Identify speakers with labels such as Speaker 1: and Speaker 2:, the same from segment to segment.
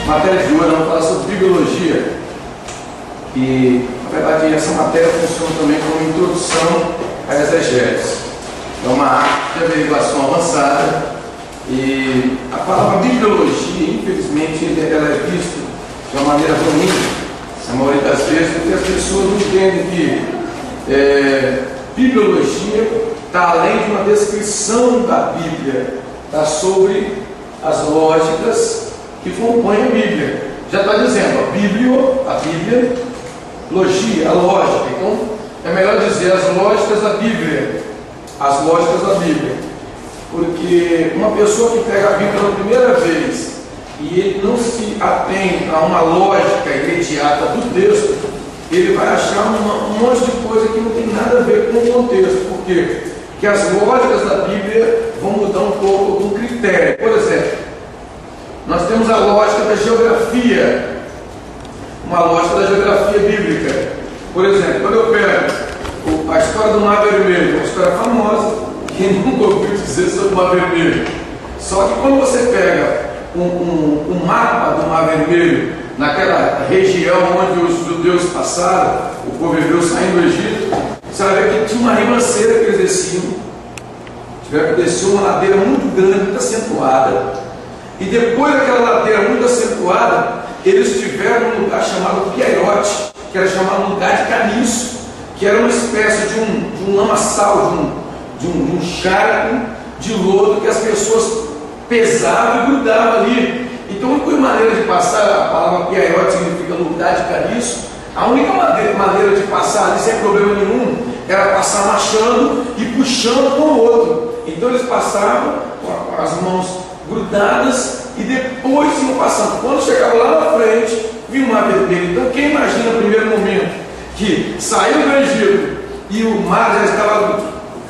Speaker 1: Matéria de hoje, vamos falar sobre bibliologia. E, na verdade, essa matéria funciona também como introdução à exegese. É uma arte de averiguação avançada. E a palavra bibliologia, infelizmente, ela é vista de uma maneira ruim, a maioria das vezes, porque as pessoas não entendem que bibliologia está além de uma descrição da Bíblia, está sobre as lógicas que compõem a Bíblia. Já está dizendo, a Bíblia, logia, a lógica. Então, é melhor dizer as lógicas da Bíblia. As lógicas da Bíblia. Porque uma pessoa que pega a Bíblia pela primeira vez e ele não se atém a uma lógica imediata do texto, ele vai achar um monte de coisa que não tem nada a ver com o contexto. Por quê? Porque as lógicas da Bíblia vão mudar um pouco do critério. Por exemplo, nós temos a lógica da geografia, uma lógica da geografia bíblica. Por exemplo, quando eu pego a história do Mar Vermelho, uma história famosa, quem nunca ouviu dizer sobre o Mar Vermelho. Só que quando você pega um mapa do Mar Vermelho, naquela região onde os judeus passaram, o povo hebreu saindo do Egito, você vai ver que tinha uma ribanceira que eles desciam, tiveram que descer uma ladeira muito grande, muito acentuada. E depois daquela ladeira muito acentuada, eles tiveram um lugar chamado Pierote, que era chamado lugar de caniço, que era uma espécie de um lamaçal, de um charco de lodo que as pessoas pesavam e grudavam ali. Então, a única maneira de passar, a palavra Pierote significa lugar de caniço, a única maneira de passar ali sem problema nenhum era passar marchando e puxando com o outro. Então, eles passavam com as mãos grudadas e depois iam passando. Quando chegava lá na frente, viu o Mar Vermelho. Então, quem imagina no primeiro momento que saiu do Egito e o mar já estava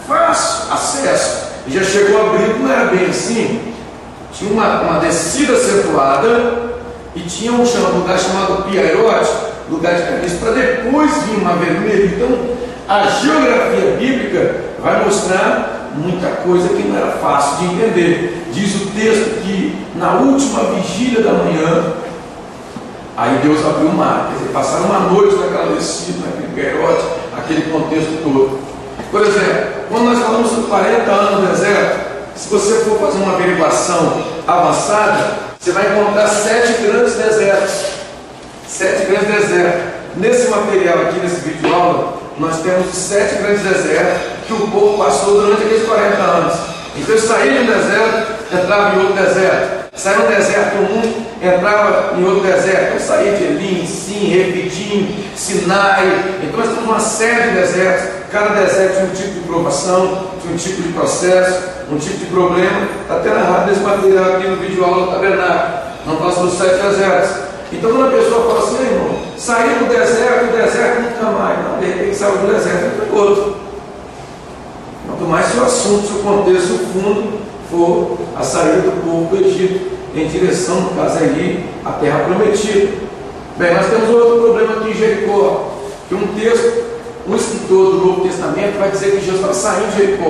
Speaker 1: fácil acesso, e já chegou a abrir, não era bem assim. Tinha uma descida acentuada e tinha um lugar chamado Pierote, lugar de caniço, para depois vir o Mar Vermelho. Então, a geografia bíblica vai mostrar muita coisa que não era fácil de entender. Diz o texto que na última vigília da manhã, aí Deus abriu o mar. Quer dizer, passaram uma noite naquela descida, naquele Pierote, aquele contexto todo. Por exemplo, quando nós falamos sobre 40 anos no deserto, se você for fazer uma averiguação avançada, você vai encontrar 7 grandes desertos. 7 grandes desertos. Nesse material aqui, nesse vídeo aula, nós temos 7 grandes desertos que o povo passou durante aqueles 40 anos. Então eles saíram de um deserto, entrava em outro deserto. Saiu do deserto entrava em outro deserto. Então saía de Elim, Sim, Refidim, Sinai. Então nós temos uma série de desertos. Cada deserto tinha um tipo de provação, tinha um tipo de processo, um tipo de problema. Está até narrado nesse material aqui no vídeo aula do Tabernáculo. Não fala sobre os 7 desertos. Então quando a pessoa fala assim, irmão, saiu do deserto nunca mais. Não, de repente saiu do deserto e foi outro. Quanto mais se o assunto, se o contexto, o fundo for a saída do povo do Egito em direção, no caso aí, à terra prometida. Bem, nós temos outro problema aqui em Jericó, que um escritor do Novo Testamento vai dizer que Jesus estava saindo de Jericó.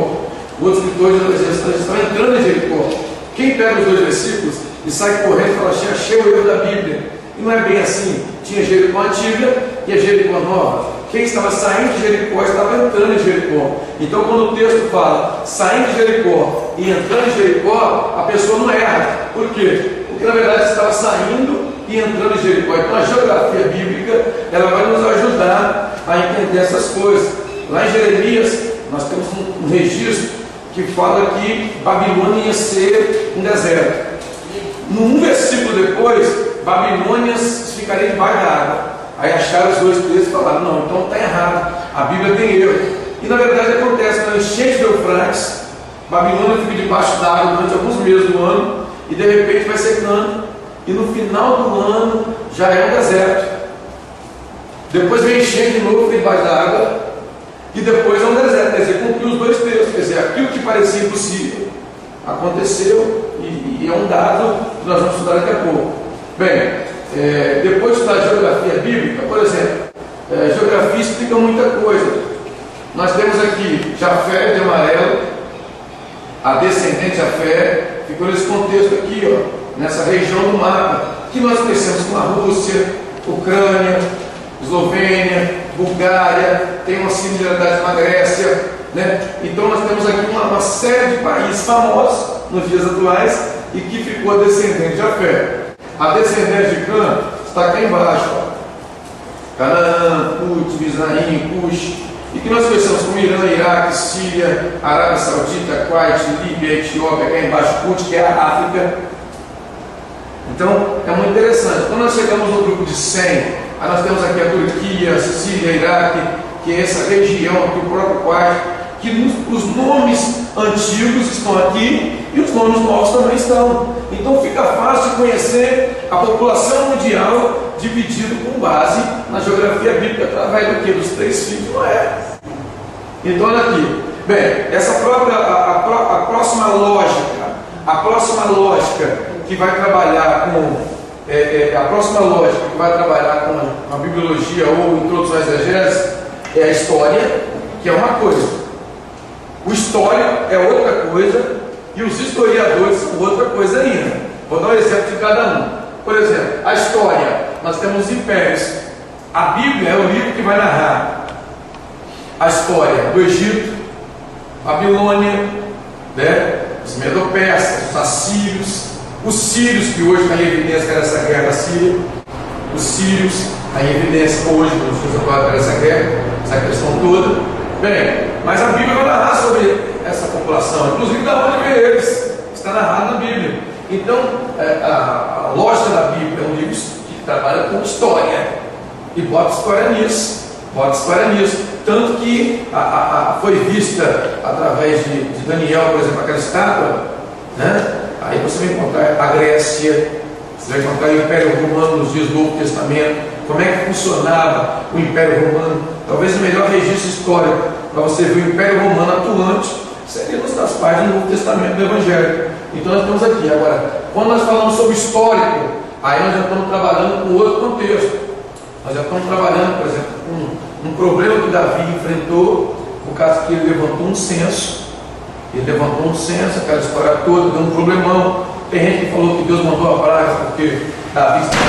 Speaker 1: O outro escritor diz que Jesus estava entrando em Jericó. Quem pega os dois versículos e sai correndo e fala, achei o erro da Bíblia. E não é bem assim. Tinha Jericó antiga e a Jericó nova. Quem estava saindo de Jericó estava entrando em Jericó. Então, quando o texto fala saindo de Jericó e entrando em Jericó, a pessoa não erra. Por quê? Porque na verdade estava saindo e entrando em Jericó. Então, a geografia bíblica ela vai nos ajudar a entender essas coisas. Lá em Jeremias, nós temos um registro que fala que Babilônia ia ser um deserto. Um versículo depois, Babilônia ficaria debaixo da água. Aí acharam os dois textos e falaram, não, então está errado, a Bíblia tem erro. E na verdade acontece na enchente do Eufrates, Babilônia fica debaixo d'água durante alguns meses do ano, e de repente vai secando, e no final do ano já é um deserto. Depois vem enchente de novo, fica debaixo da água, e depois é um deserto. Quer dizer, cumpriu os dois textos, quer dizer, aquilo que parecia impossível aconteceu, e é um dado que nós vamos estudar daqui a pouco. Bem, depois de estudar geografia bíblica, por exemplo, geografia explica muita coisa. Nós temos aqui Jafé de amarelo, a descendente Jafé, ficou nesse contexto aqui, ó, nessa região do mapa. que nós crescemos com a Rússia, Ucrânia, Eslovênia, Bulgária, tem uma similaridade com a Grécia, né? Então nós temos aqui uma série de países famosos nos dias atuais e que ficou descendente de Jafé. A descendente de Cã está aqui embaixo, ó. Canaã, Put, Mizraim, Cush, e que nós conhecemos como Irã, Iraque, Síria, Arábia Saudita, Kuwait, Líbia, Etiópia, aqui embaixo, Put, que é a África. Então é muito interessante. Quando nós chegamos no grupo de 100, aí nós temos aqui a Turquia, a Síria, Iraque, que é essa região aqui, o próprio Kuwait, que os nomes antigos estão aqui e os nomes novos também estão. Então fica fácil de conhecer a população mundial dividido com base na geografia bíblica através do que? Dos 3 filhos de Noé. Então olha aqui, bem, essa própria a próxima lógica que vai trabalhar com a bibliologia ou introdução à exegese é a história, que é uma coisa. O história é outra coisa e os historiadores são outra coisa ainda. Vou dar um exemplo de cada um. Por exemplo, a história, nós temos impérios. A Bíblia é o livro que vai narrar a história do Egito, Babilônia, né? Os Medo-Persas, os Assírios, os Sírios, que hoje está em evidência que era essa guerra da Síria. Os Sírios está em evidência hoje, nos dias atuais, essa guerra, essa questão toda. Bem, mas a Bíblia vai narrar sobre essa população, inclusive da onde veio eles, está narrado na Bíblia. Então, a lógica da Bíblia é um livro que trabalha com história e bota história nisso, tanto que foi vista através de Daniel, por exemplo, aquela estátua, né? Aí você vai encontrar a Grécia, você vai encontrar o Império Romano nos dias do Novo Testamento, como é que funcionava o Império Romano. Talvez o melhor registro histórico para você ver o Império Romano atuante seria nas páginas do Novo Testamento do Evangelho. Então nós estamos aqui. Agora, quando nós falamos sobre histórico, aí nós já estamos trabalhando com outro contexto. Nós já estamos trabalhando, por exemplo, com um problema que Davi enfrentou, por causa que ele levantou um censo. Aquela história toda, deu um problemão. Tem gente que falou que Deus mandou a praga porque Davi estava.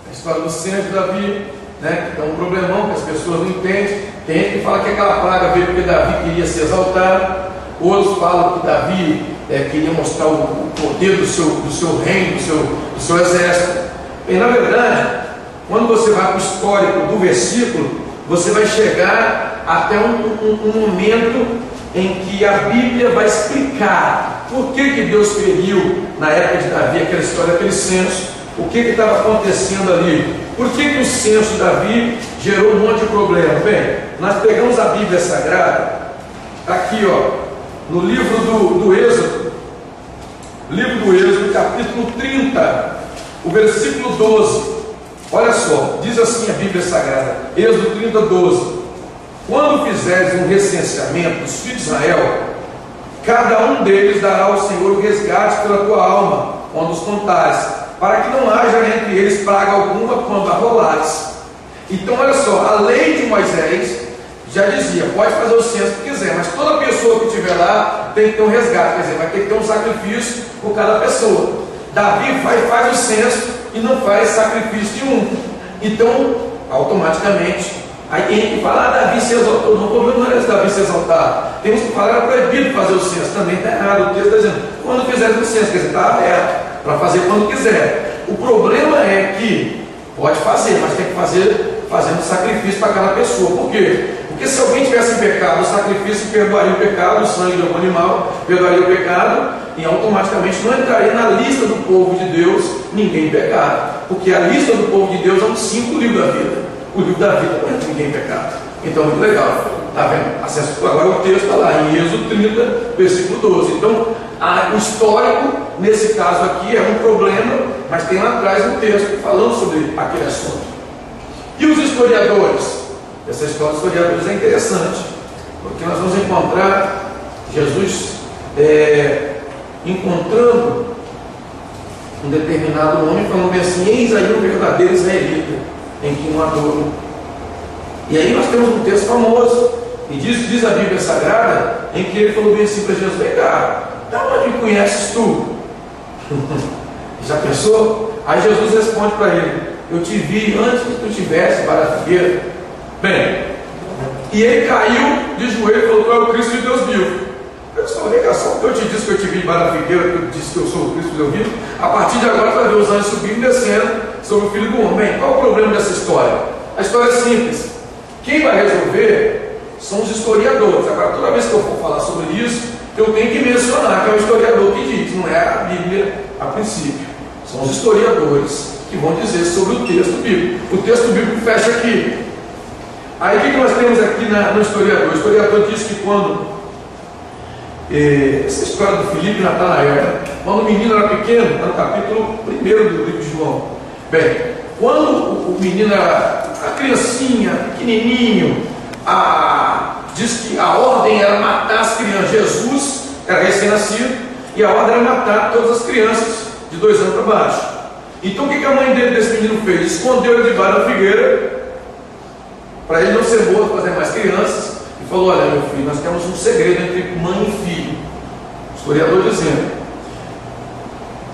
Speaker 1: A história do censo de Davi, né, que é um problemão que as pessoas não entendem. Tem gente que fala que aquela praga veio porque Davi queria se exaltar. Outros falam que Davi queria mostrar o poder do seu reino, do seu exército. E na verdade, quando você vai para o histórico do versículo, você vai chegar até um momento em que a Bíblia vai explicar por que Deus feriu na época de Davi aquela história, aquele censo, o que estava acontecendo ali, por que o censo de Davi gerou um monte de problema. Bem, nós pegamos a Bíblia Sagrada, aqui ó, no livro do Êxodo, capítulo 30, o versículo 12, olha só, diz assim a Bíblia Sagrada, Êxodo 30, 12: quando fizeres um recenseamento dos filhos de Israel, cada um deles dará ao Senhor o resgate pela tua alma, quando os contares, para que não haja entre eles praga alguma quando arrolares. Então olha só, a lei de Moisés já dizia, pode fazer o censo que quiser, mas toda pessoa que estiver lá tem que ter um resgate, quer dizer, vai ter que ter um sacrifício por cada pessoa. Davi faz o censo e não faz sacrifício nenhum. Então, automaticamente, aí tem gente que fala, Davi se exaltou. Não, o problema não era esse Davi se exaltar. Tem uns que falam, era proibido fazer o censo. Também está errado. O texto está dizendo, quando fizeres o censo, quer dizer, está aberto para fazer quando quiser. O problema é que pode fazer, mas tem que fazer fazendo sacrifício para cada pessoa. Por quê? Porque se alguém tivesse em pecado, o sacrifício perdoaria o pecado, o sangue de algum animal perdoaria o pecado, e automaticamente não entraria na lista do povo de Deus ninguém em pecado. Porque a lista do povo de Deus é um símbolo do livro da vida. O livro da vida não entra ninguém em pecado. Então, muito legal. Está vendo? Agora o texto está lá em Êxodo 30, versículo 12. Então, o histórico, nesse caso aqui, é um problema, mas tem lá atrás um texto falando sobre aquele assunto. E os historiadores? Essa história dos historiadores é interessante, porque nós vamos encontrar Jesus encontrando um determinado homem falando bem assim, eis aí o verdadeiro israelita, em que não há dor. E aí nós temos um texto famoso, e diz a Bíblia Sagrada, em que ele falou bem assim para Jesus, vem cá, da onde conheces tu? Já pensou? Aí Jesus responde para ele: eu te vi antes que tu tivesse para a figueira. Bem, e ele caiu de joelho e falou: tu é o Cristo de Deus vivo. Eu disse: vem cá, só porque eu te disse que eu te vi para a figueira, que eu disse que eu sou o Cristo de Deus vivo, a partir de agora tu vai ver os anjos subindo e descendo sobre o Filho do Homem. Bem, qual é o problema dessa história? A história é simples. Quem vai resolver são os historiadores. Agora, toda vez que eu for falar sobre isso, eu tenho que mencionar que é o historiador que diz, não é a Bíblia a princípio. São os historiadores que vão dizer sobre o texto bíblico. O texto bíblico fecha aqui. Aí o que nós temos aqui no historiador? O historiador diz que quando essa história do Filipe e Natanael, quando o menino era pequeno, está no capítulo 1 do livro de João. Bem, quando o menino era a criancinha, pequenininho, diz que a ordem era matar as crianças. Jesus era recém-nascido e a ordem era matar todas as crianças de 2 anos para baixo. Então o que a mãe desse menino fez? Escondeu ele debaixo da figueira para ele não ser morto, fazer mais crianças, e falou: olha, meu filho, nós temos um segredo entre mãe e filho. O historiador dizendo: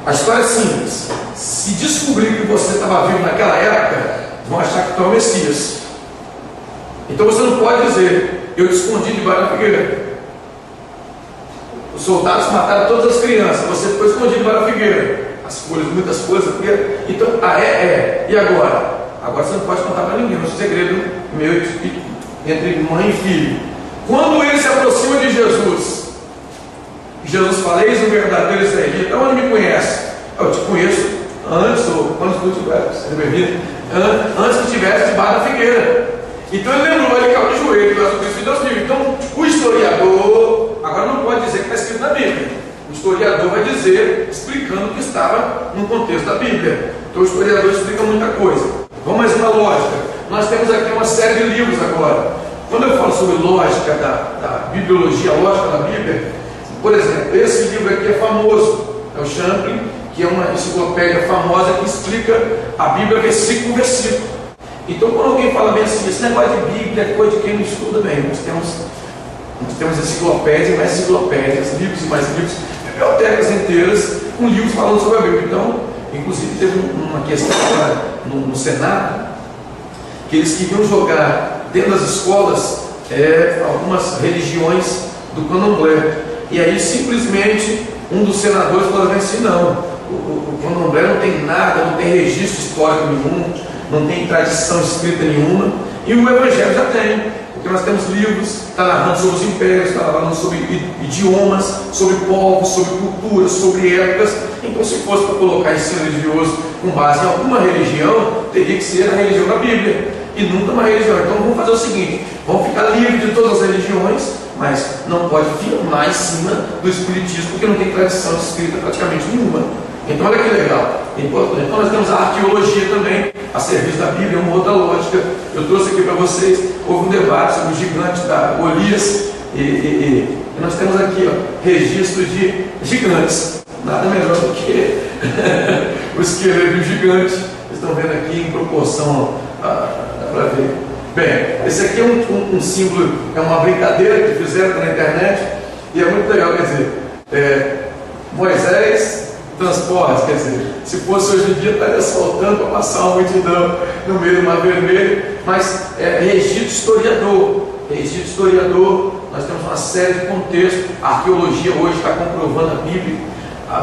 Speaker 1: a história é simples. Se descobrir que você estava vivo naquela época, vão achar que tu é o Messias. Então você não pode dizer: eu te escondi debaixo da figueira. Os soldados mataram todas as crianças, você ficou escondido debaixo da figueira. As folhas, muitas folhas. Então, e agora? Agora você não pode contar para ninguém. É um segredo meu entre mãe e filho. Quando ele se aproxima de Jesus, Jesus fala: eis o verdadeiro israelita. Onde me conhece? Eu te conheço antes, ou quando tu tivesse, antes que estivesse debaixo da figueira. Então ele lembrou, ele caiu de joelho, mas o Cristo de Deus vivo. Então o historiador agora não pode dizer que está escrito na Bíblia. O historiador vai dizer, explicando que estava no contexto da Bíblia. Então o historiador explica muita coisa. Vamos mais uma lógica. Nós temos aqui uma série de livros agora. Quando eu falo sobre lógica da bibliologia, lógica da Bíblia, por exemplo, esse livro aqui é famoso, é o Champlin, que é uma enciclopédia famosa que explica a Bíblia versículo por versículo. Então, quando alguém fala bem assim, esse negócio de Bíblia é coisa de quem não estuda bem, nós temos enciclopédias e mais enciclopédias, livros e mais livros, bibliotecas inteiras com livros falando sobre a Bíblia. Então, inclusive, teve uma questão no Senado, que eles queriam jogar dentro das escolas algumas religiões do candomblé. E aí, simplesmente, um dos senadores falou assim: não, o candomblé não tem nada, não tem registro histórico nenhum, não tem tradição escrita nenhuma, e o Evangelho já tem, porque nós temos livros, está narrando sobre os impérios, está narrando sobre idiomas, sobre povos, sobre culturas, sobre épocas. Então, se fosse para colocar ensino religioso com base em alguma religião, teria que ser a religião da Bíblia, e nunca uma religião. Então vamos fazer o seguinte: vamos ficar livres de todas as religiões, mas não pode firmar em cima do Espiritismo, porque não tem tradição escrita praticamente nenhuma. Então olha que legal. Então nós temos a arqueologia também, a serviço da Bíblia, uma outra lógica. Eu trouxe aqui para vocês, houve um debate sobre o gigante da Golias, e nós temos aqui registro de gigantes, nada melhor do que o esqueleto do gigante. Vocês estão vendo aqui em proporção, dá para ver. Bem, esse aqui é um símbolo, é uma brincadeira que fizeram na internet, e é muito legal. Quer dizer, Moisés transporte, quer dizer, se fosse hoje em dia estaria soltando para passar uma multidão no meio do Mar Vermelho, mas registro historiador, nós temos uma série de contextos. A arqueologia hoje está comprovando a Bíblia.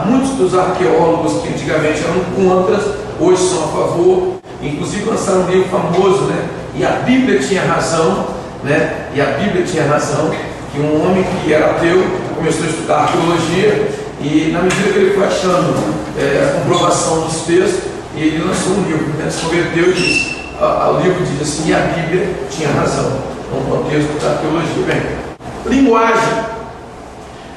Speaker 1: Muitos dos arqueólogos que antigamente eram contra, hoje são a favor, inclusive lançaram um livro famoso, né? E a Bíblia tinha razão, né? E a Bíblia tinha razão, que um homem que era ateu começou a estudar arqueologia, e na medida que ele foi achando a comprovação dos textos, ele lançou um livro, né? Se converteu e disse, o livro diz assim: e a Bíblia tinha razão, no contexto da arqueologia. Bem, linguagem.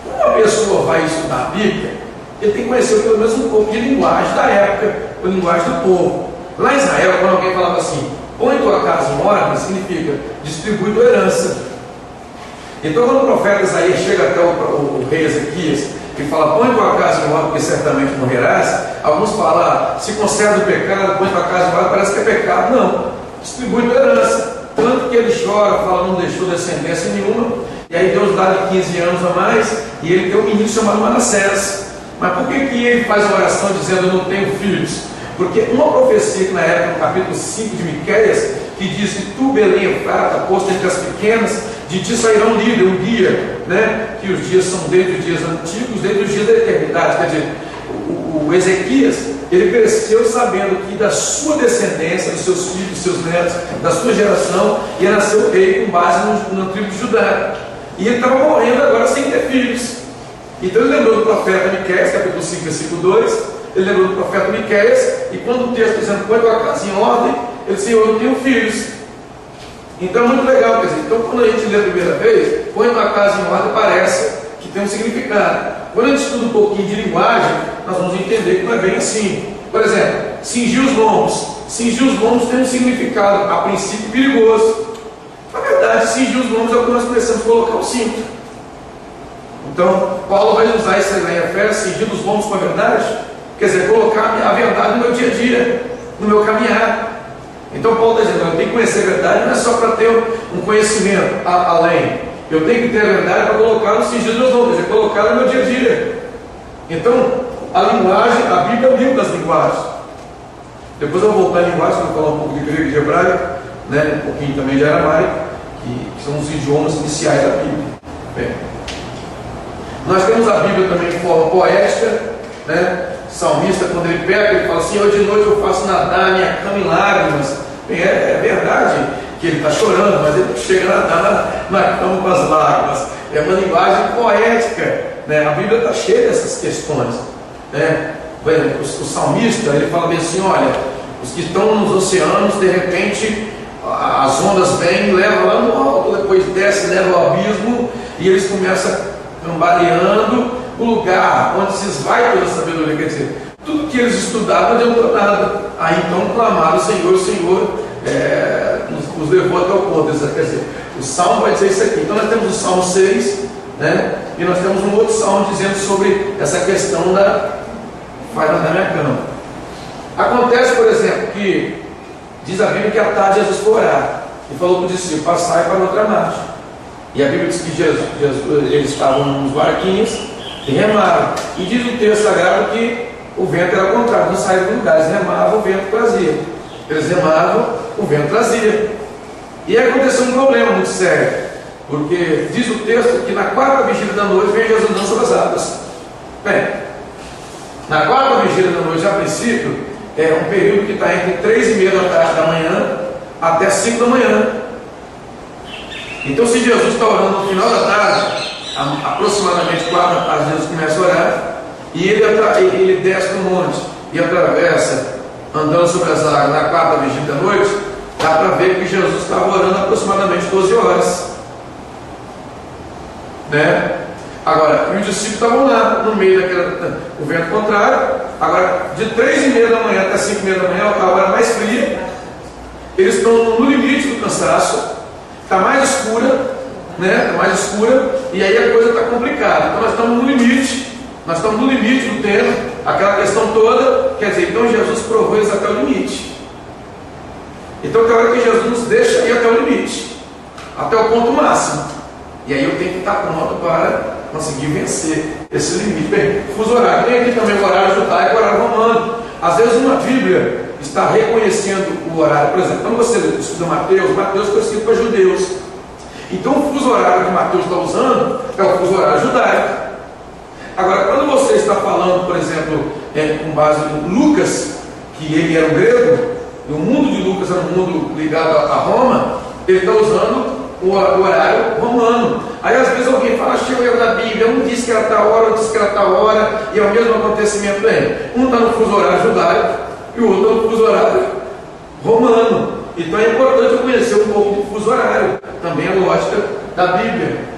Speaker 1: Quando uma pessoa vai estudar a Bíblia, ele tem que conhecer pelo menos um pouco de linguagem da época, a linguagem do povo. Lá em Israel, quando alguém falava assim: põe tua casa em ordem, significa distribui tua herança. Então, quando o profeta Isaías chega até o rei Ezequias e fala: põe tua casa em ordem, porque certamente morrerás, alguns falam: se conserva o pecado, põe tua casa em ordem, parece que é pecado. Não, distribui tua herança. Tanto que ele chora, fala: não deixou descendência nenhuma. E aí Deus dá-lhe 15 anos a mais, e ele tem um menino chamado Manassés. Mas por que ele faz uma oração dizendo eu não tenho filhos? Porque uma profecia que na época, no capítulo 5 de Miqueias, que diz que tu, Belém Efrata, posto entre as pequenas, de ti sairá um líder, um guia, né? Que os dias são desde os dias antigos, desde os dias da eternidade. Quer dizer, o Ezequias, ele cresceu sabendo que da sua descendência, dos seus filhos, dos seus netos, da sua geração, ia nascer o rei com base na tribo de Judá. E ele estava morrendo agora sem ter filhos. Então ele lembrou do profeta Miqueias, capítulo 5, versículo 2, ele lembrou do profeta Miqueias, e quando o texto dizendo, põe tua casa em ordem, ele disse, eu não tenho filhos. Então é muito legal, quer dizer, então quando a gente lê a primeira vez, põe tua casa em ordem, parece que tem um significado. Quando a gente estuda um pouquinho de linguagem, nós vamos entender que não é bem assim. Por exemplo, cingir os lombos. Cingir os lombos tem um significado, a princípio, perigoso. Na verdade, cingir os lombos é o que nós precisamos colocar o cinto. Então, Paulo vai usar isso aí em Efésios, cingir os lombos com a verdade, quer dizer, colocar a verdade no meu dia a dia, no meu caminhar. Então, Paulo está dizendo, eu tenho que conhecer a verdade, não é só para ter um conhecimento além. Eu tenho que ter a verdade para colocar no cingido dos lombos, quer dizer, colocar no meu dia a dia. Então, a linguagem, a Bíblia é o livro das linguagens. Depois eu vou voltar à linguagem, para falar um pouco de grego e de hebraico, né, um pouquinho também de aramaico, que são os idiomas iniciais da Bíblia. Bem, nós temos a Bíblia também em forma poética, né? O salmista, quando ele peca, ele fala assim, hoje de noite eu faço nadar a minha cama em lágrimas. Bem, é verdade que ele está chorando, mas ele chega a nadar na cama com as lágrimas. É uma linguagem poética, né? A Bíblia está cheia dessas questões, né? O salmista, ele fala bem assim, olha, os que estão nos oceanos, de repente as ondas vêm, levam lá no alto, depois desce, leva ao abismo, e eles começam cambaleando o lugar onde se esvai toda a sabedoria. Quer dizer, tudo que eles estudaram não adiantou nada. Aí então clamaram, o Senhor nos levou até o ponto. Quer dizer, o Salmo vai dizer isso aqui. Então nós temos o Salmo 6, né? E nós temos um outro Salmo dizendo sobre essa questão da faz na minha cama. Acontece, por exemplo, que diz a Bíblia que à tarde Jesus foi orar e falou para o discípulo, passai para outra margem. E a Bíblia diz que eles estavam nos barquinhos e remaram. E diz o texto sagrado que o vento era contrário, não saía do lugar, eles remavam, o vento trazia. Eles remavam, o vento trazia. E aí aconteceu um problema muito sério, porque diz o texto que na quarta vigília da noite vem Jesus andando sobre as águas. Bem, na quarta vigília da noite, a princípio, é um período que está entre 3:30 da manhã até 5 da manhã. Então, se Jesus está orando no final da tarde, aproximadamente 4 da tarde, Jesus começa a orar, e ele desce para o monte e atravessa, andando sobre as águas, na quarta vigília da noite, dá para ver que Jesus estava orando aproximadamente 12 horas. Né? Agora, e os discípulos estavam lá, no meio o vento contrário. Agora, de 3:30 da manhã até 5:30 da manhã, a hora mais fria, eles estão no limite do cansaço, está mais escura, né? Está mais escura, e aí a coisa está complicada. Então nós estamos no limite do tempo, aquela questão toda, quer dizer, então Jesus provou eles até o limite. Então tem hora que Jesus nos deixa ir até o limite, até o ponto máximo. E aí eu tenho que estar pronto para conseguir vencer esse limite. Bem, fuso horário, tem aqui também o horário judaico e o horário romano. Às vezes uma Bíblia está reconhecendo o horário, por exemplo, quando você estuda Mateus foi escrito para judeus. Então o fuso horário que Mateus está usando é o fuso horário judaico. Agora, quando você está falando, por exemplo, com base em Lucas, que ele era um grego, e o mundo de Lucas era um mundo ligado a Roma, ele está usando o horário romano. Aí às vezes alguém fala, achei o erro da Bíblia, um diz que era tal hora, outro diz que era tal hora, e é o mesmo acontecimento aí. Um está no fuso horário judaico e o outro está no fuso horário romano. Então é importante eu conhecer um pouco do fuso horário, também a lógica da Bíblia.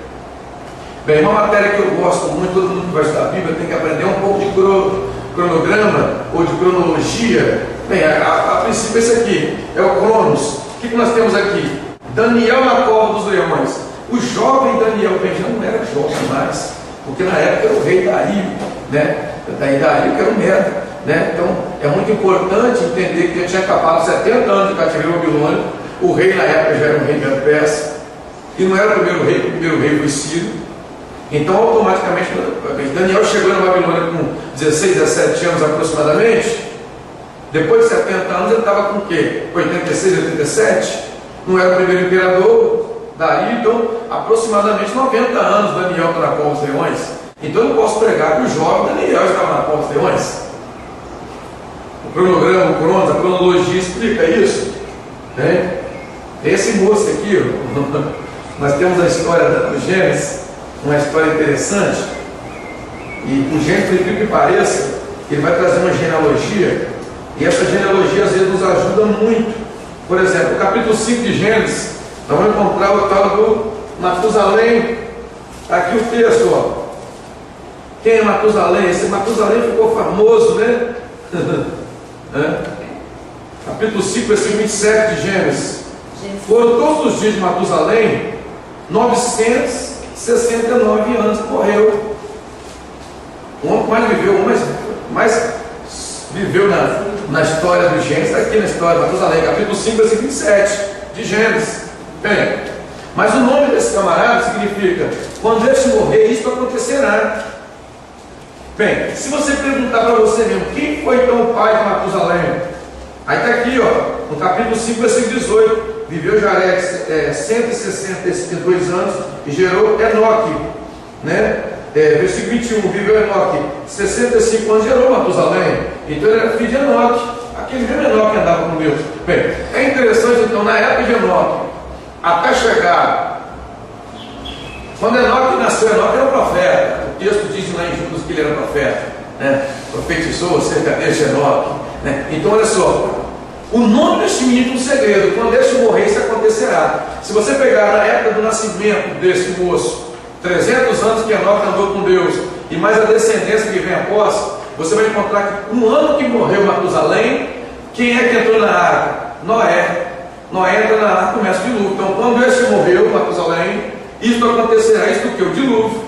Speaker 1: Bem, uma matéria que eu gosto muito, todo mundo que vai estudar a Bíblia tem que aprender um pouco de cronograma ou de cronologia. Bem, a princípio esse aqui é o Cronos. O que nós temos aqui? Daniel na cova dos leões. O jovem Daniel, bem, já não era jovem mais, porque na época era o rei Dario, né? Dario que era um merda, né? Então é muito importante entender que ele tinha acabado 70 anos de cativeiro babilônico. O rei na época já era um rei Medo-Persa, e não era o primeiro rei foi Ciro. Então, automaticamente, Daniel chegou na Babilônia com 16, 17 anos aproximadamente. Depois de 70 anos, ele estava com o quê? 86, 87? Não era o primeiro imperador, daí, então, aproximadamente 90 anos Daniel está na cova dos leões. Então, eu não posso pregar que o jovem Daniel estava na cova dos leões. O cronograma, o cronos, a cronologia explica isso. Né? Esse moço aqui, nós temos a história do Gênesis, uma história interessante. E o Gênesis, por incrível que pareça, ele vai trazer uma genealogia. E essa genealogia às vezes nos ajuda muito. Por exemplo, o capítulo 5 de Gênesis, nós vamos encontrar o tal do Matusalém. Aqui o texto, ó. Quem é Matusalém? Esse Matusalém ficou famoso, né? Capítulo 5, versículo 27 de Gênesis. Foram todos os dias de Matusalém 969 anos que morreu. O homem que mais viveu, mais viveu na história do Gênesis, está aqui na história de Matusalém, capítulo 5, versículo 27 de Gênesis. Bem, mas o nome desse camarada significa: quando este morrer, isto acontecerá. Bem, se você perguntar para você mesmo, quem foi então o pai de Matusalém? Aí está aqui, ó, no capítulo 5, versículo 18. Viveu Jared 162 anos e gerou Enoque, né? Versículo 21, viveu Enoque 65 anos e gerou Matusalém. Então ele era filho de Enoque, aquele mesmo Enoque que andava com Deus. Bem, é interessante então, na época de Enoque, até chegar, quando Enoque nasceu, Enoque era um profeta. O texto diz lá em Judas que ele era profeta, né? Profetizou acerca deste Enoque, né? Então olha só, o nome deste menino é um segredo. Quando este morrer, isso acontecerá. Se você pegar na época do nascimento desse moço, 300 anos que Enoque andou com Deus, e mais a descendência que vem após, você vai encontrar que no ano que morreu Matusalém, quem é que entrou na arca? Noé. Noé entra na arca, começa o dilúvio. Então, quando este morreu, Matusalém, isso acontecerá, isso do que? O dilúvio.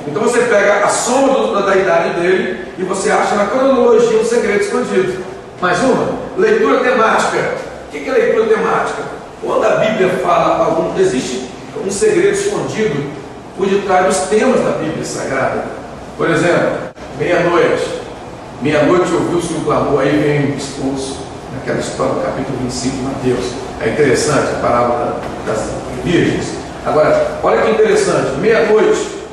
Speaker 1: Então você pega a soma da idade dele e você acha na cronologia um segredo escondido. Mais uma, leitura temática. O que é leitura temática? Quando a Bíblia fala existe um segredo escondido por detrás dos temas da Bíblia Sagrada. Por exemplo, meia-noite. Meia-noite ouviu-se um clamor, aí vem expulso, naquela história do capítulo 25 de Mateus. É interessante a parábola das virgens. Agora, olha que interessante, meia-noite.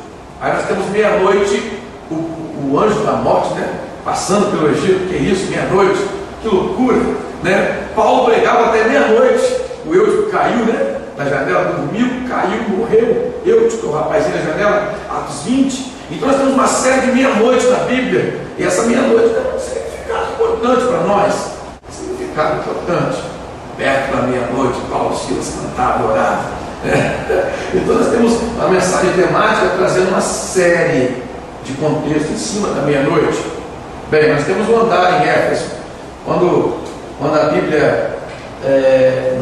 Speaker 1: Aí nós temos meia-noite, o anjo da morte, né? Passando pelo Egito, que é isso, meia-noite, que loucura, né? Paulo pregava até meia-noite, o Eutico caiu, né? Na janela, dormiu, caiu, morreu. Eutico, o rapazinho na janela, Atos 20. Então nós temos uma série de meia-noite na Bíblia, e essa meia-noite tem um significado importante para nós. Significado importante. Perto da meia-noite, Paulo e Silas cantavam e oravam. Então nós temos uma mensagem temática trazendo uma série de contexto em cima da meia-noite. Bem, nós temos um andar em Éfeso. Quando a Bíblia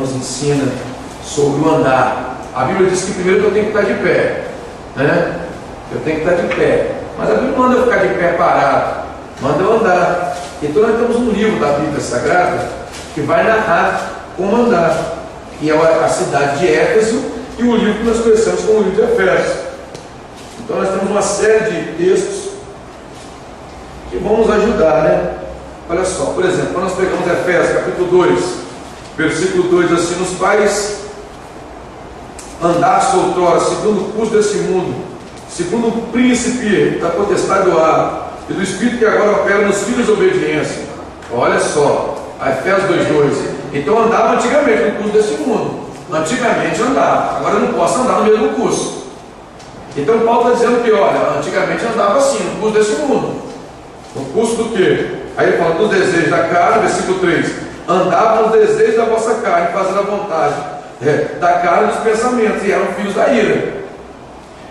Speaker 1: nos ensina sobre o andar, a Bíblia diz que primeiro eu tenho que estar de pé, né? Eu tenho que estar de pé, mas a Bíblia não manda eu ficar de pé parado, manda eu andar. Então nós temos um livro da Bíblia Sagrada que vai narrar como andar, que é a cidade de Éfeso, e o livro que nós conhecemos como o livro de Efésios. Então nós temos uma série de textos que vão nos ajudar, né? Olha só, por exemplo, quando nós pegamos Efésios capítulo 2, versículo 2, assim: nos quais andaste outrora, segundo o curso desse mundo, segundo o príncipe da potestade do ar, e do espírito que agora opera nos filhos de obediência. Olha só, Efésios 2:2. Então andava antigamente no curso desse mundo. Antigamente andava, agora eu não posso andar no mesmo curso. Então Paulo está dizendo que, olha, antigamente andava assim, no curso desse mundo. No curso do quê? Aí ele fala dos desejos da carne, versículo 3. Andava nos desejos da vossa carne, fazendo a vontade da carne e dos pensamentos, e eram filhos da ira.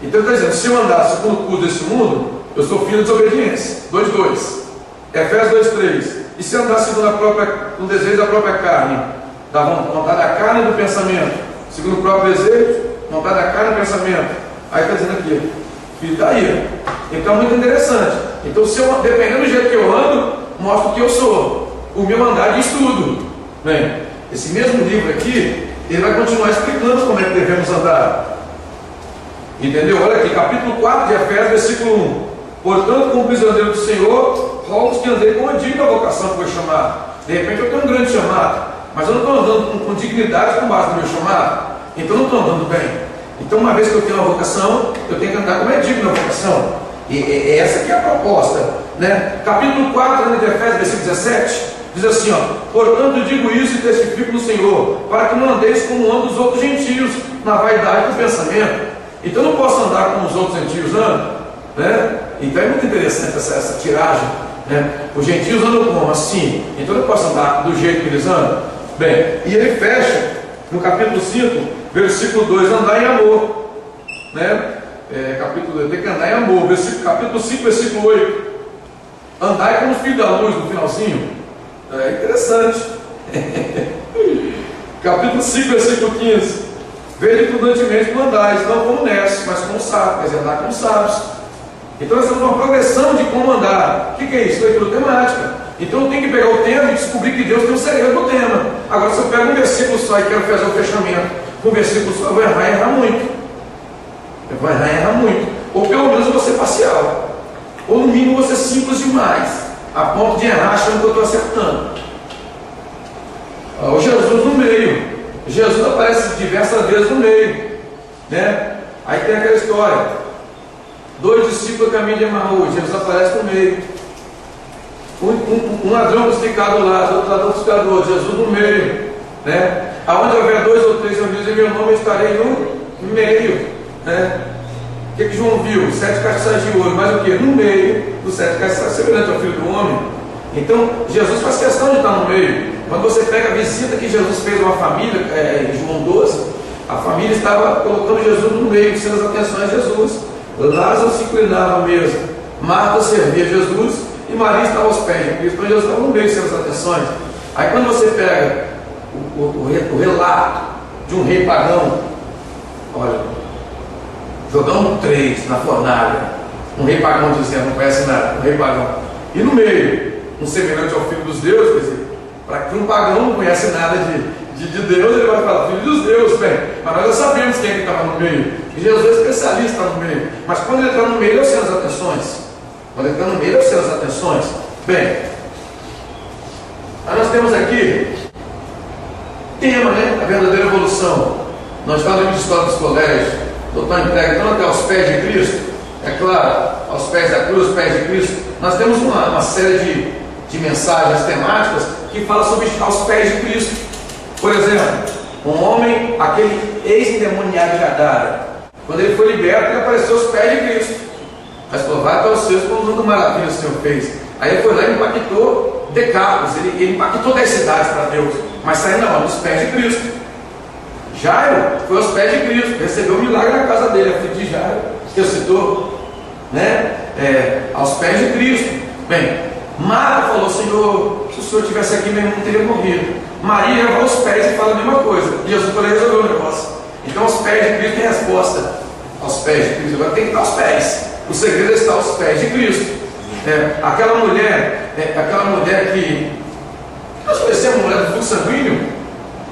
Speaker 1: Então ele está dizendo, se eu andasse segundo o curso desse mundo, eu sou filho de desobediência. 2:2. Efésios 2:3. E se andasse no desejo da própria carne, da vontade da carne e do pensamento, segundo o próprio desejo, vontade da carne e pensamento. Aí está dizendo aqui, filho da ira. Então é muito interessante. Então, dependendo do jeito que eu ando, mostra o que eu sou. O meu andar diz tudo. Bem, esse mesmo livro aqui, ele vai continuar explicando como é que devemos andar. Entendeu? Olha aqui, capítulo 4 de Efésios, versículo 1. Portanto, como prisioneiro do Senhor, rogo que andei com a digna vocação que foi chamado. De repente eu tenho um grande chamado, mas eu não estou andando com dignidade com base no meu chamado. Então eu não estou andando bem. Então, uma vez que eu tenho uma vocação, eu tenho que andar como é digno a vocação. E essa aqui é a proposta, né? Capítulo 4 de Efésios, versículo 17, diz assim, ó: portanto eu digo isso e testifico no Senhor, para que não andeis como andam os outros gentios, na vaidade do pensamento. Então eu não posso andar como os outros gentios andam, né? Então é muito interessante essa tiragem, né? Os gentios andam como? Assim. Então eu não posso andar do jeito que eles andam. Bem, e ele fecha no capítulo 5, versículo 2, andar em amor, né? Capítulo 2, tem que andar em amor. Capítulo 5, versículo 8, andai como filho da luz, no finalzinho. É interessante. Capítulo 5, versículo 15, vede prudentemente como andais, não como necios, mas como sábios, quer dizer, andar como sábios. Então nós temos uma progressão de como andar. O que é isso? Leitura temática. Então eu tenho que pegar o tema e descobrir que Deus tem um segredo no tema. Agora, se eu pego um versículo só e quero fazer o fechamento com um versículo só, eu vou errar e errar muito. Eu vou errar e errar muito. Ou pelo menos eu vou ser parcial. Ou no mínimo eu vou ser simples demais, a ponto de errar achando que eu estou acertando. O Jesus no meio. Jesus aparece diversas vezes no meio, né? Aí tem aquela história: 2 discípulos caminham de Emaús, Jesus aparece no meio. Um ladrão crucificado do lado, outro ladrão crucificado do outro, Jesus no meio, né? Aonde houver 2 ou 3 reunidos em meu nome, eu estarei no meio, né? O que João viu? 7 castiçais de ouro, mas o que? No meio dos 7 castiçais, semelhante ao Filho do Homem. Então Jesus faz questão de estar no meio. Quando você pega a visita que Jesus fez a uma família, em João 12, a família estava colocando Jesus no meio, sendo as atenções de Jesus. Lázaro se inclinava à mesa, Marta servia Jesus e Maria estava aos pés de Cristo. Então Jesus estava no meio, sendo as atenções. Aí quando você pega o relato de um rei pagão, olha, jogando 3 na fornalha, um rei pagão dizendo, não conhece nada, um rei pagão, e no meio, um semelhante ao Filho dos deuses, quer dizer, para que um pagão não conhece nada de Deus, ele vai falar, Filho dos deuses, bem, mas nós já sabemos quem é que estava no meio, e Jesus é especialista no meio, mas quando ele está no meio, ele é as atenções, quando ele está no meio, ele é as atenções. Bem, aí nós temos aqui tema, né, a verdadeira evolução. Nós falamos de história dos colégios, doutor entrega, então até aos pés de Cristo, é claro, aos pés da cruz, aos pés de Cristo. Nós temos uma série de mensagens temáticas que falam sobre aos pés de Cristo. Por exemplo, um homem, aquele ex-endemoniado de Gadara, quando ele foi liberto, ele apareceu aos pés de Cristo. Mas louvado aos seus como mundo maravilha o Senhor fez. Aí ele foi lá e impactou Decápolis, ele impactou 10 cidades para Deus, mas saindo aos pés de Cristo. Jairo foi aos pés de Cristo, recebeu um milagre na casa dele, a filha de Jairo, que eu citou, né? Aos pés de Cristo. Bem, Marta falou, Senhor, se o Senhor estivesse aqui, meu irmão teria morrido. Maria vai aos pés e fala a mesma coisa. Jesus foi lá e resolveu o negócio. Então, aos pés de Cristo tem resposta. Aos pés de Cristo, agora tem que estar aos pés. O segredo está aos pés de Cristo. Aquela mulher que nós conhecemos, a mulher do fluxo sanguíneo,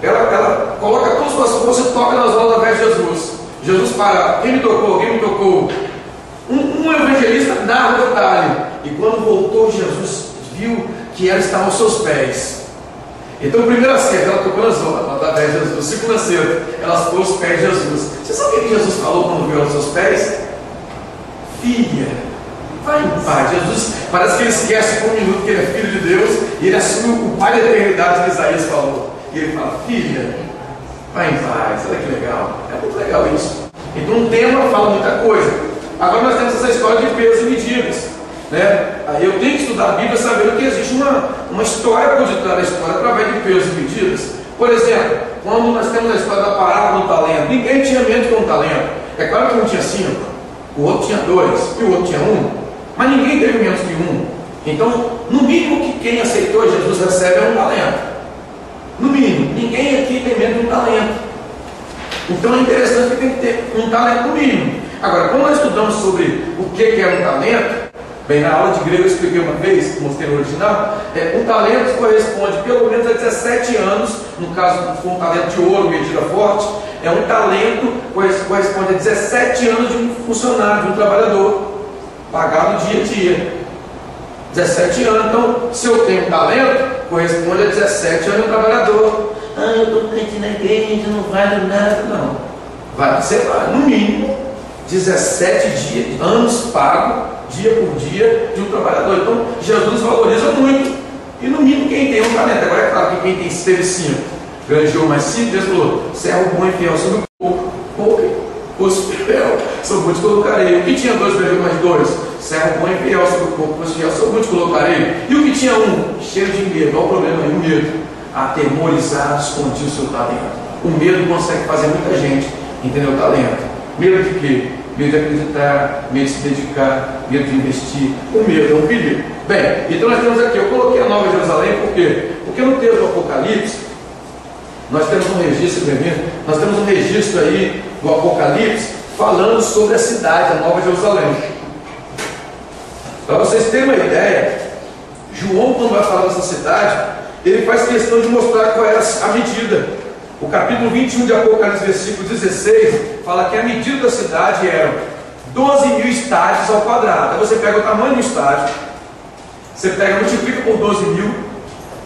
Speaker 1: ela coloca todas as suas forças e toca nas mãos da vez de Jesus. Jesus para, quem me tocou? Quem me tocou? Um evangelista narra o detalhe. E quando voltou, Jesus viu que ela estava aos seus pés. Então, primeira cena, ela tocou nas mãos da vez de Jesus. Segunda cena, ela ficou aos pés de Jesus. Você sabe o que Jesus falou quando viu aos seus pés? Filha, vai em paz. Jesus parece que ele esquece por um minuto que ele é filho de Deus e ele assume o Pai da eternidade que Isaías falou. E ele fala, filha, vai em paz. Olha que legal, é muito legal isso. Então um tema fala muita coisa. Agora nós temos essa história de pesos e medidas, né? Aí eu tenho que estudar a Bíblia sabendo que existe uma história por detrás da história através de pesos e medidas. Por exemplo, quando nós temos a história da parábola do talento, ninguém tinha menos que um talento. É claro que um tinha 5, o outro tinha 2 e o outro tinha 1, mas ninguém teve menos que 1. Então, no mínimo que quem aceitou Jesus recebe é um talento. No mínimo, ninguém aqui tem menos de um talento. Então é interessante que tem que ter um talento no mínimo. Agora, quando nós estudamos sobre o que é um talento, Bem, na aula de grego eu expliquei uma vez, mostrei no original, um talento corresponde pelo menos a 17 anos, no caso for um talento de ouro, medida forte, um talento corresponde a 17 anos de um funcionário, de um trabalhador, pagado dia a dia. 17 anos, então, se eu tenho um talento, corresponde a 17 anos de um trabalhador. Eu estou crente na igreja, não vale nada, não. Vai ser, no mínimo, 17 anos pago, dia por dia, de um trabalhador. Então, Jesus valoriza muito. E no mínimo quem tem um talento. Agora é claro que quem teve 5, granjeou mais 5, Deus falou: servo bom e fiel sobre o pouco, fosse fiel, sobre muitos colocarei. O que tinha 2, granjeou mais 2, servo bom e fiel sobre o pouco, fosse fiel, sobre muitos colocarei. E o que tinha 1, cheio de medo, olha o problema aí, o medo, atemorizado, escondia o seu talento. O medo consegue fazer muita gente entender o talento. Medo de quê? Medo de acreditar, medo de se dedicar, medo de investir. O medo é um perigo. Bem, então nós temos aqui, eu coloquei a Nova Jerusalém, por quê? Porque no texto do Apocalipse, nós temos um registro, nós temos um registro aí do Apocalipse falando sobre a cidade, a Nova Jerusalém. Para vocês terem uma ideia, João, quando vai falar dessa cidade, ele faz questão de mostrar qual era a medida. O capítulo 21 de Apocalipse, versículo 16, fala que a medida da cidade eram 12.000 estádios ao quadrado. Aí você pega o tamanho do estádio, você pega, multiplica por 12.000,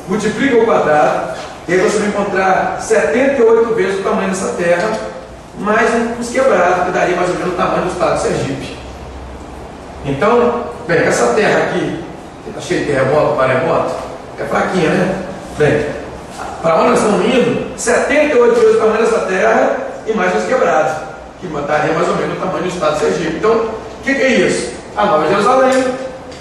Speaker 1: multiplica ao quadrado, e aí você vai encontrar 78 vezes o tamanho dessa terra, mais uns quebrados, que daria mais ou menos o tamanho do estado de Sergipe. Então, bem, essa terra aqui, que está cheia de terremoto, maremoto, é fraquinha, né? Bem, para onde nós estamos indo, 78 vezes o tamanho dessa terra e mais os quebrados, que daria mais ou menos o tamanho do estado de Sergipe. Então, o que é isso? A Nova Jerusalém.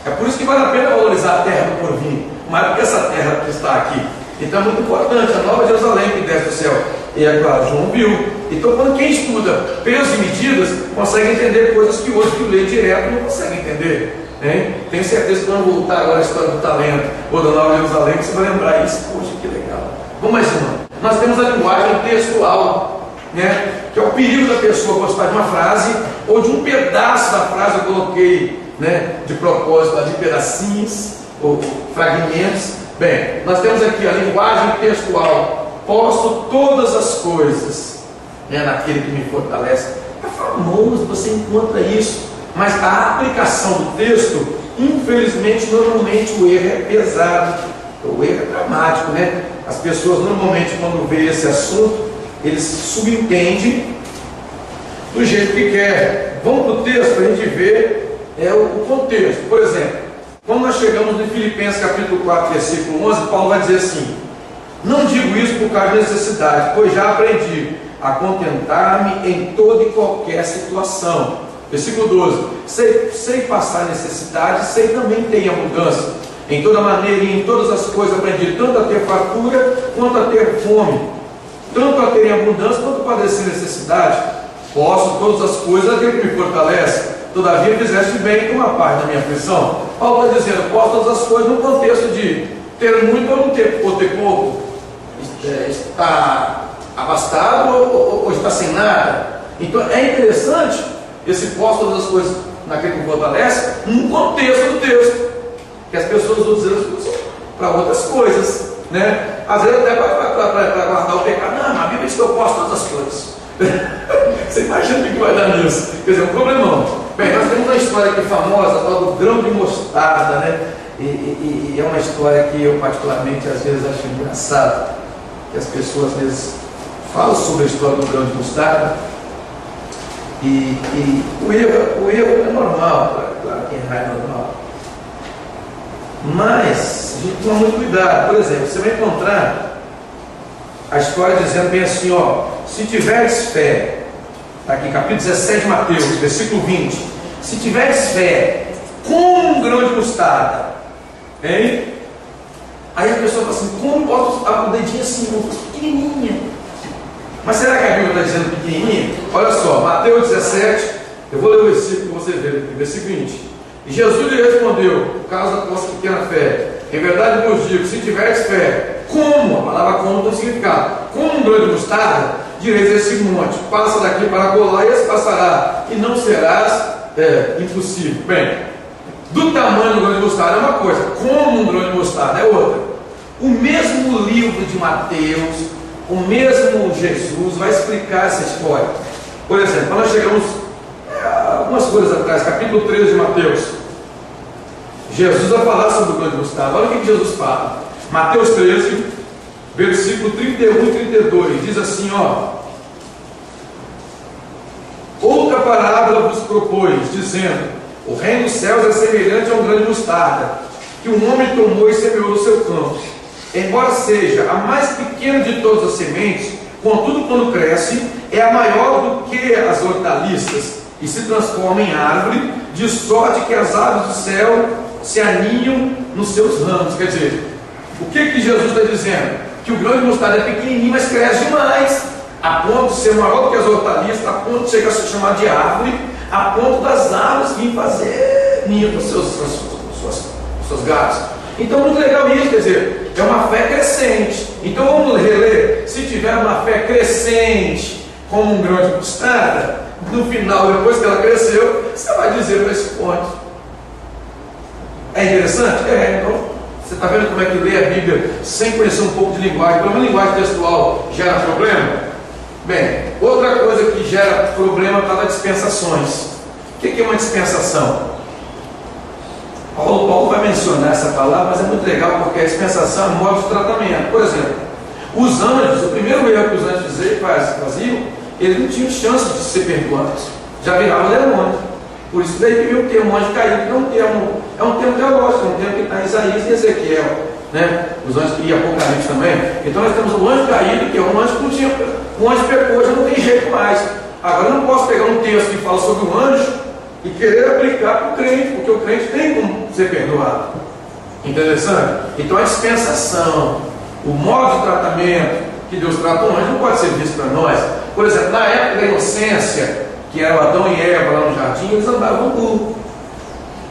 Speaker 1: É por isso que vale a pena valorizar a terra do porvir, mais do que essa terra que está aqui. Então é muito importante, a Nova Jerusalém que desce do céu. E é claro, João viu. Então, quando quem estuda pesos e medidas, consegue entender coisas que hoje que lê direto não consegue entender. Hein? Tenho certeza que quando voltar agora a história do talento ou da Nova Jerusalém, você vai lembrar isso. Poxa, que legal. Vamos mais uma. Nós temos a linguagem textual, né? Que é o perigo da pessoa gostar de uma frase ou de um pedaço da frase. Eu coloquei, né, de propósito, de pedacinhos ou fragmentos. Bem, nós temos aqui a linguagem textual. Posto todas as coisas, né, naquele que me fortalece. É famoso, você encontra isso. Mas a aplicação do texto, infelizmente, normalmente o erro é pesado. O erro é dramático, né? As pessoas normalmente, quando vê esse assunto, eles subentendem do jeito que quer. Vamos para o texto para a gente ver o contexto. Por exemplo, quando nós chegamos em Filipenses capítulo 4, versículo 11, Paulo vai dizer assim: não digo isso por causa de necessidade, pois já aprendi a contentar-me em toda e qualquer situação. Versículo 12: sei passar necessidade, sei também ter abundância. Em toda maneira e em todas as coisas aprendi tanto a ter fartura quanto a ter fome, tanto a ter em abundância quanto a padecer necessidade. Posso todas as coisas aquele que me fortalece. Todavia fizeste bem com a parte da minha aflição. Paulo está dizendo: posso todas as coisas no contexto de ter muito ou ter pouco, está abastado ou está sem nada. Então é interessante esse posto todas as coisas naquele que fortalece, no contexto do texto, que as pessoas estão dizendo para outras coisas, né? Às vezes até para guardar o pecado. Não, a Bíblia diz que eu posto todas as coisas. Você imagina o que vai dar nisso? Quer dizer, um problemão. Bem, nós temos uma história aqui famosa, a tal do grão de mostarda, né? E é uma história que eu particularmente às vezes acho engraçado, que as pessoas às vezes falam sobre a história do grão de mostarda. E o erro é normal, claro que errar é normal. Mas a gente toma muito cuidado. Por exemplo, você vai encontrar a história dizendo bem assim, ó: se tiveres fé, está aqui capítulo 17 de Mateus, versículo 20, se tiveres fé como um grão de mostarda, hein? Aí a pessoa fala assim: como bota o dedinho assim, uma coisa pequenininha. Mas será que a Bíblia está dizendo pequenininha? Olha só, Mateus 17, eu vou ler o versículo para você ver, versículo 20. E Jesus lhe respondeu, por causa da vossa pequena fé: em verdade vos digo, se tiveres fé, como, a palavra como tem significado, como um grão de mostarda, direis a esse monte: passa daqui para colar, e esse passará, e não serás impossível. Bem, do tamanho do grão de mostarda é uma coisa, como um grão de mostarda é outra. O mesmo livro de Mateus, o mesmo Jesus vai explicar essa história. Por exemplo, quando nós chegamos algumas coisas atrás, capítulo 13 de Mateus, Jesus vai falar sobre o grão de mostarda. Olha o que Jesus fala. Mateus 13, versículo 31 e 32, diz assim, ó: outra parábola vos propôs, dizendo: o reino dos céus é semelhante a um grão de mostarda, que um homem tomou e semeou no seu campo. Embora seja a mais pequena de todas as sementes, contudo, quando cresce, é a maior do que as hortaliças, e se transforma em árvore, de sorte que as aves do céu se aninham nos seus ramos. Quer dizer, o que Jesus está dizendo? Que o grão de mostarda é pequenininho, mas cresce demais, a ponto de ser maior do que as hortaliças, a ponto de chegar a se chamar de árvore, a ponto das aves virem fazer ninho para os seus gatos. Então, muito legal isso, quer dizer, é uma fé crescente. Então, vamos reler. Se tiver uma fé crescente, como um grão de mostarda, no final, depois que ela cresceu, você vai dizer para esse ponto. É interessante? Então, você está vendo como é que lê a Bíblia sem conhecer um pouco de linguagem? Como a linguagem textual gera problema? Bem, outra coisa que gera problema está nas dispensações. O que é uma dispensação? Paulo vai mencionar essa palavra, mas é muito legal porque a dispensação é um modo de tratamento. Por exemplo, os anjos, o primeiro erro que os anjos faziam, eles não tinham chance de ser perdoados, já viravam demônio. Por isso daí que o termo anjo caído, que é um termo teológico, é um termo que está em Isaías e Ezequiel, né? Os anjos e Apocalipse também. Então nós temos o anjo caído, que é um anjo que não tinha, um anjo pecou, já não tem jeito mais. Agora eu não posso pegar um texto que fala sobre um anjo e querer aplicar para o crente, porque o crente tem como ser perdoado. Interessante? Então a dispensação, o modo de tratamento que Deus trata um anjo não pode ser visto para nós. Por exemplo, na época da inocência, que era Adão e Eva lá no jardim, eles andavam nu.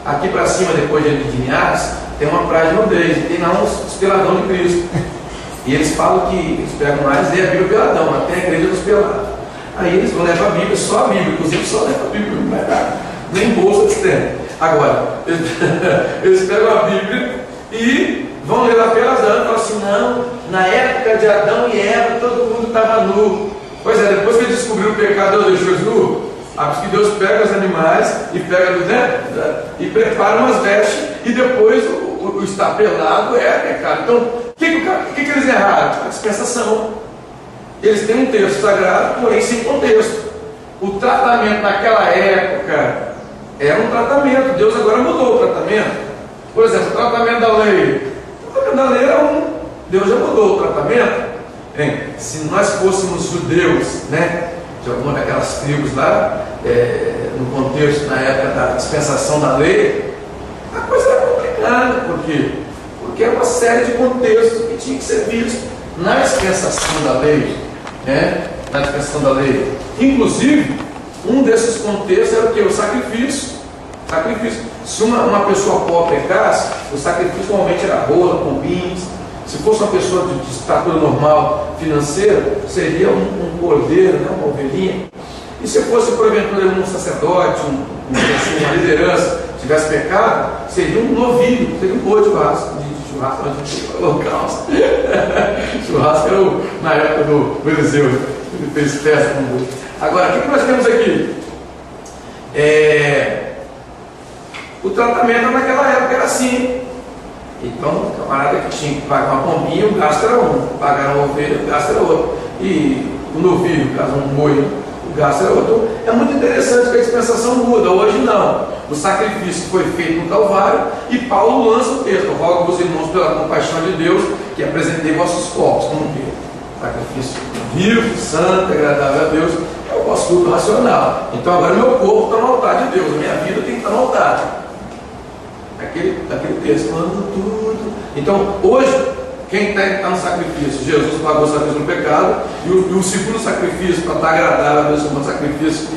Speaker 1: Aqui para cima, depois de Linhares, tem uma praia de nudez, e tem lá uns peladão de Cristo. E eles falam que eles pegam mais e a Bíblia peladão, até a igreja dos pelados. Aí eles vão levar a Bíblia, só a Bíblia, inclusive só leva a Bíblia, não vai dar, nem bolsa eles têm. Agora, eles pegam a Bíblia e vão ler lá peladão e falam assim: não, na época de Adão e Eva todo mundo estava nu. Pois é, depois que eles descobriram o pecado, Deus deixou eles nu. Porque Deus pega os animais e pega e prepara umas vestes, e depois o estar pelado é pecado. Então, o que eles erraram? A dispensação. Eles têm um texto sagrado, porém sem contexto. O tratamento naquela época era um tratamento. Deus agora mudou o tratamento. Por exemplo, o tratamento da lei. O tratamento da lei era um. Deus já mudou o tratamento. Bem, se nós fôssemos judeus, né, de alguma daquelas tribos lá, no contexto, na época da dispensação da lei, a coisa era complicada. Por quê? Porque é uma série de contextos que tinha que ser visto na dispensação da lei, né? Na dispensação da lei. Inclusive, um desses contextos era o que? O sacrifício. Se uma pessoa pobre pecasse, o sacrifício normalmente era rola, pombinhos. Se fosse uma pessoa de estatura normal, financeira, seria um cordeiro, né? Uma ovelhinha. E se fosse, porventura, um sacerdote, uma liderança, tivesse pecado, seria um novilho, seria um boi de churrasco, holocausto. Churrasco era na época do Eliseu, ele fez festa com o boi. Agora, o que nós temos aqui? O tratamento naquela época era assim. Então, o camarada que tinha que pagar uma pombinha, o gasto era um. Pagar uma ovelha, o gasto era outro. E o novilho, caso um boi, o gasto era outro. Então, é muito interessante que a dispensação muda. Hoje não. O sacrifício foi feito no Calvário e Paulo lança o texto: rogo-vos, irmãos, pela compaixão de Deus, que apresentei vossos corpos como que? Sacrifício vivo, santo, agradável a Deus, é o vosso culto racional. Então agora meu corpo está no altar de Deus, a minha vida tem que estar no altar. Aquele texto falando tudo. Então hoje, quem está no sacrifício? Jesus pagou o sacrifício no pecado, e o segundo sacrifício, para estar agradável a Deus, o segundo sacrifício,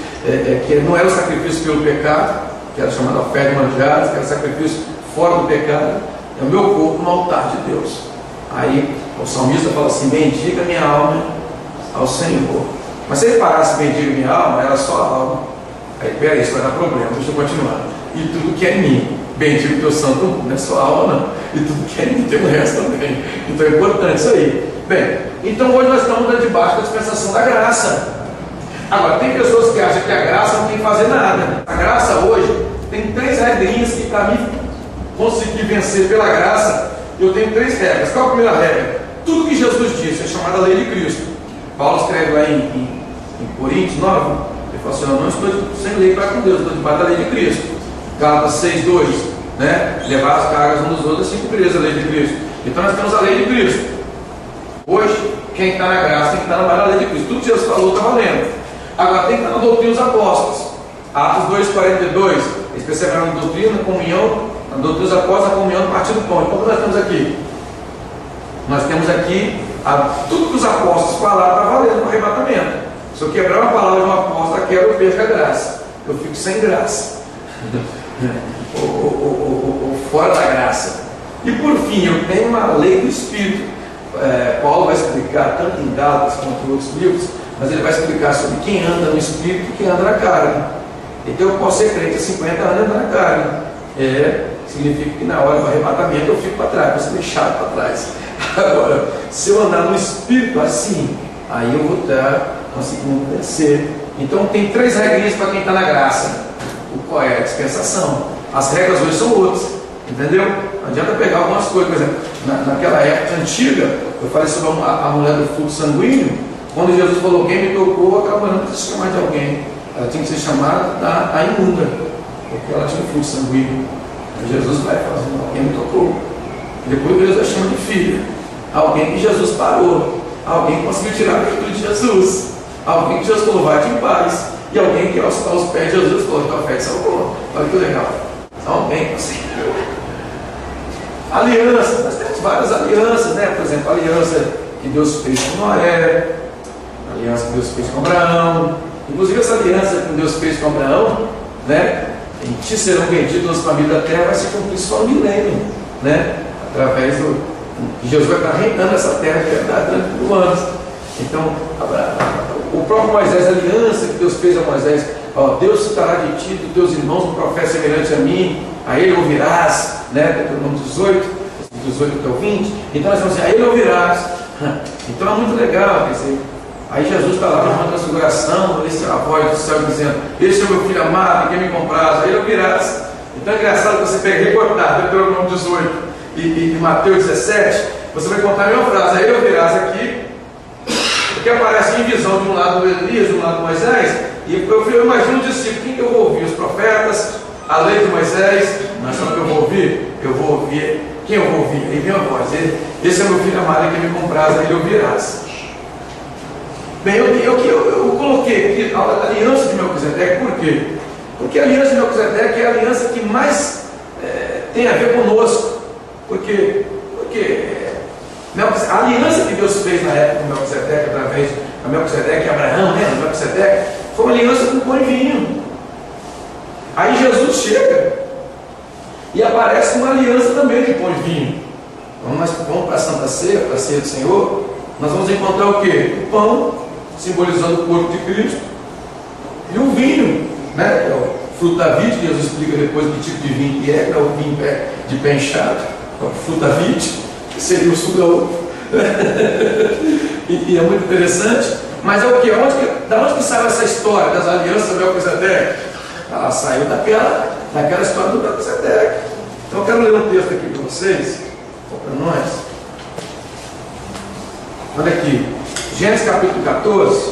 Speaker 1: que não era o sacrifício pelo pecado, que era chamado oferta de manjares, que era sacrifício fora do pecado, é o meu corpo no altar de Deus. Aí o salmista fala assim: bendiga minha alma ao Senhor. Mas se ele parasse bendiga minha alma, era só a alma. Aí, peraí, isso vai dar problema, deixa eu continuar. E tudo que é em mim, bendito teu santo, não é só alma, não. E tudo que é em mim tem o resto também. Então é importante isso aí. Bem, então hoje nós estamos debaixo da dispensação da graça. Agora, tem pessoas que acham que a graça não tem que fazer nada. A graça hoje tem 3 regrinhas que, para mim conseguir vencer pela graça, eu tenho 3 regras. Qual a primeira regra? Tudo que Jesus disse é chamada lei de Cristo. Paulo escreve lá em Coríntios 9, ele fala assim: eu não estou sem lei para com Deus, estou debaixo da lei de Cristo. Gálatas 6:2, né? Levar as cargas uns dos outros assim cumprireis a lei de Cristo. Então nós temos a lei de Cristo. Hoje, quem está na graça tem que estar na lei de Cristo. Tudo que Jesus falou está valendo. Agora tem que estar na doutrina dos apóstolos. Atos 2:42, eles perseveram na doutrina, na comunhão, na doutrina dos apóstolos, na comunhão, no partir do pão. Então o que nós temos aqui? Nós temos aqui tudo que os apóstolos falaram está valendo no arrebatamento. Se eu quebrar uma palavra de um apóstolo, eu quebro, eu perco a graça. Eu fico sem graça. ou fora da graça. E por fim, eu tenho uma lei do Espírito. Paulo vai explicar tanto em Gálatas quanto em outros livros, mas ele vai explicar sobre quem anda no Espírito e quem anda na carne. Então eu posso ser crente há 50 anos e andar na carne. Significa que na hora do arrebatamento eu fico para trás, vou ser deixado para trás. Agora, se eu andar no Espírito assim, aí eu vou estar conseguindo vencer. Então tem 3 regrinhas para quem está na graça. Qual é a dispensação? As regras hoje são outras, entendeu? Não adianta pegar algumas coisas. Por exemplo, naquela época antiga, eu falei sobre a mulher do fluxo sanguíneo. Quando Jesus falou: quem me tocou, aquela mulher não precisa se chamar de alguém, ela tinha que ser chamada a imunda, porque ela tinha fluxo sanguíneo. Aí Jesus vai fazer: alguém me tocou. Depois Deus a chama de filha. Alguém que Jesus parou, alguém que conseguiu tirar a virtude de Jesus, alguém que Jesus falou: vai-te em paz. E alguém que aos pés de Jesus falou: tua fé te salvou. Olha que legal. Alguém que conseguiu. Alianças, nós temos várias alianças, né? Por exemplo, a aliança que Deus fez com Noé, a aliança que Deus fez com Abraão. Inclusive essa aliança que Deus fez com Abraão, né? Em ti serão benditos as famílias da terra, vai se cumprir só no milênio, né? Através do que Jesus vai estar reinando essa terra de verdade durante 1000 anos. Então, o próprio Moisés, a aliança que Deus fez a Moisés: Deus citará de ti, dos teus irmãos, um profeta semelhante a mim, a ele ouvirás, né? Deuteronômio 18 até o 20. Então nós vamos dizer: a ele ouvirás. Então é muito legal, quer dizer, aí Jesus está lá na transfiguração, esse é a voz do céu dizendo: este é o meu filho amado, quem me compraz, a ele ouvirás. Então é engraçado que você pega recortar Deuteronômio 18 e Mateus 17, você vai contar a mesma frase: a ele ouvirás aqui, porque aparece em visão de um lado Elias, de um lado Moisés, e eu imagino o discípulo: quem que eu vou ouvir? Os profetas, a lei de Moisés? Mas sabe o que eu vou ouvir? Eu vou ouvir, quem eu vou ouvir? Aí vem a voz: esse é meu filho amado, quem me compraz, a ele ouvirás. Bem, eu coloquei aqui a aliança de Melquisedeque. Por quê? Porque a aliança de Melquisedeque é a aliança que mais tem a ver conosco. Porque a aliança que Deus fez na época com Melquisedeque, através de Melquisedeque e Abraão, né? Melquisedeque, foi uma aliança com pão e vinho. Aí Jesus chega e aparece com uma aliança também de pão e vinho. Então nós vamos para a Santa Ceia, para a Ceia do Senhor, nós vamos encontrar o quê? O pão, simbolizando o corpo de Cristo, e o vinho, né? Que é o fruto da vide, que Jesus explica depois que tipo de vinho que é o vinho de pé inchado, é o fruto da vide, que seria o suco da uva. E é muito interessante. Mas é o que? Da onde que saiu essa história das alianças do Melquisedeque? Ela saiu daquela história do Melquisedeque. Então eu quero ler um texto aqui para vocês, para nós. Olha aqui, Gênesis capítulo 14,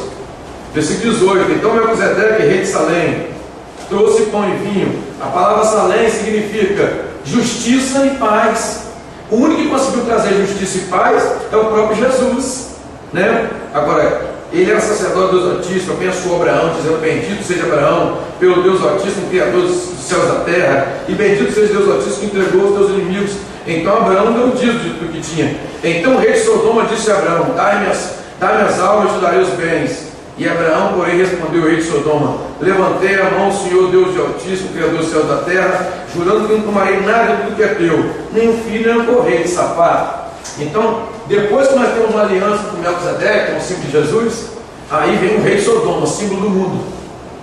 Speaker 1: versículo 18. Então Melquisedeque, rei de Salém, trouxe pão e vinho. A palavra Salém significa justiça e paz. O único que conseguiu trazer justiça e paz é o próprio Jesus, né? Agora, ele era sacerdote do Deus Altíssimo, abençoou Abraão, dizendo: bendito seja Abraão pelo Deus Altíssimo, Criador dos céus e da terra, e bendito seja Deus Altíssimo que entregou os teus inimigos. Então Abraão deu dízimo de tudo que tinha. Então o rei de Sodoma disse a Abraão: dá-me as almas e te darei os bens. E Abraão, porém, respondeu ao rei de Sodoma: levantei a mão, Senhor Deus de Altíssimo, Criador dos céus e da terra, jurando que não tomarei nada de tudo que é teu, nem um filho, nem um correio de sapato. Então, depois que nós temos uma aliança com Melquisedeque, que é o símbolo de Jesus, aí vem o rei de Sodoma, símbolo do mundo,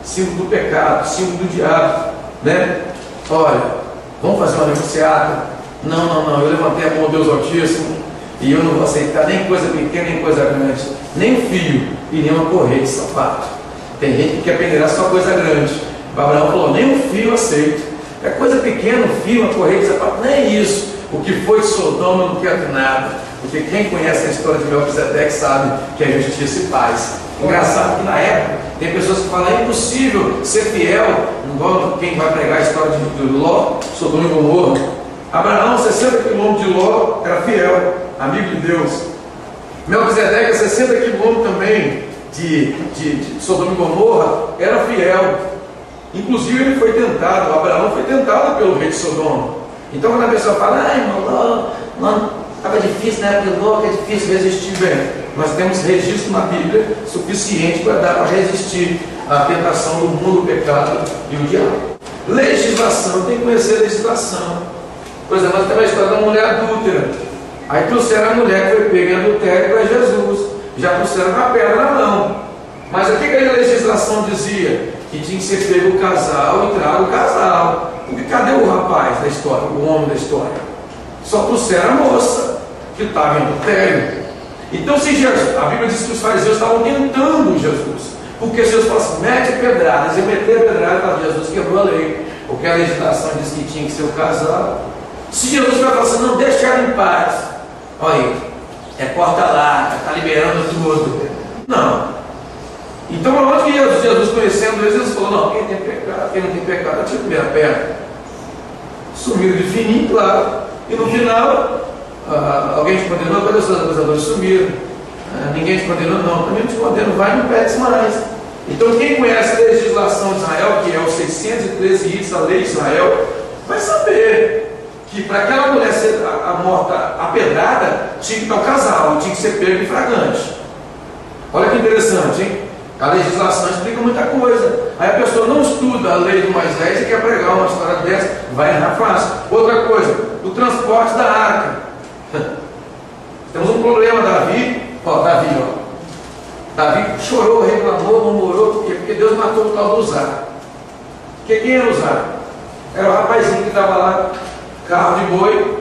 Speaker 1: símbolo do pecado, símbolo do diabo, né? Olha, vamos fazer uma negociata? Não, eu levantei a mão ao Deus Altíssimo e eu não vou aceitar nem coisa pequena, nem coisa grande, nem um fio e nem uma correia de sapato. Tem gente que quer peneirar só coisa grande. O Abraão falou, nem um fio eu aceito. É coisa pequena, um fio, uma correia de sapato, nem é isso. O que foi de Sodoma eu não quero nada. Porque quem conhece a história de Melquisedeque sabe que é justiça e paz. Engraçado que na época tem pessoas que falam, é impossível ser fiel, igual quem vai pregar a história de Ló, Sodoma e Gomorra. Abraão, 60 quilômetros de Ló, era fiel, amigo de Deus. Melquisedeque, 60 quilômetros também de Sodoma e Gomorra, era fiel. Inclusive ele foi tentado, Abraão foi tentado pelo rei de Sodoma. Então quando a pessoa fala, irmão, Ló, estava difícil, né? Porque Ló é difícil resistir bem. Nós temos registro na Bíblia suficiente para dar para resistir à tentação do mundo, o pecado e o diabo. Legislação, tem que conhecer a legislação. Por exemplo, nós temos a história da mulher adúltera. Aí trouxeram a mulher que foi pega em adultério para Jesus. Já trouxeram com a pedra na mão. Mas o que a legislação dizia? Que tinha que ser pego o casal e trago o casal. Porque cadê o rapaz da história, o homem da história? Só trouxeram a moça que estava em adultério. Então, se Jesus, a Bíblia diz que os fariseus estavam tentando Jesus, porque Jesus falou assim, mete pedradas, e meter pedradas, Jesus quebrou a lei, porque a legislação diz que tinha que ser o casal. Se Jesus vai falar assim, não, deixa ela em paz, olha aí, é porta larga, está liberando tudo. Não. Então, onde que Jesus conhecendo eles, Jesus falou, não, quem tem pecado, quem não tem pecado, atira a primeira pedra. Sumiram de fininho, claro, e no final, alguém te condenou, cadê os seus acusadores? Sumiram. Ninguém te condenou, não, também te condenou, vai e não pedes mais. Então, quem conhece a legislação de Israel, que é os 613 itens da lei de Israel, vai saber que para aquela mulher ser morta apedrada, tinha que estar o casal, tinha que ser pego em flagrante. Olha que interessante, hein? A legislação explica muita coisa. Aí a pessoa não estuda a lei do Moisés e quer pregar uma história dessa, vai errar fácil. Outra coisa, o transporte da arca. Temos um problema, Davi chorou, reclamou, murmurou, por quê? Porque Deus matou o tal do Uzá. Porque quem era Uzá? Era o rapazinho que estava lá, carro de boi,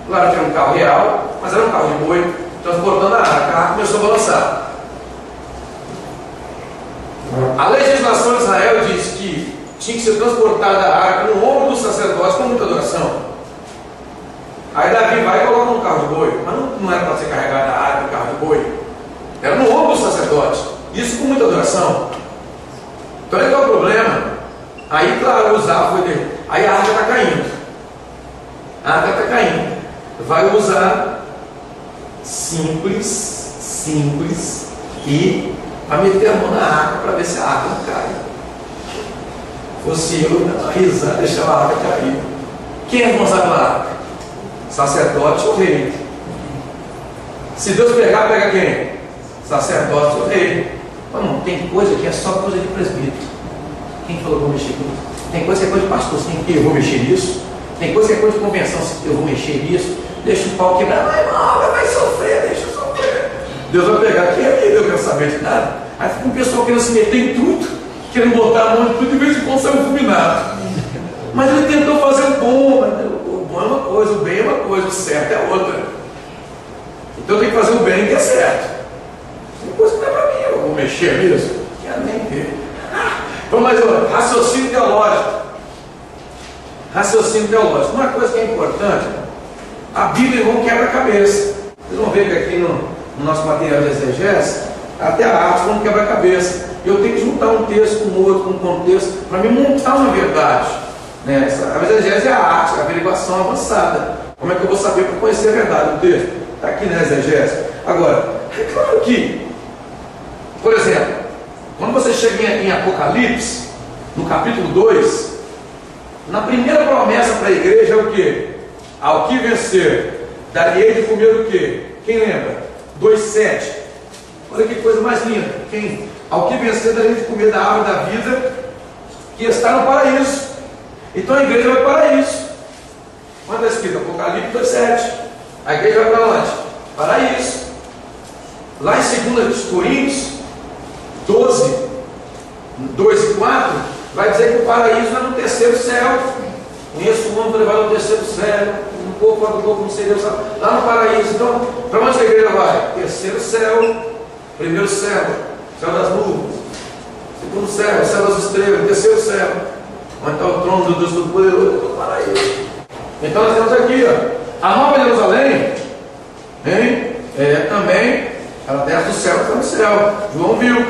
Speaker 1: claro que era um carro real, mas era um carro de boi, transportando a arca. A arca começou a balançar. A legislação de Israel diz que tinha que ser transportada a arca no ombro dos sacerdotes com muita adoração. Aí Davi vai e coloca no carro de boi, mas não era para ser carregada a arca no carro de boi, era no ombro dos sacerdotes, isso com muita adoração. Então qual é o problema? Aí claro, usar foi dele. Aí a arca está caindo, vai usar simples e a meter a mão na arca para ver se a arca não cai. Fosse eu, risar, deixar a arca cair. Quem é responsável pela arca? Sacerdote ou rei? Se Deus pegar, pega quem? Sacerdote ou rei? Não, tem coisa que é só coisa de presbítero. Quem falou que eu vou mexer com isso? Tem coisa que é coisa de pastor, eu vou mexer nisso. Tem coisa que é coisa de convenção, eu vou mexer nisso. Deixa o pau quebrar, vai sofrer, deixa eu sofrer. Deus vai pegar, quem é que Deus quer saber de nada? Aí fica um pessoal querendo se meter em tudo, querendo botar a mão em tudo, em vez de quando saiu fulminado. Mas ele tentou fazer o bom, mas o bom é uma coisa, o bem é uma coisa, o certo é outra. Então tem que fazer o bem que é certo. Tem coisa que não é para mim, eu vou mexer nisso, quero nem ver. Vamos mais uma, raciocínio teológico. Raciocínio teológico. Uma coisa que é importante, a Bíblia é um quebra-cabeça. Vocês vão ver que aqui no nosso material de exegese, até a arte foi um quebra-cabeça. Eu tenho que juntar um texto com outro, com um contexto, para me montar uma verdade. Né? A exegese é a arte, a averiguação avançada. Como é que eu vou saber para conhecer a verdade do texto? Está aqui na exegese. Agora, é claro que, por exemplo, quando você chega em Apocalipse, no capítulo 2, na primeira promessa para a igreja é o quê? Ao que vencer, daria de comer o quê? Quem lembra? 2,7. Olha que coisa mais linda. Ao que vencer, daria de comer da árvore da vida que está no paraíso. Então a igreja vai para o paraíso. Quando está escrito? Apocalipse 2,7. A igreja vai para onde? Paraíso. Lá em 2 Coríntios 12, 2 e 4, vai dizer que o paraíso é no terceiro céu. Conheço o homem levado ao terceiro céu, um pouco do corpo, não sei Deus, lá no paraíso. Então, para onde a igreja vai? Terceiro céu, primeiro céu, céu das nuvens, segundo céu, céu das estrelas, terceiro céu, onde está o trono do Deus Todo-Poderoso, é o paraíso. Então nós temos aqui, ó, a Nova Jerusalém, hein? Também, ela desce do céu e está no céu. João viu.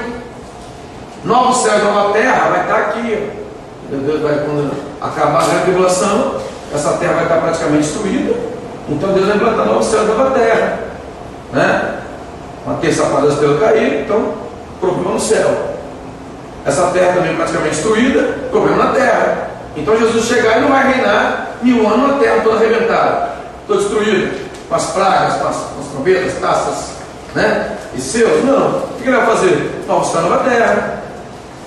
Speaker 1: Novo céu e nova terra vai estar aqui, ó. Deus vai, quando acabar a tribulação, essa terra vai estar praticamente destruída. Então Deus vai implantar novo céu e nova terra, né? Uma terça parte das estrelas cair, então problema no céu. Essa terra também praticamente destruída, problema na terra. Então Jesus chegar e não vai reinar 1000 anos na terra toda arrebentada, toda destruída, com as pragas, com as trombetas, taças, né? E seus, não. O que ele vai fazer? Novo céu e nova terra.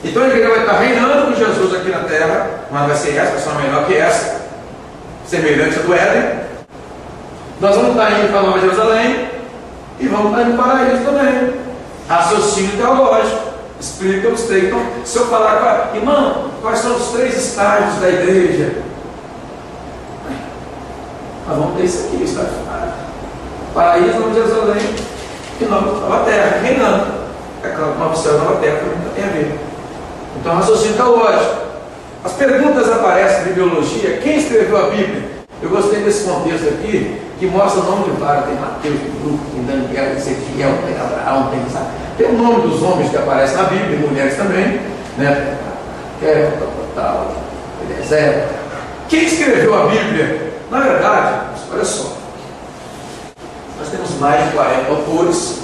Speaker 1: Então a igreja vai estar reinando com Jesus aqui na terra, mas vai ser essa, vai ser melhor que essa, semelhante a do Éden. Nós vamos estar indo para a Nova Jerusalém e vamos estar indo para o paraíso também. Raciocínio teológico, explica os três. Então, se eu falar, irmão, quais são os 3 estágios da igreja? Nós vamos ter isso aqui, estágio. Paraíso, Nova Jerusalém e nova terra, reinando. É claro que novo céu e nova terra também tem a ver. Então, raciocínio teológico. As perguntas aparecem em bibliologia. Quem escreveu a Bíblia? Eu gostei desse contexto aqui, que mostra o nome de vários. Tem Mateus, tem Lucas, tem Daniel, tem Ezequiel, tem Abraão, tem o nome dos homens que aparecem na Bíblia, e mulheres também, né? Eliezer. Quem escreveu a Bíblia? Na verdade, olha só, nós temos mais de 40 autores,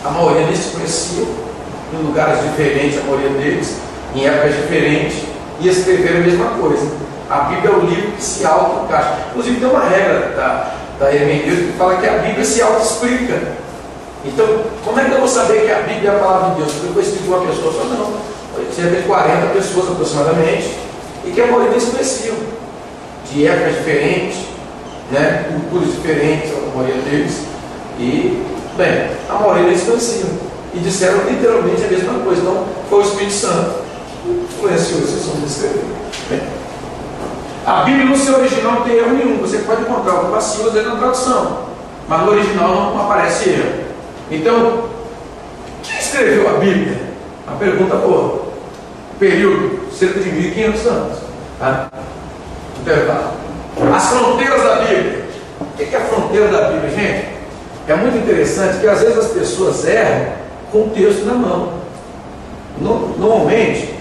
Speaker 1: a maioria deles se conheciam em lugares diferentes, a maioria deles, em épocas diferentes, e escreveram a mesma coisa. A Bíblia é o livro que se auto-encaixa. Inclusive tem uma regra da hermenêutica que fala que a Bíblia se auto-explica. Então, como é que eu vou saber que a Bíblia é a palavra de Deus? Porque eu vou escrito de uma pessoa só? Não. Cerca de 40 pessoas aproximadamente, e que a maioria deles conheciam, de épocas diferentes, né? Culturas diferentes, a maioria deles, e, bem, a maioria deles conheciam, e disseram literalmente a mesma coisa. Então, foi o Espírito Santo que influenciou esses homens a escrever. Bem, a Bíblia no seu original não tem erro nenhum. Você pode encontrar algum vacilo na tradução, mas no original não aparece erro. Então, quem escreveu a Bíblia? Uma pergunta boa. Período cerca de 1500 anos. Tá? Intervalo. As fronteiras da Bíblia. O que é a fronteira da Bíblia, gente? É muito interessante que às vezes as pessoas erram com o texto na mão. Normalmente,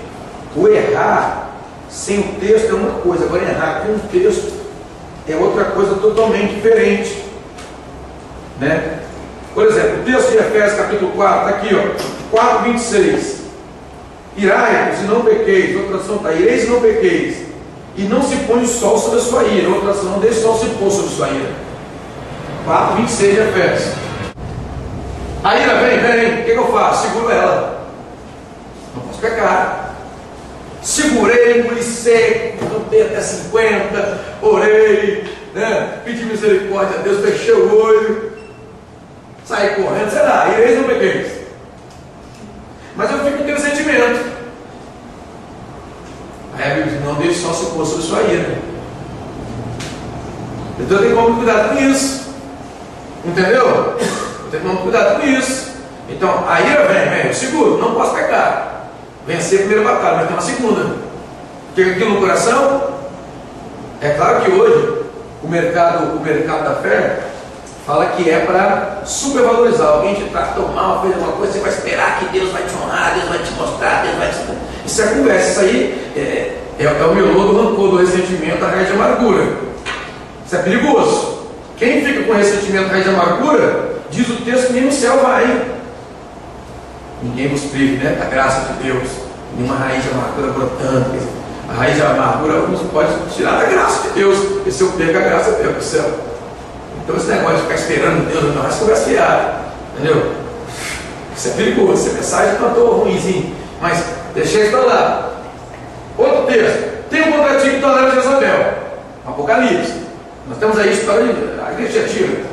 Speaker 1: o errar sem o texto é uma coisa, agora errar com o texto é outra coisa totalmente diferente, né? Por exemplo, o texto de Efésios capítulo 4, está aqui, ó, 4:26. Irai-vos e não pequeis. Outra tradução está, ireis e não pequeis, e não se põe o sol sobre a sua ira. Outra tradução, não deixe o sol se pôr sobre a sua ira. 4:26 de Efésios. A ira vem, o que eu faço? Seguro ela, não posso pecar. Segurei, engoli seco, contei até 50, orei, né? Pedi misericórdia a Deus, fechei o olho, saí correndo, sei lá, ireis não pequeis. Mas eu fico com aquele sentimento. Aí a Bíblia diz, não deixe só se pôr sobre sua ira. Então eu tenho que tomar cuidado com isso. Entendeu? Eu tenho que tomar cuidado com isso. Então a ira vem, eu seguro, não posso pecar. Vencer a primeira batalha, mas tem uma segunda. Chega aqui no coração. É claro que hoje o mercado da fé fala que é para supervalorizar. Alguém te tratou mal, fez alguma coisa, você vai esperar que Deus vai te honrar, Deus vai te mostrar, Deus vai te... Isso é conversa, isso aí é o melô do rancor, do ressentimento, a raiz de amargura. Isso é perigoso. Quem fica com ressentimento, raiz de amargura, diz o texto que nem no céu vai. Ninguém vos prive, né, da graça de Deus, nenhuma raiz de amargura brotando. A raiz de amargura não pode tirar da graça de Deus, porque se eu perco a graça, eu perco o céu. Então esse negócio de ficar esperando Deus, não, essa conversa fiada, entendeu? Isso é perigoso, essa mensagem cantou ruimzinho, mas deixei isso para lá. Outro texto, tem um contratinho que tolera Jezabel, Apocalipse. Nós temos aí a história da igreja tira.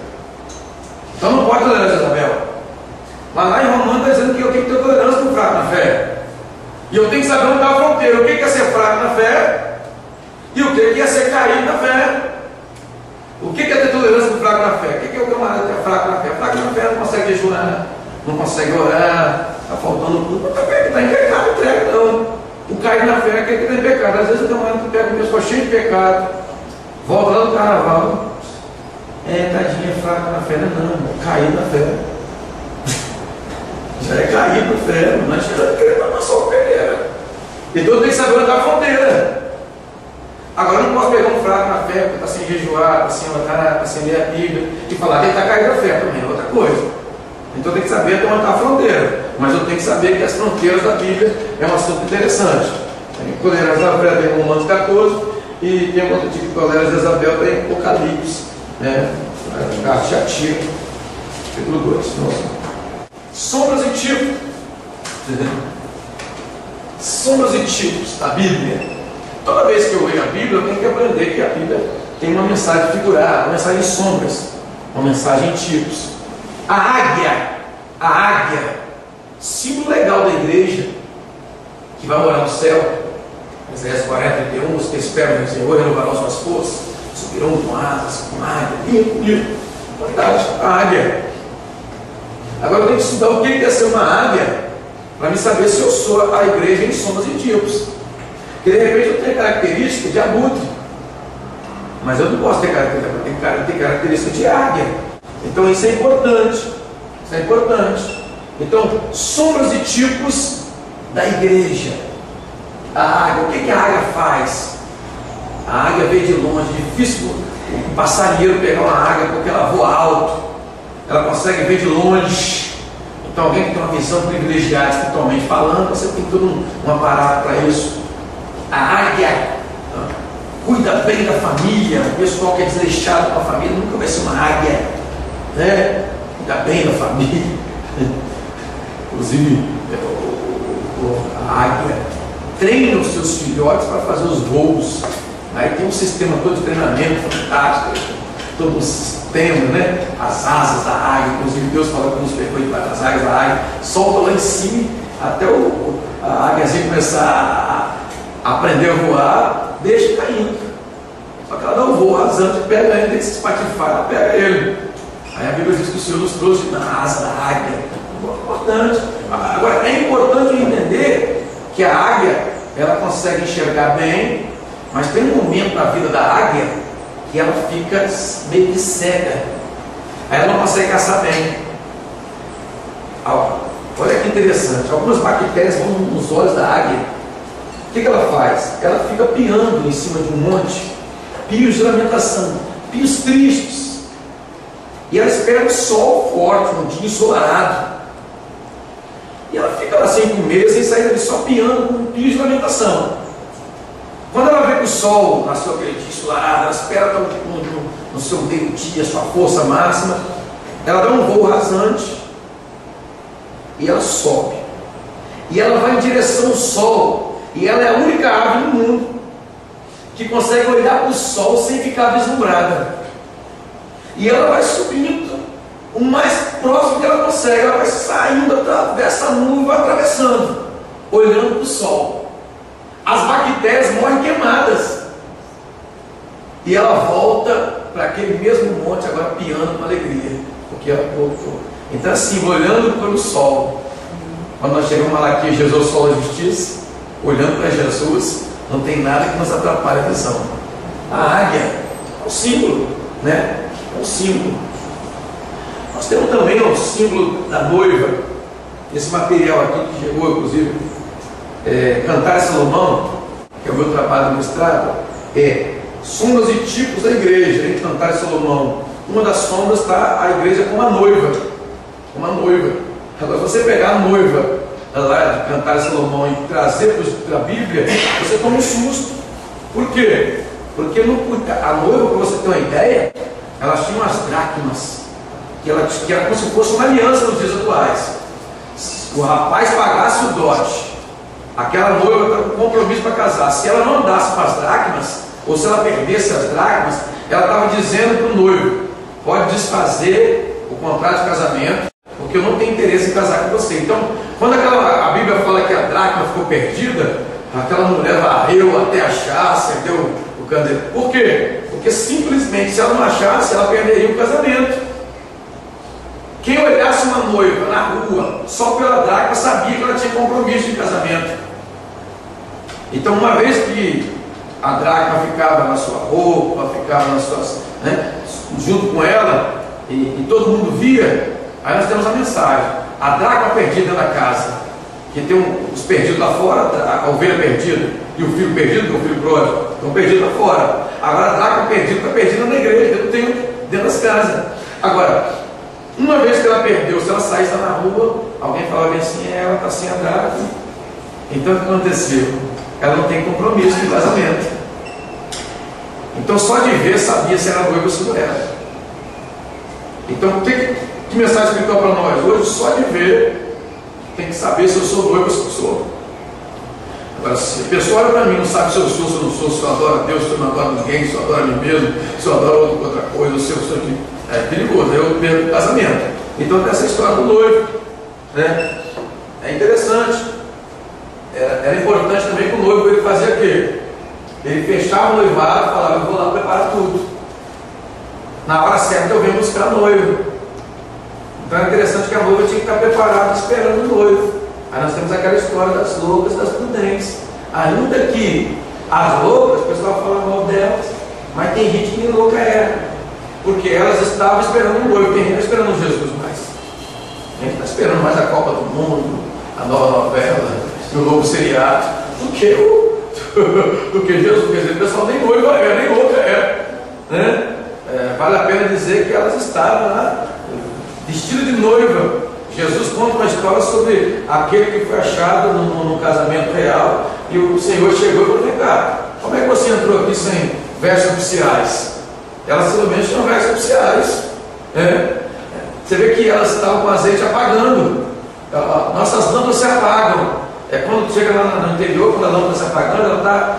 Speaker 1: Então não pode tolerar Jezabel. Mas lá em Romano está dizendo que eu tenho que ter tolerância com o fraco na fé. E eu tenho que saber onde está a fronteira. O que é ser fraco na fé e o que é ser caído na fé. O que é ter tolerância do fraco na fé? O que é o camarada que é fraco na fé? Fraco na fé não consegue jejuar, não consegue orar, está faltando tudo. Não está em pecado, entrega não. O caído na fé é aquele que está em pecado. Às vezes eu tenho um ano que pega uma pessoa cheia de pecado, volta lá no carnaval. Tadinha, fraco na fé, não, caído na fé. Já é caído na fé, não é tirando querendo amassar o pé. Então eu tenho que saber onde está a fronteira. Agora eu não posso pegar um fraco na fé, porque está sem jejuar, está sem orar, está sem ler a Bíblia, e falar que ele está caído na fé também, é outra coisa. Então eu tenho que saber até onde está a fronteira. Mas eu tenho que saber que as fronteiras da Bíblia é um assunto interessante. Tem tolerância da fé em Romanos 14, e tem um outro tipo de tolerância de Isabel em Apocalipse, né? Já tira, capítulo 2. Sombras e tipos. Sombras e tipos da Bíblia. Toda vez que eu leio a Bíblia, eu tenho que aprender que a Bíblia tem uma mensagem figurada, uma mensagem em sombras, uma mensagem em tipos. A águia, símbolo legal da igreja, que vai morar no céu. Isaías 40:31, os que esperam no Senhor renovarão suas forças, subirão com asas, com águia, bonito, fantástico, a águia. Agora eu tenho que estudar o que é ser uma águia, para me saber se eu sou a igreja em sombras e tipos. Porque de repente eu tenho característica de abutre, mas eu não posso ter característica de águia. Então isso é importante. Isso é importante. Então, sombras e tipos da igreja. A águia, o que a águia faz? A águia veio de longe, difícil um passarinheiro pegar uma águia porque ela voa alto, ela consegue ver de longe. Então alguém que tem uma visão privilegiada espiritualmente falando, você tem todo um aparato para isso. A águia cuida bem da família. O pessoal que é desleixado com a família nunca vai ser uma águia, né? Cuida bem da família. Inclusive a águia treina os seus filhotes para fazer os voos. Aí tem um sistema todo de treinamento fantástico, todo um sistema, né? As asas da águia, inclusive Deus fala que nos perfeitos as asas da águia, solta lá em cima até a águiazinha começar a aprender a voar, deixa caindo. Só que ela dá um voo rasante, pega ele, tem que se espatifar, ela pega ele. Aí a Bíblia diz que o Senhor nos trouxe na asa da águia. É importante. Agora é importante entender que a águia ela consegue enxergar bem, mas tem um momento na vida da águia que ela fica meio que cega. Aí ela não consegue caçar bem. Olha que interessante. Algumas bactérias vão nos olhos da águia. O que ela faz? Ela fica piando em cima de um monte, pios de lamentação, pios tristes. E ela espera o sol forte, um dia ensolarado. E ela fica lá 5 meses sem sair dali, só piando com pios de lamentação. Quando ela vê que o sol nasceu aquele dia ensolarado, ela espera no seu meio-dia, sua força máxima, ela dá um voo rasante e ela sobe. E ela vai em direção ao sol. E ela é a única ave no mundo que consegue olhar para o sol sem ficar vislumbrada. E ela vai subindo o mais próximo que ela consegue. Ela vai saindo dessa nuvem e vai atravessando, olhando para o sol. As bactérias morrem queimadas. E ela volta para aquele mesmo monte, agora piando com alegria, porque ela voltou. Então assim, olhando para o sol. Quando nós chegamos lá aqui, Jesus, o sol da justiça, olhando para Jesus, não tem nada que nos atrapalhe a visão. A águia é um símbolo, né? É um símbolo. Nós temos também o símbolo da noiva. Esse material aqui que chegou, inclusive, Cantar Salomão, que é o meu trabalho ilustrado, sombras e tipos da igreja. Em Cantar Salomão, uma das sombras está a igreja como a noiva. Como a noiva. Agora, se você pegar a noiva lá de Cantar Salomão e trazer para a Bíblia, você toma um susto. Por quê? Porque a noiva, para você ter uma ideia, ela tinha umas dracmas, que era como se fosse uma aliança nos dias atuais. O rapaz pagasse o dote, aquela noiva estava com compromisso para casar. Se ela não andasse com as dracmas, ou se ela perdesse as dracmas, ela estava dizendo para o noivo: pode desfazer o contrato de casamento, porque eu não tenho interesse em casar com você. Então, quando a Bíblia fala que a dracma ficou perdida, aquela mulher varreu até achar, acendeu o candeeiro. Por quê? Porque simplesmente, se ela não achasse, ela perderia o casamento. Quem olhasse uma noiva na rua só pela dracma sabia que ela tinha compromisso de casamento. Então, uma vez que a dracma ficava na sua roupa, ficava nas suas, junto com ela, e todo mundo via, aí nós temos a mensagem: a dracma perdida na casa, que tem os perdidos lá fora, a ovelha perdida e o filho perdido, que é o filho pródigo, estão perdidos lá fora. Agora a dracma perdida está perdida na igreja, dentro das casas. Agora, uma vez que ela perdeu, se ela saísse na rua, alguém falava assim: ela está sem a dracma. Então o que aconteceu? Ela não tem compromisso de casamento. Então só de ver sabia se era noiva ou se não era. Então que mensagem espiritual para nós? Hoje só de ver tem que saber se eu sou noivo ou se eu sou. Agora, se a pessoa olha para mim, não sabe se eu sou, se eu não sou, se eu adoro a Deus, se eu não adoro ninguém, se eu adoro a mim mesmo, se eu adoro outra coisa, se eu sou aqui, é perigoso, eu perco o casamento. Então tem essa história do noivo, né? É interessante. Era importante também que o noivo ele fazia o quê? Ele fechava o noivado e falava: eu vou lá preparar tudo. Na hora certa eu venho buscar a noiva. Então é interessante que a noiva tinha que estar preparada esperando o noivo. Aí nós temos aquela história das loucas, das prudentes. Ainda que as loucas, o pessoal fala mal delas, mas tem gente que nem louca era, porque elas estavam esperando o noivo. Tem gente que está esperando Jesus mais. A gente está esperando mais a Copa do Mundo, a nova novela, o novo seriado, do que Jesus. Quer dizer, o pessoal nem noiva é, nem louca é, né? Vale a pena dizer que elas estavam lá vestidas de noiva. Jesus conta uma história sobre aquele que foi achado no casamento real, e o Senhor chegou e falou: vem cá, como é que você entrou aqui sem vestes nupciais? Elas pelo menos tinham vestes nupciais, né? Você vê que elas estavam com azeite apagando. Nossas lâmpadas se apagam. Quando chega lá no interior, quando a lâmpada se apagando, ela está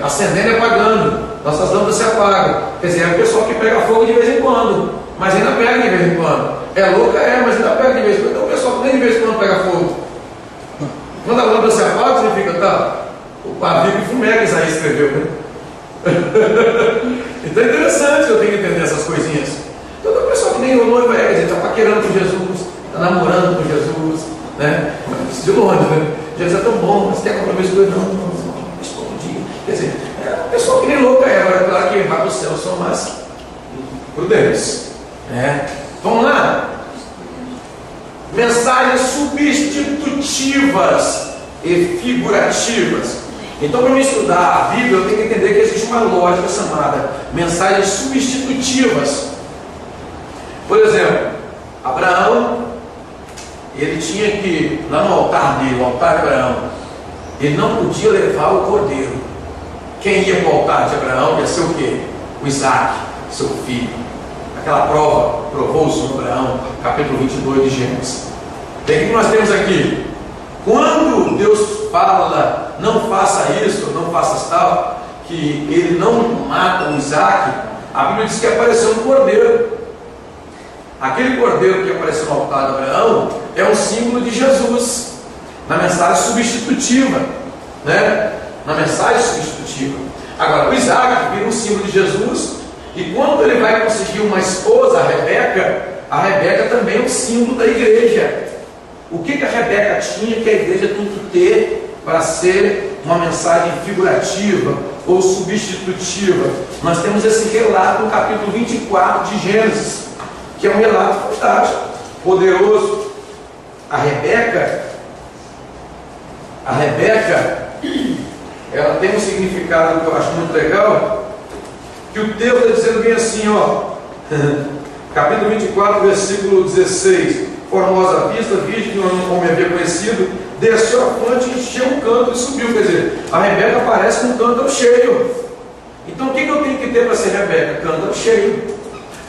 Speaker 1: acendendo e apagando. Nossas lâmpadas se apagam. Quer dizer, é o pessoal que pega fogo de vez em quando, mas ainda pega de vez em quando. É louca, mas ainda pega de vez em quando. Então o pessoal que nem de vez em quando pega fogo. Quando a lâmpada se apaga, significa, o pavio que fumega, Isaías escreveu, né? Então é interessante, eu tenho que entender essas coisinhas. Então o pessoal que nem o noivo quer dizer, está paquerando com Jesus, está namorando com Jesus, né? De longe, né? Jesus é tão bom, mas tem compromisso com ele, não escondi. Quer dizer, o pessoal que nem louco agora, claro que vai para o céu são mais prudentes. Vamos lá? Mensagens substitutivas e figurativas. Então, para me estudar a Bíblia, eu tenho que entender que existe uma lógica chamada mensagens substitutivas. Por exemplo, Abraão, ele tinha que, lá no altar dele, o altar de Abraão, ele não podia levar o cordeiro. Quem ia para o altar de Abraão ia ser o quê? O Isaac, seu filho. Aquela prova, provou o Senhor Abraão, capítulo 22 de Gênesis. Tem o que nós temos aqui? Quando Deus fala, não faça isso, não faça tal, que ele não mata o Isaac, a Bíblia diz que apareceu um cordeiro. Aquele cordeiro que apareceu no altar de Abraão é um símbolo de Jesus, na mensagem substitutiva, né? Na mensagem substitutiva. Agora, o Isaac vira um símbolo de Jesus, e quando ele vai conseguir uma esposa, a Rebeca também é um símbolo da igreja. O que a Rebeca tinha que a igreja tem que ter para ser uma mensagem figurativa ou substitutiva? Nós temos esse relato no capítulo 24 de Gênesis, que é um relato fantástico, poderoso. A Rebeca, ela tem um significado que eu acho muito legal, que o texto está dizendo bem assim, capítulo 24, versículo 16: formosa vista, virgem que um homem havia conhecido, desceu a fonte, encheu um canto e subiu. Quer dizer, a Rebeca aparece com um cântaro cheio. Então o que eu tenho que ter para ser Rebeca? Cântaro cheio.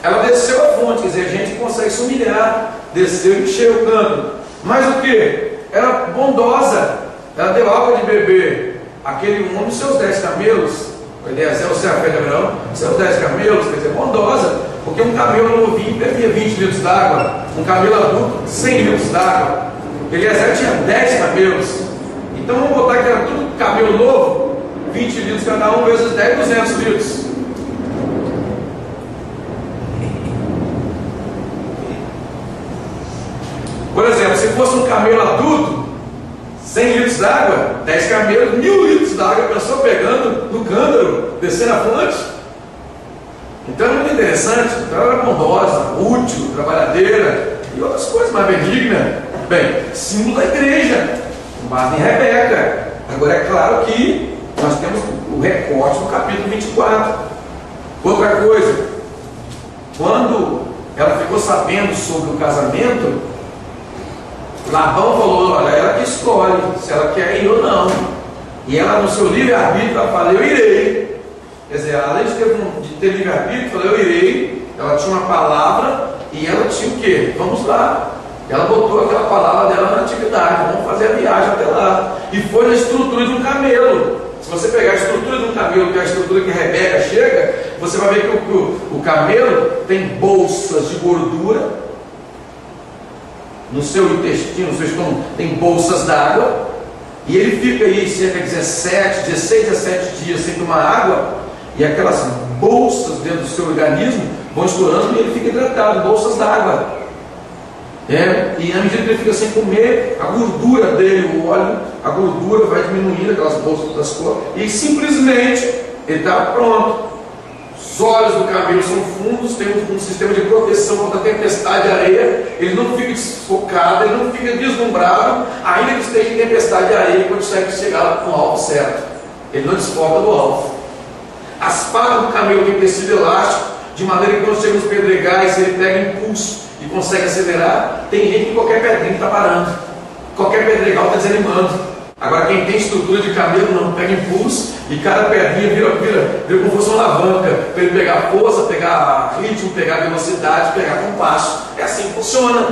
Speaker 1: Ela desceu a fonte, quer dizer, a gente consegue se humilhar, desceu e encheu o cântaro. Mas o que? Era bondosa, ela deu água de beber aquele homem, seus 10 camelos. O Eliezer, o Serafé de Abraão, seus 10 camelos, quer dizer, bondosa. Porque um camelo novinho bebia 20 litros d'água, um camelo adulto 100 litros d'água. Eliezer tinha 10 camelos. Então vamos botar que era tudo camelo novo, 20 litros cada um, vezes 10, 200 litros. Por exemplo, se fosse um camelo adulto, 100 litros d'água, 10 camelos, 1000 litros d'água, a pessoa pegando no cântaro, descendo a fonte. Então é muito interessante. Então ela era bondosa, útil, trabalhadeira e outras coisas mais benignas. Bem, símbolo da igreja, com base em Rebeca. Agora é claro que nós temos o recorte no capítulo 24. Outra coisa, quando ela ficou sabendo sobre o casamento, Labão falou: olha, ela que escolhe se ela quer ir ou não. E ela, no seu livre-arbítrio, ela fala: eu irei. Quer dizer, além de ter livre-arbítrio, falou: eu irei. Ela tinha uma palavra e ela tinha o quê? Vamos lá. Ela botou aquela palavra dela na atividade. Vamos fazer a viagem até lá. E foi na estrutura de um camelo. Se você pegar a estrutura de um camelo, que é a estrutura que Rebeca chega, você vai ver que o camelo tem bolsas de gordura. No seu intestino, no seu estômago, tem bolsas d'água. E ele fica aí cerca de 16, 17 dias sem tomar água. E aquelas bolsas dentro do seu organismo vão estourando e ele fica hidratado, bolsas d'água. E à medida que ele fica sem comer, a gordura dele, o óleo, a gordura vai diminuindo, aquelas bolsas das cores, e simplesmente ele está pronto. Os olhos do camelo são fundos, tem um sistema de proteção contra a tempestade de areia, ele não fica desfocado, ele não fica deslumbrado, ainda que esteja em tempestade de areia, ele consegue chegar no alvo certo, ele não desfoca do alvo. As patas do camelo têm tecido elástico, de maneira que quando chega nos pedregais ele pega impulso e consegue acelerar. Tem gente que qualquer pedrinho está parando, qualquer pedregal está desanimando. Agora quem tem estrutura de camelo não, pega impulso e cada pedrinha vira como se fosse uma alavanca, para ele pegar força, pegar ritmo, pegar velocidade, pegar compasso. É assim que funciona.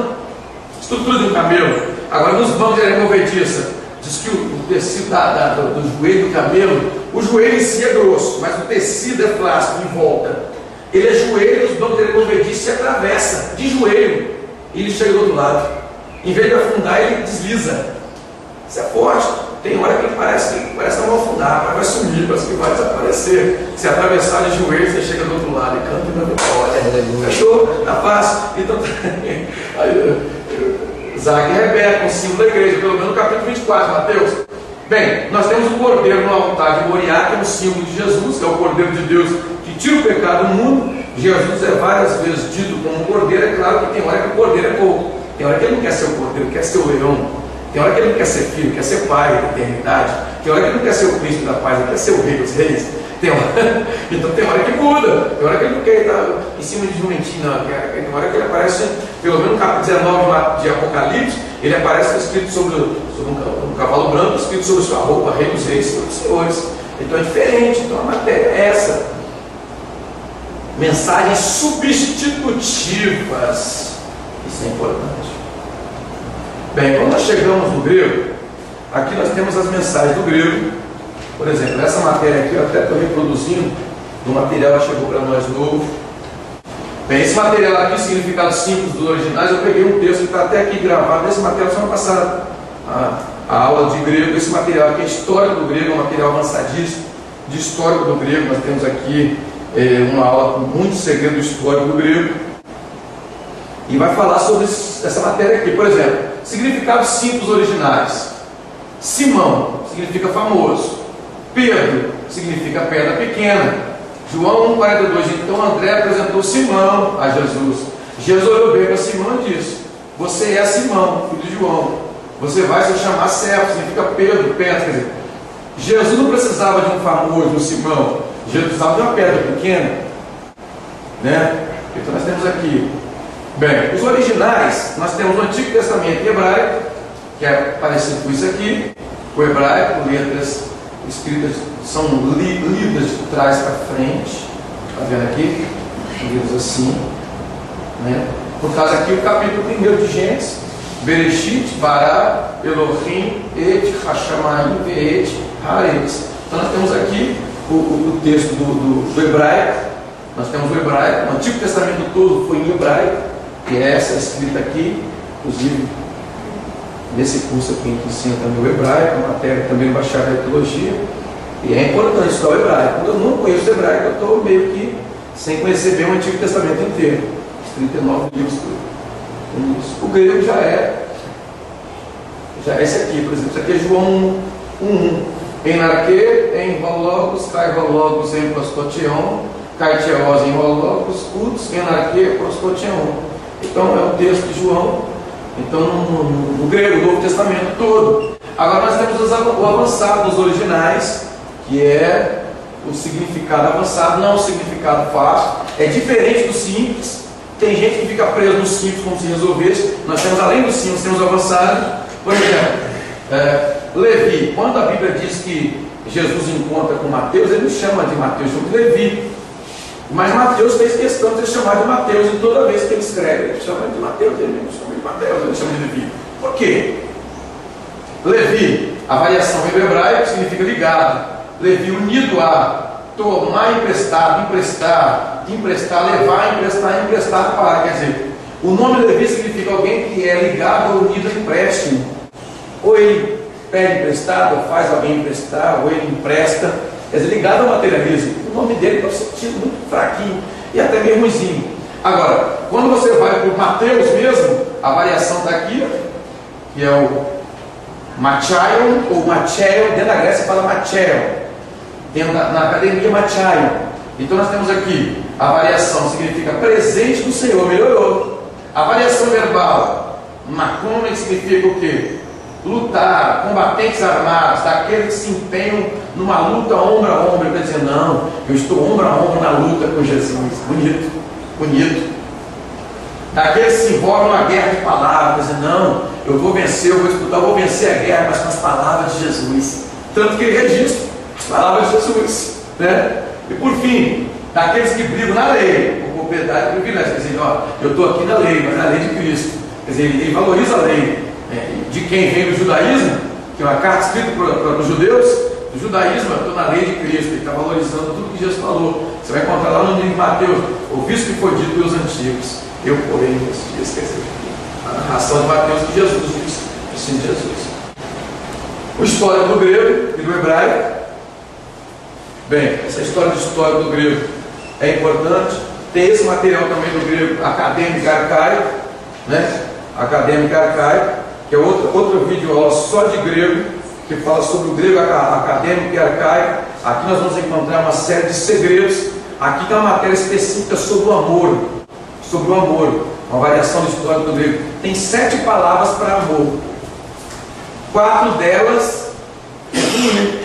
Speaker 1: Estrutura de um camelo. Agora nos bancos de areia movediça, diz que o tecido do joelho do camelo, o joelho em si é grosso, mas o tecido é plástico em volta. Ele é joelho, os bancos de areia movediça se atravessa de joelho e ele chega do outro lado. Em vez de afundar, ele desliza. Isso é forte. Tem hora que ele parece que não vai afundar, vai sumir, parece que vai desaparecer. Se atravessar de joelho, você chega do outro lado e canta e vitória. Fechou? Tá fácil. Então, Isaac e Rebeca, o símbolo da igreja, pelo menos no capítulo 24, Mateus. Bem, nós temos o cordeiro no altar de Moriá, que é o símbolo de Jesus, que é o cordeiro de Deus que tira o pecado do mundo. Jesus é várias vezes dito como um cordeiro. É claro que tem hora que o cordeiro é pouco, tem hora que ele não quer ser o cordeiro, quer ser o leão. Tem hora que ele não quer ser filho, quer ser pai da eternidade. Tem hora que ele não quer ser o príncipe da paz, ele quer ser o rei dos reis. Então tem hora que muda. Tem hora que ele não quer estar em cima de jumentinho, não. Tem hora que ele aparece, pelo menos no capítulo 19 de Apocalipse, ele aparece escrito sobre um cavalo branco, escrito sobre sua roupa, rei dos reis, senhor dos senhores. Então é diferente. Então a matéria é essa. Mensagens substitutivas. Isso é importante. Bem, quando nós chegamos no grego, aqui nós temos as mensagens do grego. Por exemplo, essa matéria aqui eu até estou reproduzindo do material que chegou para nós novo. Bem, esse material aqui, significado simples dos originais, eu peguei um texto que está até aqui gravado. Esse material semana passada, a aula de grego. Esse material aqui é histórico do grego, é um material avançadíssimo de histórico do grego. Nós temos aqui uma aula com muito segredo histórico do grego. E vai falar sobre essa matéria aqui. Por exemplo, significados simples originais. Simão significa famoso. Pedro significa pedra pequena. João 1,42. Então André apresentou Simão a Jesus. Jesus olhou bem para Simão e disse: você é Simão, filho de João. Você vai se chamar Cefas, significa Pedro, pedra. Quer dizer, Jesus não precisava de um famoso, um Simão. Jesus precisava de uma pedra pequena, né? Então nós temos aqui. Bem, os originais, nós temos o Antigo Testamento em hebraico, que é parecido com isso aqui. O hebraico, letras escritas, são lidas de trás para frente. Está vendo aqui? Lidas assim, né? No caso aqui, o capítulo 1 de Gênesis, Bereshit, Bará, Elohim, Et, Hashamayim, Veet, Haaretz. Então nós temos aqui o texto do hebraico, Nós temos o hebraico, o Antigo Testamento todo foi em hebraico, que é essa escrita aqui, inclusive nesse curso aqui que ensina também o hebraico, a matéria também no bacharel de teologia, e é importante estudar o hebraico. Quando eu não conheço o hebraico, eu estou meio que sem conhecer bem o Antigo Testamento inteiro, os 39 livros. O grego já é esse aqui, por exemplo, isso aqui é João 1:1. Em arque, em hologos, kai hologos, em proskotion, kai teos, em hologos, uts, em arque, proskotion. Então é o texto de João. Então no grego, no Novo Testamento todo. Agora nós temos o avançado dos originais, que é o significado avançado, não o significado fácil. É diferente do simples. Tem gente que fica preso no simples como se resolvesse. Nós temos, além do simples, temos o avançado. Por exemplo, Levi, quando a Bíblia diz que Jesus encontra com Mateus, ele não chama de Mateus, chama de Levi. Mas Mateus fez questão de ser chamado de Mateus, e toda vez que ele escreve, ele chama de Mateus, ele não chama de Mateus, ele chama de Levi. Por quê? Levi, a variação hebraico significa ligado. Levi unido a tomar emprestado, emprestar, levar, emprestar para. Quer dizer, o nome Levi significa alguém que é ligado ou unido a empréstimo. Ou ele pede emprestado, ou faz alguém emprestar, ou ele empresta. Quer dizer, ligado ao materialismo. O nome dele está sentido muito fraquinho e até meio ruimzinho. Agora, quando você vai para o Mateus mesmo, a variação está aqui, que é o Machaion ou Machaion. Dentro da Grécia fala Machaion, na academia Machaion. Então nós temos aqui a variação, significa presente do Senhor, melhorou. A variação verbal, Macone, significa o quê? Lutar, combatentes armados, daqueles que se empenham numa luta ombro a ombro. Quer dizer, não, eu estou ombro a ombro na luta com Jesus. Bonito, bonito. Daqueles que se envolvem numa guerra de palavras. Quer dizer, não, eu vou vencer, eu vou disputar, eu vou vencer a guerra, mas com as palavras de Jesus. Tanto que ele registra as palavras de Jesus, né? E por fim, daqueles que brigam na lei, com propriedade e privilégio. Quer dizer, ó, eu estou aqui na lei, mas na lei de Cristo. Quer dizer, ele valoriza a lei. De quem vem do judaísmo, que é uma carta escrita para os judeus, do judaísmo, eu estou na lei de Cristo, ele está valorizando tudo que Jesus falou. Você vai encontrar lá no livro de Mateus, ouviste que foi dito pelos antigos, eu porém nesses dias, quer dizer, a narração de Mateus que Jesus disse, sim, Jesus. O histórico do grego e do hebraico. Bem, essa história do grego é importante. Tem esse material também do grego acadêmico arcaico, né? Acadêmico arcaico, que é outra videoaula só de grego, que fala sobre o grego acadêmico e arcaico. Aqui nós vamos encontrar uma série de segredos. Aqui tem uma matéria específica sobre o amor. Sobre o amor, uma variação do histórico do grego. Tem 7 palavras para amor. 4 delas é ruim.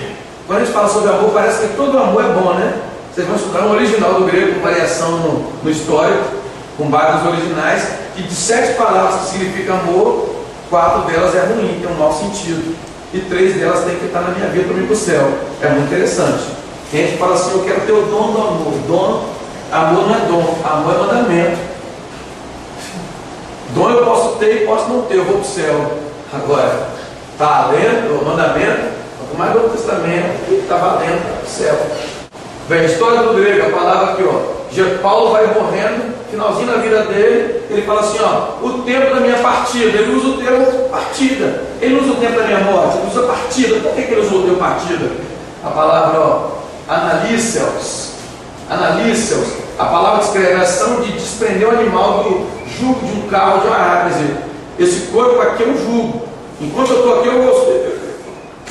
Speaker 1: Quando a gente fala sobre amor, parece que todo amor é bom, né? Vocês vão estudar um original do grego com variação no histórico, com base nos originais, que de 7 palavras que significam amor, 4 delas é ruim, tem um mau sentido, e 3 delas tem que estar na minha vida para ir para o céu. É muito interessante. A gente fala assim, eu quero ter o dom do amor. Amor não é dom, amor é mandamento. Dom eu posso ter e posso não ter, eu vou para o céu. Agora, está valendo o mandamento, quanto mais do Novo Testamento, está valendo para o céu. Bem, a história do grego, a palavra aqui, ó. Paulo vai morrendo, finalzinho da vida dele, ele fala assim, ó, o tempo da minha partida. Ele usa o termo partida, ele usa o tempo da minha morte, ele usa partida. Por que ele usa o termo partida? A palavra, ó, analíceos, a palavra descreve a ação de desprender o animal do jugo de um carro, de uma árvore. Quer dizer, esse corpo aqui é um jugo, enquanto eu estou aqui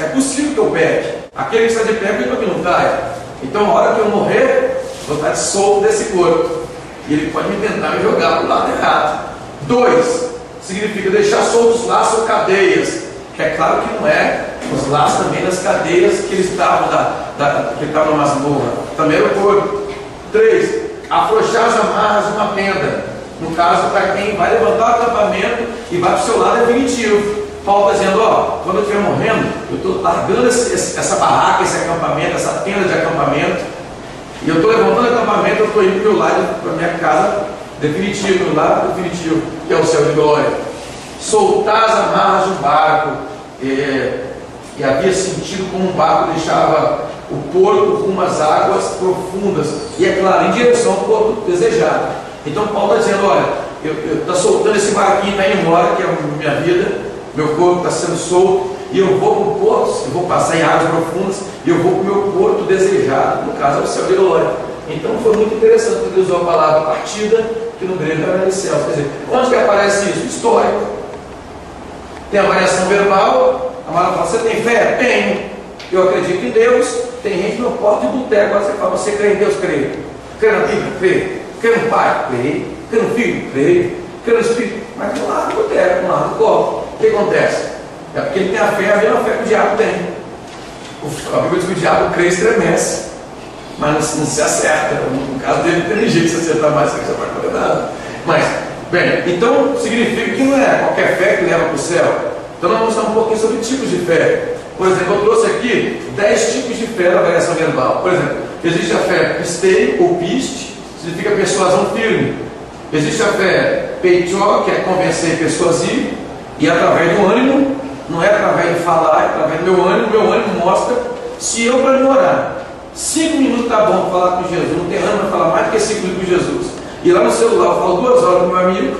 Speaker 1: é possível que eu peque. Aquele que está de pé, porque que não cai. Então, a hora que eu morrer, vou estar solto desse corpo. E ele pode tentar me jogar para o lado errado. 2, significa deixar soltos laços ou cadeias. Que é claro que não é os laços também das cadeias que eles estavam que estavam na masmorra. Também era o corpo. 3, afrouxar as amarras de uma tenda. No caso, para quem vai levantar o acampamento e vai para o seu lado definitivo. Paulo está dizendo, ó, quando eu estiver morrendo, eu estou largando essa barraca, esse acampamento, essa tenda de acampamento, e eu estou levantando o acampamento, eu estou indo para o meu lado, para a minha casa definitivo, meu lado definitivo, que é o céu de glória. Soltar as amarras do barco, e havia sentido como um barco deixava o porto rumo às águas profundas, e é claro, em direção ao porto desejado. Então Paulo está dizendo, olha, eu estou soltando esse barquinho, está indo embora, que é a minha vida, meu corpo está sendo solto, e eu vou para o porto, eu vou passar em águas profundas, e eu vou para o meu porto desejado, no caso é o céu de glória. Então foi muito interessante quando ele usou a palavra partida, que no grego era céu. Quer dizer, onde que aparece isso? Histórico. Tem a variação verbal, a Mara fala, você tem fé? Tenho. Eu acredito em Deus. Tem gente que não pode ir do boteco, agora você fala, você crê em Deus? Creio. Crê na Bíblia? Creio. Crê no Pai? Creio. Crê no Filho? Creio. Crê no Espírito? Mas não larga do boteco, não larga do copo. O que acontece? É porque ele tem a mesma fé que o diabo tem. A Bíblia diz que o diabo crê e estremece, mas não se acerta. No caso dele, tem jeito de se acertar mais, que você não vai fazer nada. Mas, bem, então significa que não é qualquer fé que leva para o céu. Então nós vamos falar um pouquinho sobre tipos de fé. Por exemplo, eu trouxe aqui 10 tipos de fé na variação verbal. Por exemplo, existe a fé pistei ou piste, significa persuasão firme. Existe a fé peitó, que é convencer e persuadir, e através do ânimo, não é através de falar, é através do meu ânimo mostra, se eu para mim orar, 5 minutos está bom para falar com Jesus, não tem ânimo para falar mais do que 5 minutos com Jesus. E lá no celular eu falo 2 horas com meu amigo,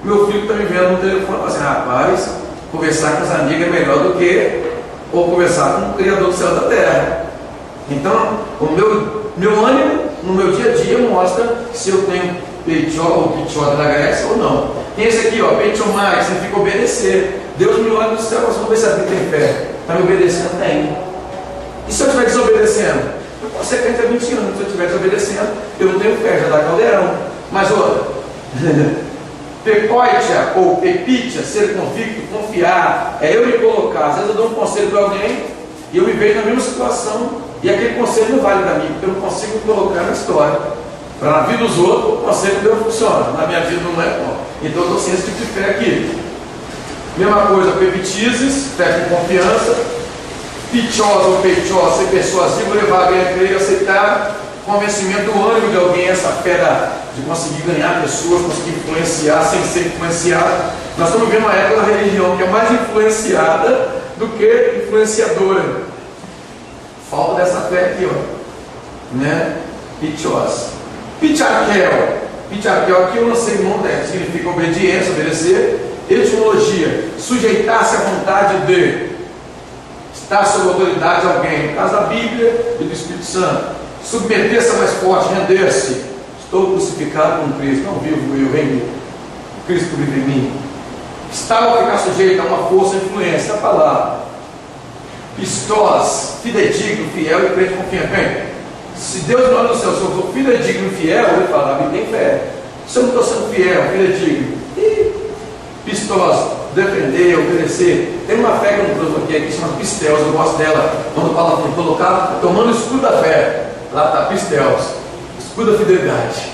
Speaker 1: meu filho está me vendo no telefone e fala assim, rapaz, conversar com os amigos é melhor do que ou conversar com o Criador do céu e da terra. Então, o meu ânimo no meu dia a dia mostra se eu tenho peitó ou pichota da Grécia ou não. Tem esse aqui, ó, peitomai, significa obedecer. Deus me olha do céu, você não vê se a Bíblia tem fé. Está me obedecendo? Tem. E se eu estiver desobedecendo? Eu posso ser crente há 20 anos, se eu estiver desobedecendo, eu não tenho fé, já dá caldeirão. Mas outra, pecoitia ou pepitia, ser convicto, confiar, é eu me colocar. Às vezes eu dou um conselho para alguém e eu me vejo na mesma situação e aquele conselho não vale para mim, porque eu não consigo me colocar na história. Para na vida dos outros, o conselho meu funciona, na minha vida não é bom. Então eu estou sem esse tipo de fé aqui. Mesma coisa, pepitizes, fé com confiança, pichós ou peitós, ser persuasivo, levar alguém a crer e aceitar, convencimento do ânimo de alguém, essa fé de conseguir ganhar pessoas, conseguir influenciar sem ser influenciado. Nós estamos vivendo uma época da religião que é mais influenciada do que influenciadora. Falta dessa fé aqui, ó, né? Pichós. Picharquel. Picharquel aqui eu lancei mão dela, significa obediência, obedecer. Etimologia, sujeitar-se à vontade de, estar sob autoridade de alguém, no caso da Bíblia e do Espírito Santo. Submeter-se a mais forte, render-se. Estou crucificado com Cristo, não vivo eu, rendo. Cristo vive em mim. Estar ou ficar sujeito a uma força de influência, a palavra. Pistós, fidedigno, fiel e crente confiante. Bem, se Deus não olha no céu, se eu for fidedigno e fiel, ele fala, a Bíblia tem fé. Se eu não estou sendo fiel, fidedigno, pistós, defender, obedecer. Tem uma fé que eu não trouxe aqui, que chama Pisteus, eu gosto dela. Quando fala assim, colocar, tomando o escudo da fé. Lá está Pisteus, escudo da fidelidade.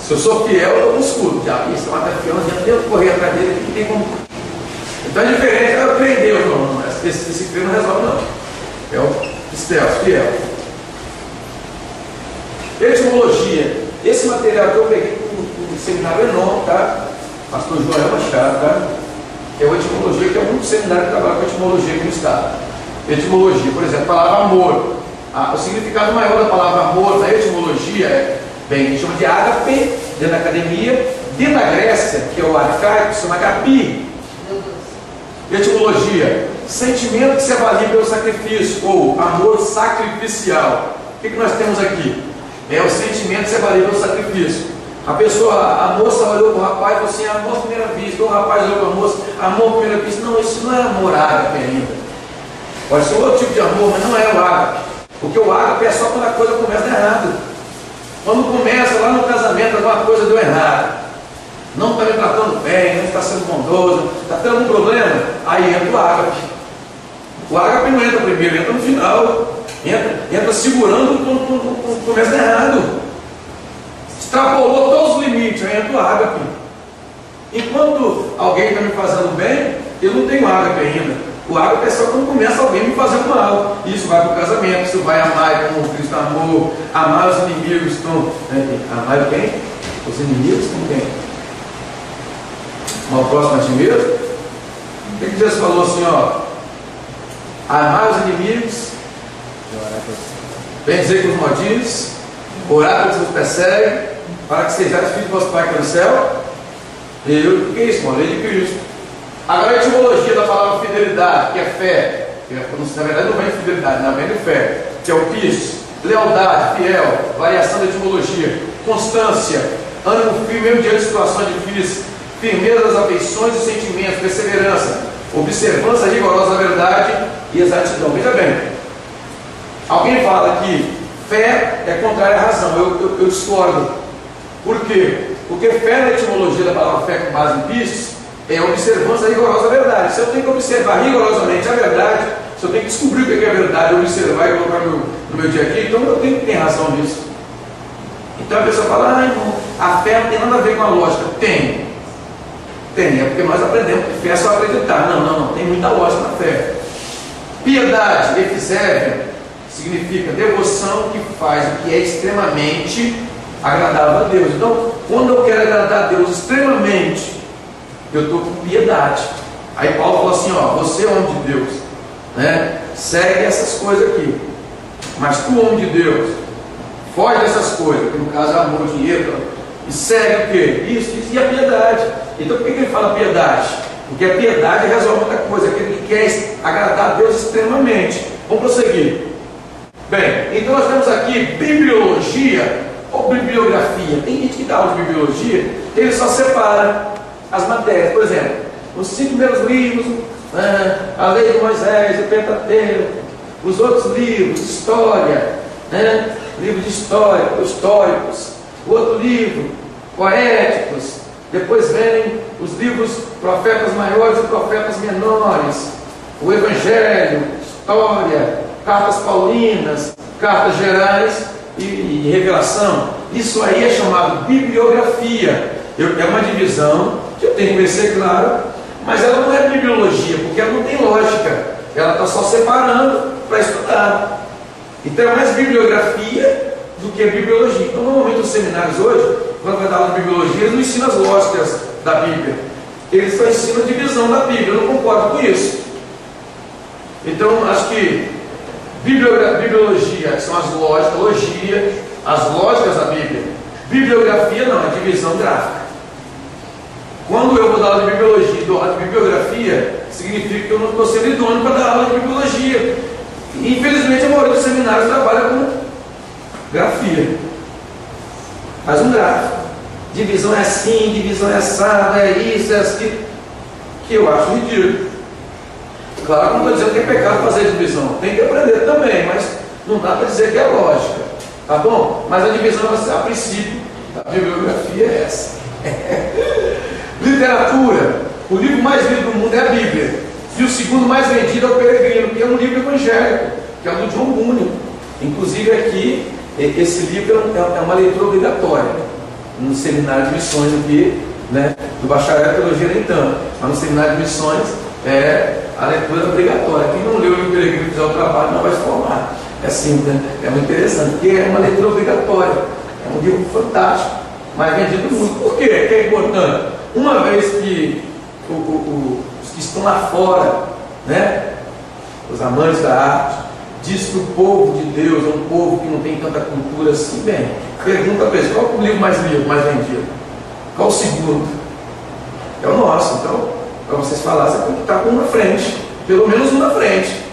Speaker 1: Se eu sou fiel, eu dou um escudo. Já isso, mata fiel, não adianta eu correr atrás dele, que tem como. Então é diferente, eu creio em Deus, não. Esse crer não resolve, não. É o Pisteus, fiel. Etimologia. Esse material que eu peguei no seminário enorme, tá? Pastor Joel Machado, tá? É o etimologia, que é o único seminário que trabalha com etimologia aqui no estado. Etimologia, por exemplo, a palavra amor. O significado maior da palavra amor na etimologia é, bem, a gente chama de ágape, dentro da academia, dentro da Grécia, que é o arcaico, se chama agapi. Etimologia, sentimento que se avalia pelo sacrifício, ou amor sacrificial. O que nós temos aqui? É o sentimento que se avalia pelo sacrifício. A moça olhou para o rapaz e falou assim, amor à primeira vista. O rapaz olhou para a moça, amor à primeira vista. Não, isso não é amor ágape ainda. Pode ser outro tipo de amor, mas não é o ágape. Porque o ágape é só quando a coisa começa errado. Quando começa lá no casamento, alguma coisa deu errado. Não está me tratando bem, não está sendo bondoso, está tendo um problema, aí entra o ágape. O ágape não entra primeiro, entra no final. Entra segurando quando começa errado. Extrapolou todos os limites, aí entra o ágape. Enquanto alguém está me fazendo bem, eu não tenho ágape ainda. O ágape é só quando começa alguém me fazendo mal. Isso vai para o casamento, isso vai amar como Cristo amou, amar os inimigos com. Amar quem? Os inimigos com quem? Uma próxima a ti mesmo? O que Jesus falou assim, ó? Amar os inimigos bendizer com os malditos, orar pelos que os perseguem, para que sejais filhos do vosso Pai que é no céu. O que é isso, irmão? Lei de Cristo. Agora a etimologia da palavra fidelidade, que é fé, que na verdade não vem de fidelidade, não vem de fé, que é o pistos, lealdade, fiel, variação da etimologia, constância, ânimo firme mesmo diante de situações difíceis, firmeza das afeições e sentimentos, perseverança, observância rigorosa da verdade e exatidão. Veja bem, alguém fala que fé é contrária à razão. Eu discordo. Por quê? Porque fé na etimologia da palavra fé com base em pistos é observância rigorosa da verdade. Se eu tenho que observar rigorosamente a verdade, se eu tenho que descobrir o que é verdade, observar e colocar no meu dia a dia, então eu tenho que ter razão nisso. Então a pessoa fala, irmão, a fé não tem nada a ver com a lógica. Tem, é porque nós aprendemos que fé é só acreditar. Não, tem muita lógica na fé. Piedade, efisérvia, significa devoção que faz o que é extremamente agradável a Deus. Então, quando eu quero agradar a Deus extremamente, eu estou com piedade. Aí Paulo falou assim, você é homem de Deus, né? Segue essas coisas aqui. Mas tu, homem de Deus, foge dessas coisas, que no caso é amor, dinheiro, e segue o quê? Isso e a piedade. Então por que ele fala piedade? Porque a piedade resolve muita coisa, aquele que quer agradar a Deus extremamente. Vamos prosseguir. Bem, então nós temos aqui bibliologia ou bibliografia. Tem gente que dá aula de bibliologia, ele só separa as matérias. Por exemplo, os 5 primeiros livros, a lei de Moisés, o Pentateuco, os outros livros, história, livro de história, históricos, o outro livro, poéticos, depois vem os livros profetas maiores e profetas menores, o Evangelho, história, cartas paulinas, cartas gerais e revelação. Isso aí é chamado bibliografia. É uma divisão que eu tenho que conhecer, claro, mas ela não é bibliologia, porque ela não tem lógica, ela está só separando para estudar. Então é mais bibliografia do que bibliologia. Então normalmente os seminários hoje, quando vai dar aula de bibliologia, eles não ensinam as lógicas da Bíblia, eles só ensinam a divisão da Bíblia. Eu não concordo com isso. Então acho que bibliologia são as lógicas da Bíblia. Bibliografia não, é divisão gráfica. Quando eu vou dar aula de bibliologia e dou aula de bibliografia, significa que eu não estou sendo idôneo para dar aula de bibliologia. E, infelizmente a maioria dos seminários trabalha com grafia. Faz um gráfico. Divisão é assim, divisão é assada, é isso, é aquilo. Que eu acho ridículo. Claro que não estou dizendo que é pecado fazer divisão. Tem que aprender também, mas não dá para dizer que é lógica. Tá bom? Mas a divisão, a princípio, da bibliografia é essa. Literatura. O livro mais lido do mundo é a Bíblia. E o segundo mais vendido é o Peregrino, que é um livro evangélico, que é o do John Bunyan. Inclusive aqui, esse livro é uma leitura obrigatória. No seminário de missões aqui, né, do bacharel em teologia nem tanto, mas no seminário de missões é a leitura obrigatória. Quem não leu o livro Peregrino e fizer o trabalho não vai se formar. É simples, né? É muito interessante, porque é uma leitura obrigatória. É um livro fantástico, mas vendido muito. Por quê? Que é importante. Uma vez que os que estão lá fora, né, os amantes da arte, diz que o povo de Deus é um povo que não tem tanta cultura assim, bem, pergunta a pessoa, qual é o livro mais lido, mais vendido? Qual o segundo? É o nosso. Então, para vocês falarem, você tem que estar com um na frente, pelo menos um na frente.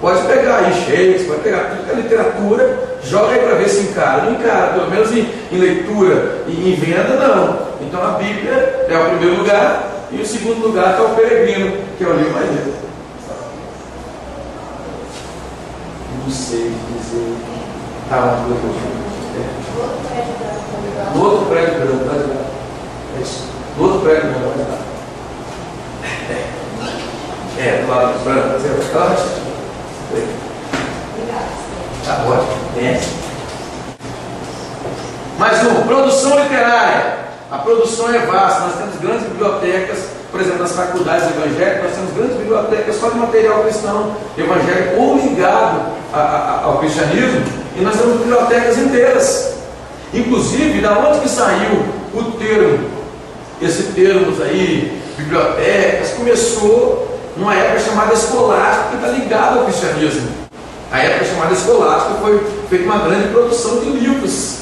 Speaker 1: Pode pegar aí Shakespeare, pode pegar tudo que é literatura, joga aí para ver se encara. Não encara, pelo menos em leitura e em venda, não. Então a Bíblia é o primeiro lugar, e o segundo lugar está o Peregrino, que é o livro mais lido. Não sei dizer. Tá lá, no outro prédio branco, tá ligado? É isso. No outro prédio branco, tá ligado? Do lado do branco, tá lá. Tá ótimo. Mais um, produção literária. A produção é vasta. Nós temos grandes bibliotecas, por exemplo, nas faculdades evangélicas, nós temos grandes bibliotecas só de material cristão evangélico ou ligado ao cristianismo, e nós temos bibliotecas inteiras. Inclusive, da onde que saiu o termo? Esse termo aí, bibliotecas, começou numa época chamada escolástico, que está ligado ao cristianismo. A época chamada escolástica foi feita uma grande produção de livros,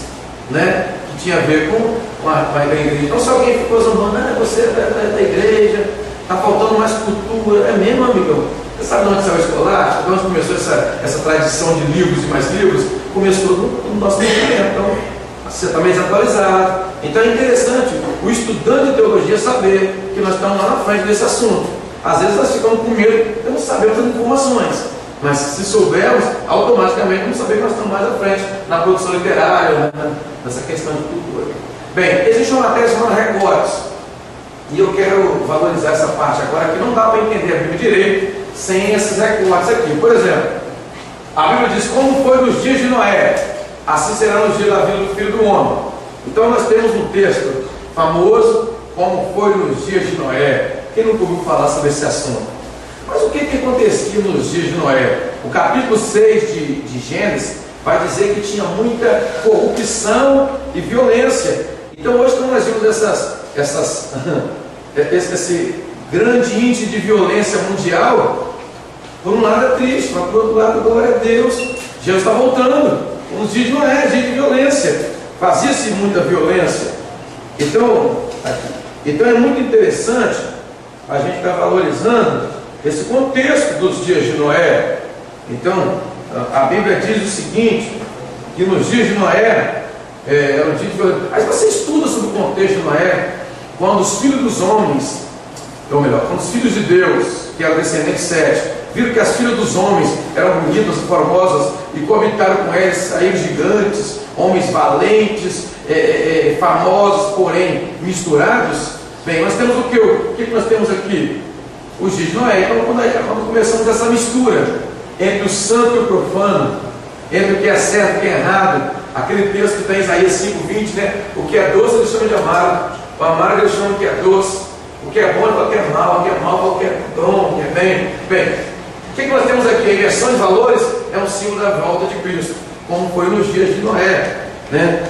Speaker 1: né, que tinha a ver com a igreja. Então, se alguém ficou zombando, você é da igreja, está faltando mais cultura, é mesmo, amigão? Você sabe de onde saiu a escolástica? De onde começou essa tradição de livros e mais livros? Começou no nosso movimento. Então, você está meio desatualizado. Então é interessante o estudante de teologia saber que nós estamos lá na frente desse assunto. Às vezes nós ficamos com medo, porque não sabemos as informações. Mas se soubermos, automaticamente vamos saber que nós estamos mais à frente na produção literária, né, nessa questão de cultura. Bem, existe uma matéria chamada recortes. E eu quero valorizar essa parte agora, que não dá para entender a Bíblia direito sem esses recortes aqui. Por exemplo, a Bíblia diz: como foi nos dias de Noé, assim será nos dias da vida do Filho do Homem. Então nós temos um texto famoso, como foi nos dias de Noé. Quem nunca ouviu falar sobre esse assunto? Mas o que acontecia nos dias de Noé? O capítulo 6 de Gênesis vai dizer que tinha muita corrupção e violência. Então hoje, quando nós vimos esse grande índice de violência mundial, por um lado é triste, mas por outro lado, glória a Deus, Jesus está voltando. Nos dias de Noé, dia de violência, fazia-se muita violência. Então é muito interessante a gente estar valorizando esse contexto dos dias de Noé. Então a Bíblia diz o seguinte, que nos dias de Noé era um dia de violência. Aí você estuda sobre o contexto de Noé, quando os filhos dos homens, ou melhor, quando os filhos de Deus, que eram descendentes de Sete, viram que as filhas dos homens eram bonitas e formosas e coabitaram com eles, saíram gigantes, homens valentes, famosos, porém misturados. Bem, nós temos o que? O que nós temos aqui? Os dias de Noé. Então, quando começamos essa mistura entre o santo e o profano, entre o que é certo e o que é errado, aquele texto que está em Isaías 5:20, né? O que é doce ele chama de amargo, o amargo ele chama de que é doce, o que é bom ele fala que é mal, o que é mal fala que é bom, o que é bem. Bem, o que nós temos aqui? A inversão de valores é um símbolo da volta de Cristo, como foi nos dias de Noé, né?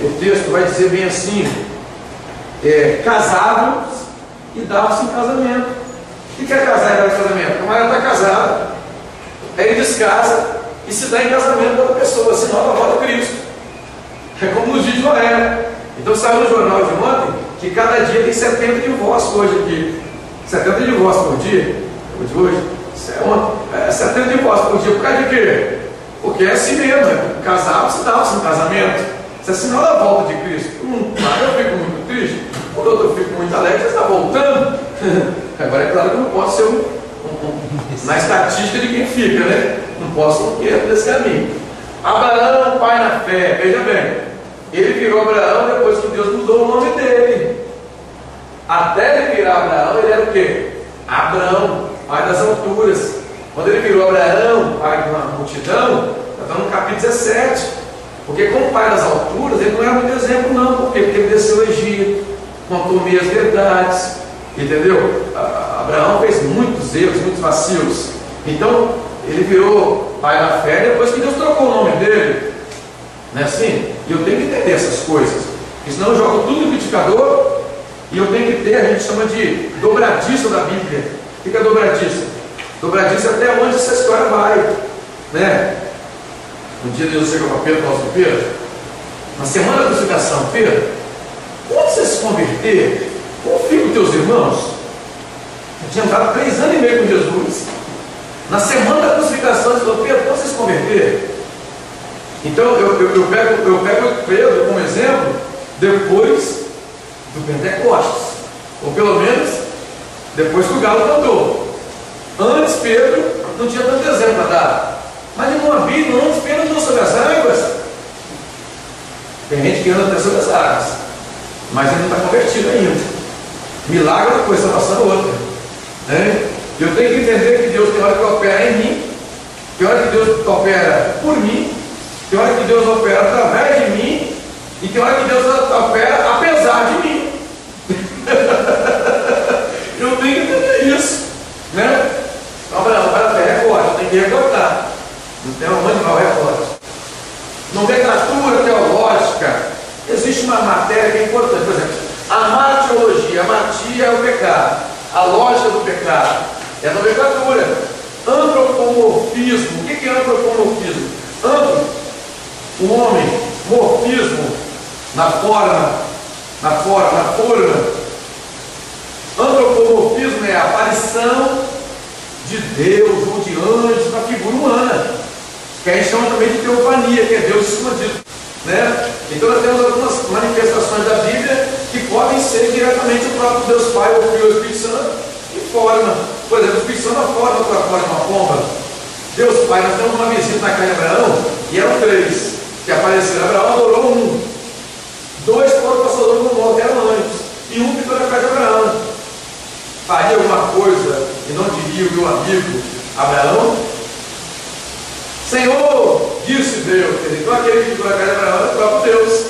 Speaker 1: O texto vai dizer bem assim: casavam e davam-se em casamento. O que é casar e dar em casamento? O camarada está casado, aí ele descasa e se dá em casamento com outra pessoa, senão ela volta a Cristo. É como nos dias de Noé. Então saiu no jornal de ontem que cada dia tem 70 divórcios hoje aqui. 70 divórcios por dia, de hoje. 70 divórcios por dia, por causa de quê? Porque é assim mesmo, casava-se e dava-se em casamento. Isso é sinal da volta de Cristo. Eu fico muito triste, por outro eu fico muito alegre, você está voltando. Agora é claro que eu não posso ser na estatística de quem fica, né? Não posso ir nesse caminho. Abraão, pai na fé, veja bem, ele virou Abraão depois que Deus mudou o nome dele. Até ele virar Abraão, ele era o quê? Abrão, pai das alturas. Quando ele virou Abraão, pai de uma multidão, está no capítulo 17. Porque como pai das alturas, ele não é muito exemplo não, porque ele desceu o Egito, contou meias verdades, entendeu? Abraão fez muitos erros, muitos vacilos. Então, ele virou pai da fé depois que Deus trocou o nome dele. Não é assim? E eu tenho que entender essas coisas, porque senão eu jogo tudo no liquidificador. E eu tenho que ter, a gente chama de dobradiça da Bíblia. O que é dobradiça? Dobradiça é até onde essa história vai, né? Um dia Deus chegou para Pedro e falou assim: Pedro, na semana da crucificação, Pedro, quando você se converter, confia com teus irmãos. Eu tinha andado 3 anos e meio com Jesus. Na semana da crucificação, ele falou: Pedro, quando você se converter? Então eu pego Pedro como exemplo depois do Pentecostes, ou pelo menos depois que o galo cantou. Antes Pedro não tinha tanto exemplo para dar, mas ele não havia, antes Pedro andou sobre as águas. Tem gente que anda até sobre as águas, mas ele não está convertido ainda. Milagre é uma coisa, salvação é outra, né? Eu tenho que entender que Deus tem hora que opera em mim, tem hora que Deus opera por mim, tem hora que Deus opera através de mim, e tem hora que Deus opera apesar de mim. Eu tenho que entender isso, né? Então, para ter recorte, tem que recortar. Não tem onde vai o recorte. Nomenclatura teológica. Existe uma matéria que é importante. Por exemplo, a martiologia. A martia é o pecado. A lógica do pecado é a nomenclatura. Antropomorfismo. O que é antropomorfismo? O homem, morfismo, na forma. Antropomorfismo é a aparição de Deus ou de anjos na figura humana, que a gente chama também de teofania, que é Deus escondido, né? Então nós temos algumas manifestações da Bíblia que podem ser diretamente o próprio Deus Pai, o Filho e o Espírito Santo em forma. Por exemplo, o Espírito Santo na forma de uma pomba. Deus Pai, nós temos uma visita na casa de Abraão e eram 3 que apareceram. Abraão adorou 1, 2 foram para Sodoma e Gomorra, eram anjos, e 1 ficou na casa de Abraão. Faria alguma coisa e não diria o meu amigo Abraão? Senhor, disse Deus. Então aquele que ficou na casa de Abraão é o próprio Deus.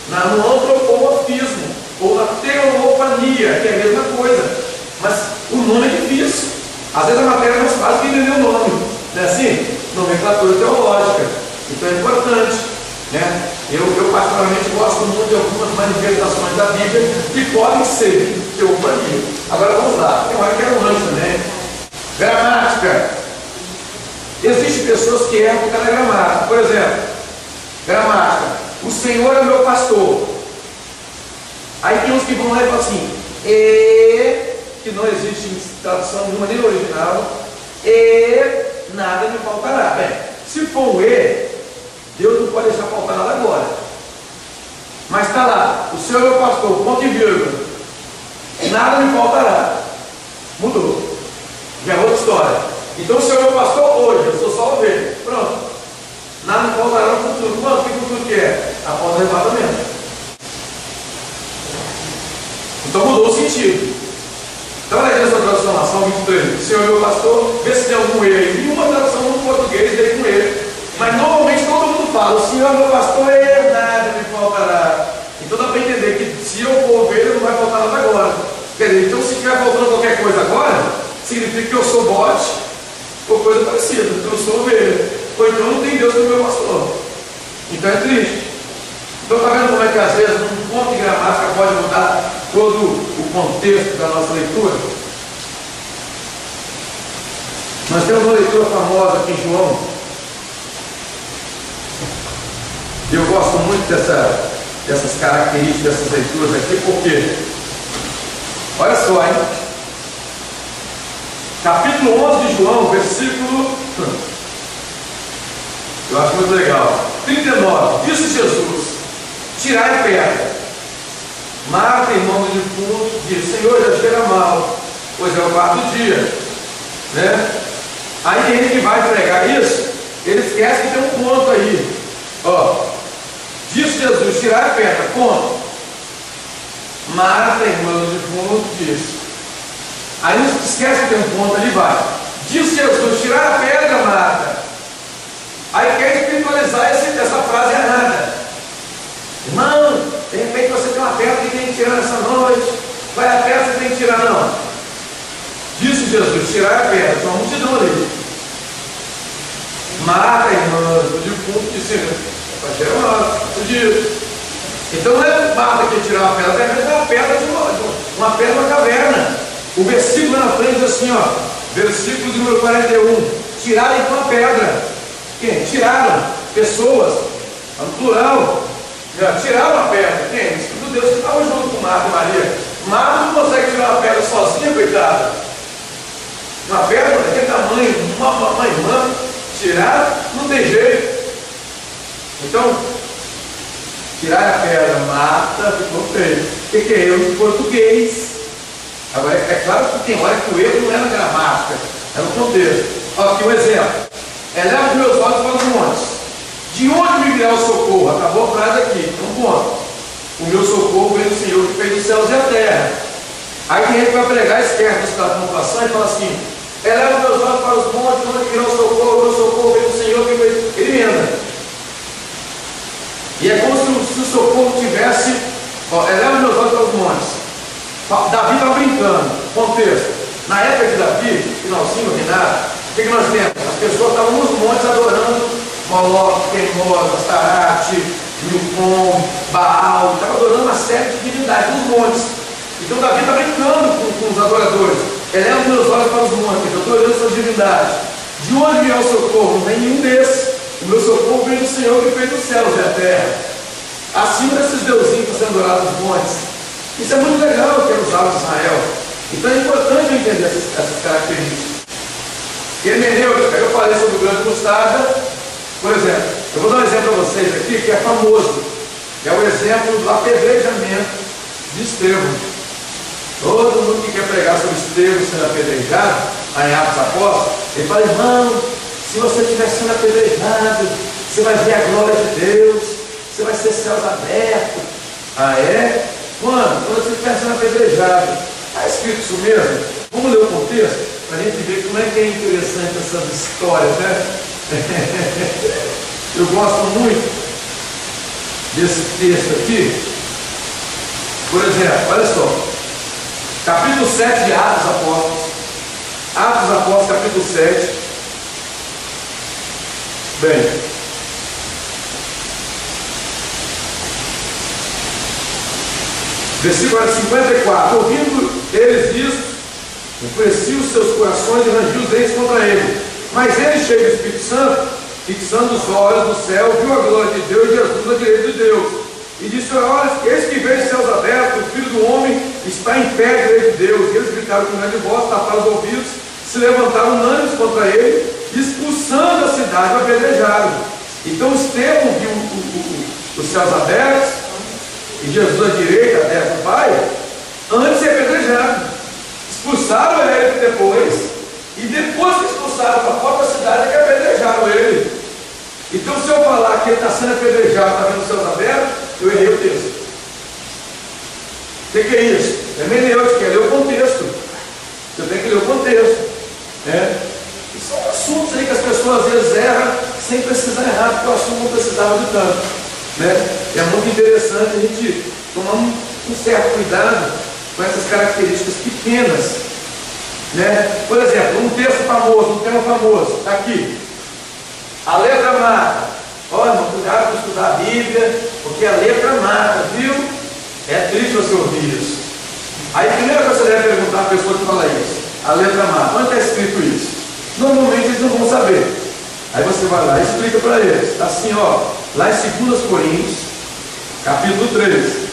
Speaker 1: No antropomorfismo ou na teofania, que é a mesma coisa, mas o nome é difícil. Às vezes a matéria é mais fácil que entender o nome, não é assim? Nomenclatura teológica. Então é importante, né? Eu particularmente gosto muito de algumas manifestações da Bíblia que podem ser teofania. Agora vamos lá, tem hora que é um anjo também. Gramática. Existem pessoas que erram por causa da gramática. Por exemplo, gramática: o Senhor é meu pastor. Aí tem uns que vão lá e falam assim, que não existe em tradução nenhuma, nem original, e nada me faltará. Bem, se for um Deus não pode deixar faltar nada agora. Mas está lá, o Senhor é meu pastor, ponto e vírgula, nada me faltará. Mudou. Já é outra história. Então o Senhor é meu pastor hoje, eu sou só ovelha. Pronto. Nada me faltará no futuro. Quanto? Que futuro que é? Após o arrebatamento. Então mudou o sentido. Então olha aí nessa tradução lá, Salmo 23. O Senhor é meu pastor, vê se tem algum erro aí. Nenhuma tradução no português tem um erro. Mas normalmente todo mundo fala, o Senhor é meu pastor, nada me faltará. Então dá para entender que se eu for ovelha, não vai faltar nada agora. Quer dizer, então se estiver faltando qualquer coisa agora, significa que eu sou bote ou coisa parecida, que eu sou ovelha. Ou então não tem Deus como meu pastor. Então é triste. Então está vendo como é que às vezes um ponto de gramática pode mudar todo o contexto da nossa leitura? Nós temos uma leitura famosa aqui em João. Eu gosto muito dessas características, dessas leituras aqui, porque, olha só, hein? Capítulo 11 de João, versículo, eu acho muito legal, 39, disse Jesus, tirai pedra. Marta, irmão do defunto, disse, Senhor, já cheira mal, pois é o 4º dia, né? Aí ele que vai pregar isso, ele esquece que tem um ponto aí, ó. Disse Jesus, tirar a pedra, ponto. Marta, irmã do defunto, disse. Aí não esquece que tem um ponto ali, vai. Disse Jesus, tirar a pedra, Marta. Aí quer espiritualizar essa frase errada. Irmão, de repente você tem uma pedra que tem que tirar nessa noite. Qual é a pedra que você tem que tirar? Não. Disse Jesus, tirar a pedra. Tinha uma multidão ali. Marta, irmã do defunto, disse. Então não é Marta que tirar uma pedra, é uma pedra de uma pedra de uma caverna. O versículo na frente diz assim, ó, versículo de número 41, tiraram então a pedra. Quem? Tiraram pessoas, no plural, tiraram a pedra. Quem? O Espírito de Deus que estava junto com Marta e Maria. Marta não consegue tirar uma pedra sozinha, coitada. Uma pedra daquele tamanho, uma irmã, tirar, não tem jeito. Então, tirar a pedra, Marta, ficou feio. O que é erro de português? Agora, é claro que tem hora que o erro não é na gramática, é no contexto. Olha aqui um exemplo. Eleva os meus olhos para os montes. De onde me virá o socorro? Acabou a frase aqui, um ponto. O meu socorro vem do Senhor que fez os céus e a terra. Aí tem gente que vai pregar, esquece dessa pontuação e fala assim, eleva os meus olhos para os montes, de onde virá o meu socorro vem do Senhor que fez. Ele emenda. E é como se o socorro tivesse, eleva meus olhos para os montes. Davi estava brincando, contexto. Na época de Davi, finalzinho, Renato, o que nós temos? As pessoas estavam nos montes adorando Moloque, Queimosa, Astarate, Milcom, Baal, estavam adorando uma série de divindades nos montes. Então Davi está brincando com os adoradores. Eleva os meus olhos para os montes, eu estou olhando sua divindade. De onde virá o socorro? Não vem nenhum desses. O meu socorro vem do Senhor que fez os céus e a terra. Acima desses deusinhos que estão sendo adorados nos montes. Isso é muito legal, que é usado em Israel. Então é importante eu entender essas características. E hermenêutica, eu falei sobre o grande mostarda. Por exemplo, eu vou dar um exemplo para vocês aqui que é famoso. É o exemplo do apedrejamento de Estevão. Todo mundo que quer pregar sobre Estevão sendo apedrejado, aí em Atos Apóstolos, ele fala: irmão, se você estiver sendo apedrejado, você vai ver a glória de Deus, você vai ser céus abertos. Ah, é? Quando? Quando você estiver sendo apedrejado. Está escrito isso mesmo? Vamos ler o contexto para a gente ver como é que é interessante essas histórias, né? Eu gosto muito desse texto aqui. Por exemplo, olha só, capítulo 7 de Atos Apóstolos. Atos Apóstolos, capítulo 7. Bem, versículo 54. Ouvindo eles isso, enfureciam os seus corações e rangiam os dentes contra ele. Mas ele, cheio do Espírito Santo, fixando os olhos no céu, viu a glória de Deus e Jesus à direita de Deus. E disse: olha, eis que vejo os céus abertos, o Filho do Homem está em pé à direita de Deus. E eles gritaram com grande voz, taparam os ouvidos, se levantaram unânimes contra ele, expulsando a cidade, o apedrejaram. Então Estevão viu os céus abertos e Jesus à direita, à destra do Pai, antes de apedrejado. Expulsaram ele depois, e depois que expulsaram para fora da cidade, é que apedrejaram ele. Então, se eu falar que ele está sendo apedrejado, está vendo os céus abertos, eu errei o texto. O que é isso? É hermenêutica, é ler o contexto. Você tem que ler o contexto. E são assuntos aí que as pessoas às vezes erram sem precisar errar, porque o assunto não precisava de tanto. É muito interessante a gente tomar um certo cuidado com essas características pequenas. Por exemplo, um texto famoso, um tema famoso, está aqui. A letra mata. Olha, irmão, cuidado com estudar a Bíblia, porque a letra mata, viu? É triste você ouvir isso. Aí, a primeira coisa que você deve perguntar à pessoa que fala isso: a letra mata. Onde está escrito isso? Normalmente eles não vão saber. Aí você vai lá e explica para eles. Está assim, ó, lá em 2 Coríntios, capítulo 3.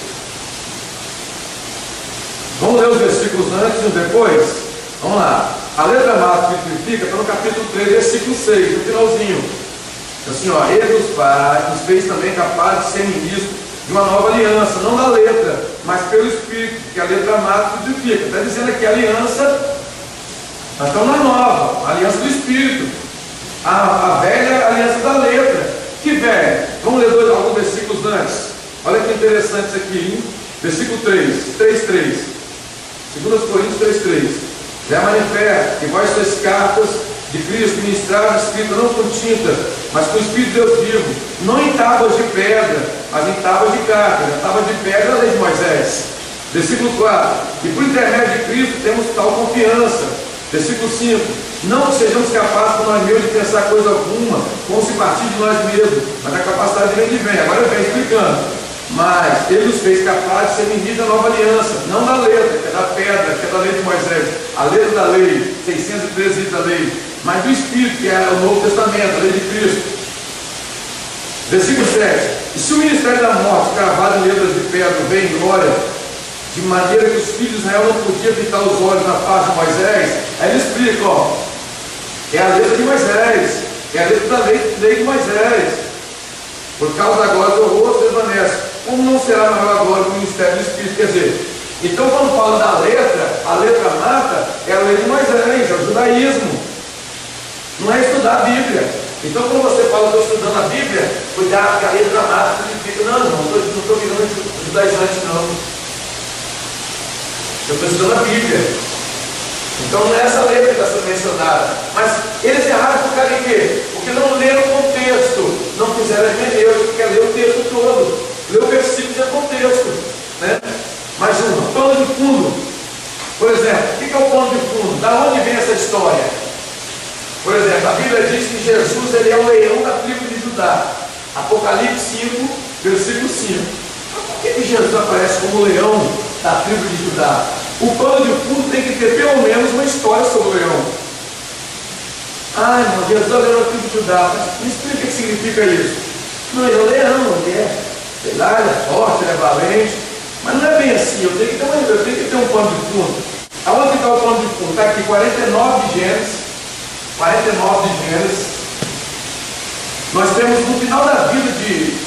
Speaker 1: Vamos ler os versículos antes e depois? Vamos lá. A letra mata que significa está no capítulo 3, versículo 6, no finalzinho. Assim, ó, ele nos fez também capaz de ser ministro de uma nova aliança, não da letra, mas pelo Espírito, que a letra mata significa. Está dizendo aqui a aliança, nós estamos na nova, a aliança do Espírito. A velha aliança da letra. Que velha? Vamos ler alguns versículos antes. Olha que interessante isso aqui, hein? Versículo 3:3. 2 Coríntios 3:3. Já manifesta que vós sois cartas de Cristo, ministradas, escritas não com tinta, mas com o Espírito de Deus vivo, não em tábuas de pedra, mas em tábuas de carta. A tábua de pedra é a lei de Moisés. Versículo 4. E por intermédio de Cristo temos tal confiança. Versículo 5. Não que sejamos capazes por nós mesmos de pensar coisa alguma, como se partir de nós mesmos, mas a capacidade vem de vem. Agora vem explicando. Mas Ele nos fez capazes de ser ministros da nova aliança, não da letra, que é da pedra, que é da lei de Moisés, a letra da lei, 613 da lei, mas do Espírito, que é o Novo Testamento, a lei de Cristo. Versículo 7. E se o ministério da morte, cravado em letras de pedra, vem em glória, de maneira que os filhos de Israel não podiam fitar os olhos na face de Moisés, aí ele explica, ó, é a letra de Moisés, é a letra da lei de Moisés. Por causa da glória do rosto desvanece. Como não será maior a glória do ministério do Espírito? Quer dizer, então quando fala da letra, a letra mata, é a lei de Moisés, é o judaísmo. Não é estudar a Bíblia. Então quando você fala, estou estudando a Bíblia, cuidado que a letra mata significa, não estou virando judaizante não. Eu estou estudando a Bíblia. Então não é essa letra que está sendo mencionada. Mas eles erraram por causa de quê? Porque não leram o contexto, não fizeram hermenêutica, que é ler o texto todo, ler o versículo e o contexto. Mais uma, pano de fundo. Por exemplo, o que é o pano de fundo? Da onde vem essa história? Por exemplo, a Bíblia diz que Jesus ele é o leão da tribo de Judá. Apocalipse 5, versículo 5. Mas por que Jesus aparece como o leão da tribo de Judá? O pano de fundo tem que ter pelo menos uma história sobre o leão. Ah, irmão, Jesus é o leão da tribo de Judá. Mas me explica o que significa isso. Não, ele é o leão, ele é, sei lá, ele é forte, ele é valente. Mas não é bem assim, eu tenho que ter um pano de fundo. Aonde está o pano de fundo? Está aqui, 49 de Gênesis. 49 de Gênesis. Nós temos no final da vida de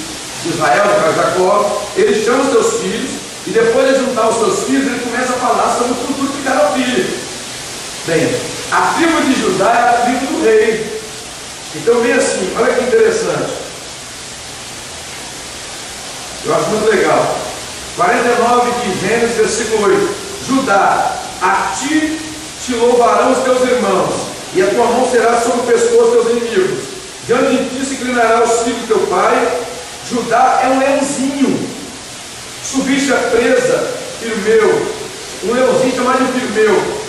Speaker 1: Israel, de Jacó, ele chama os seus filhos, e depois de juntar os seus filhos, ele começa a falar sobre o futuro de cada filho. Bem, a tribo de Judá é a tribo do rei. Então vem assim, olha que interessante. Eu acho muito legal. 49 de Gênesis, versículo 8. Judá, a ti te louvarão os teus irmãos, e a tua mão será sobre o pescoço dos teus inimigos. Diante de ti se inclinará os filhos do teu pai. Judá é um leãozinho. Subiste a presa, filho meu. Um leãozinho chamado de filho meu.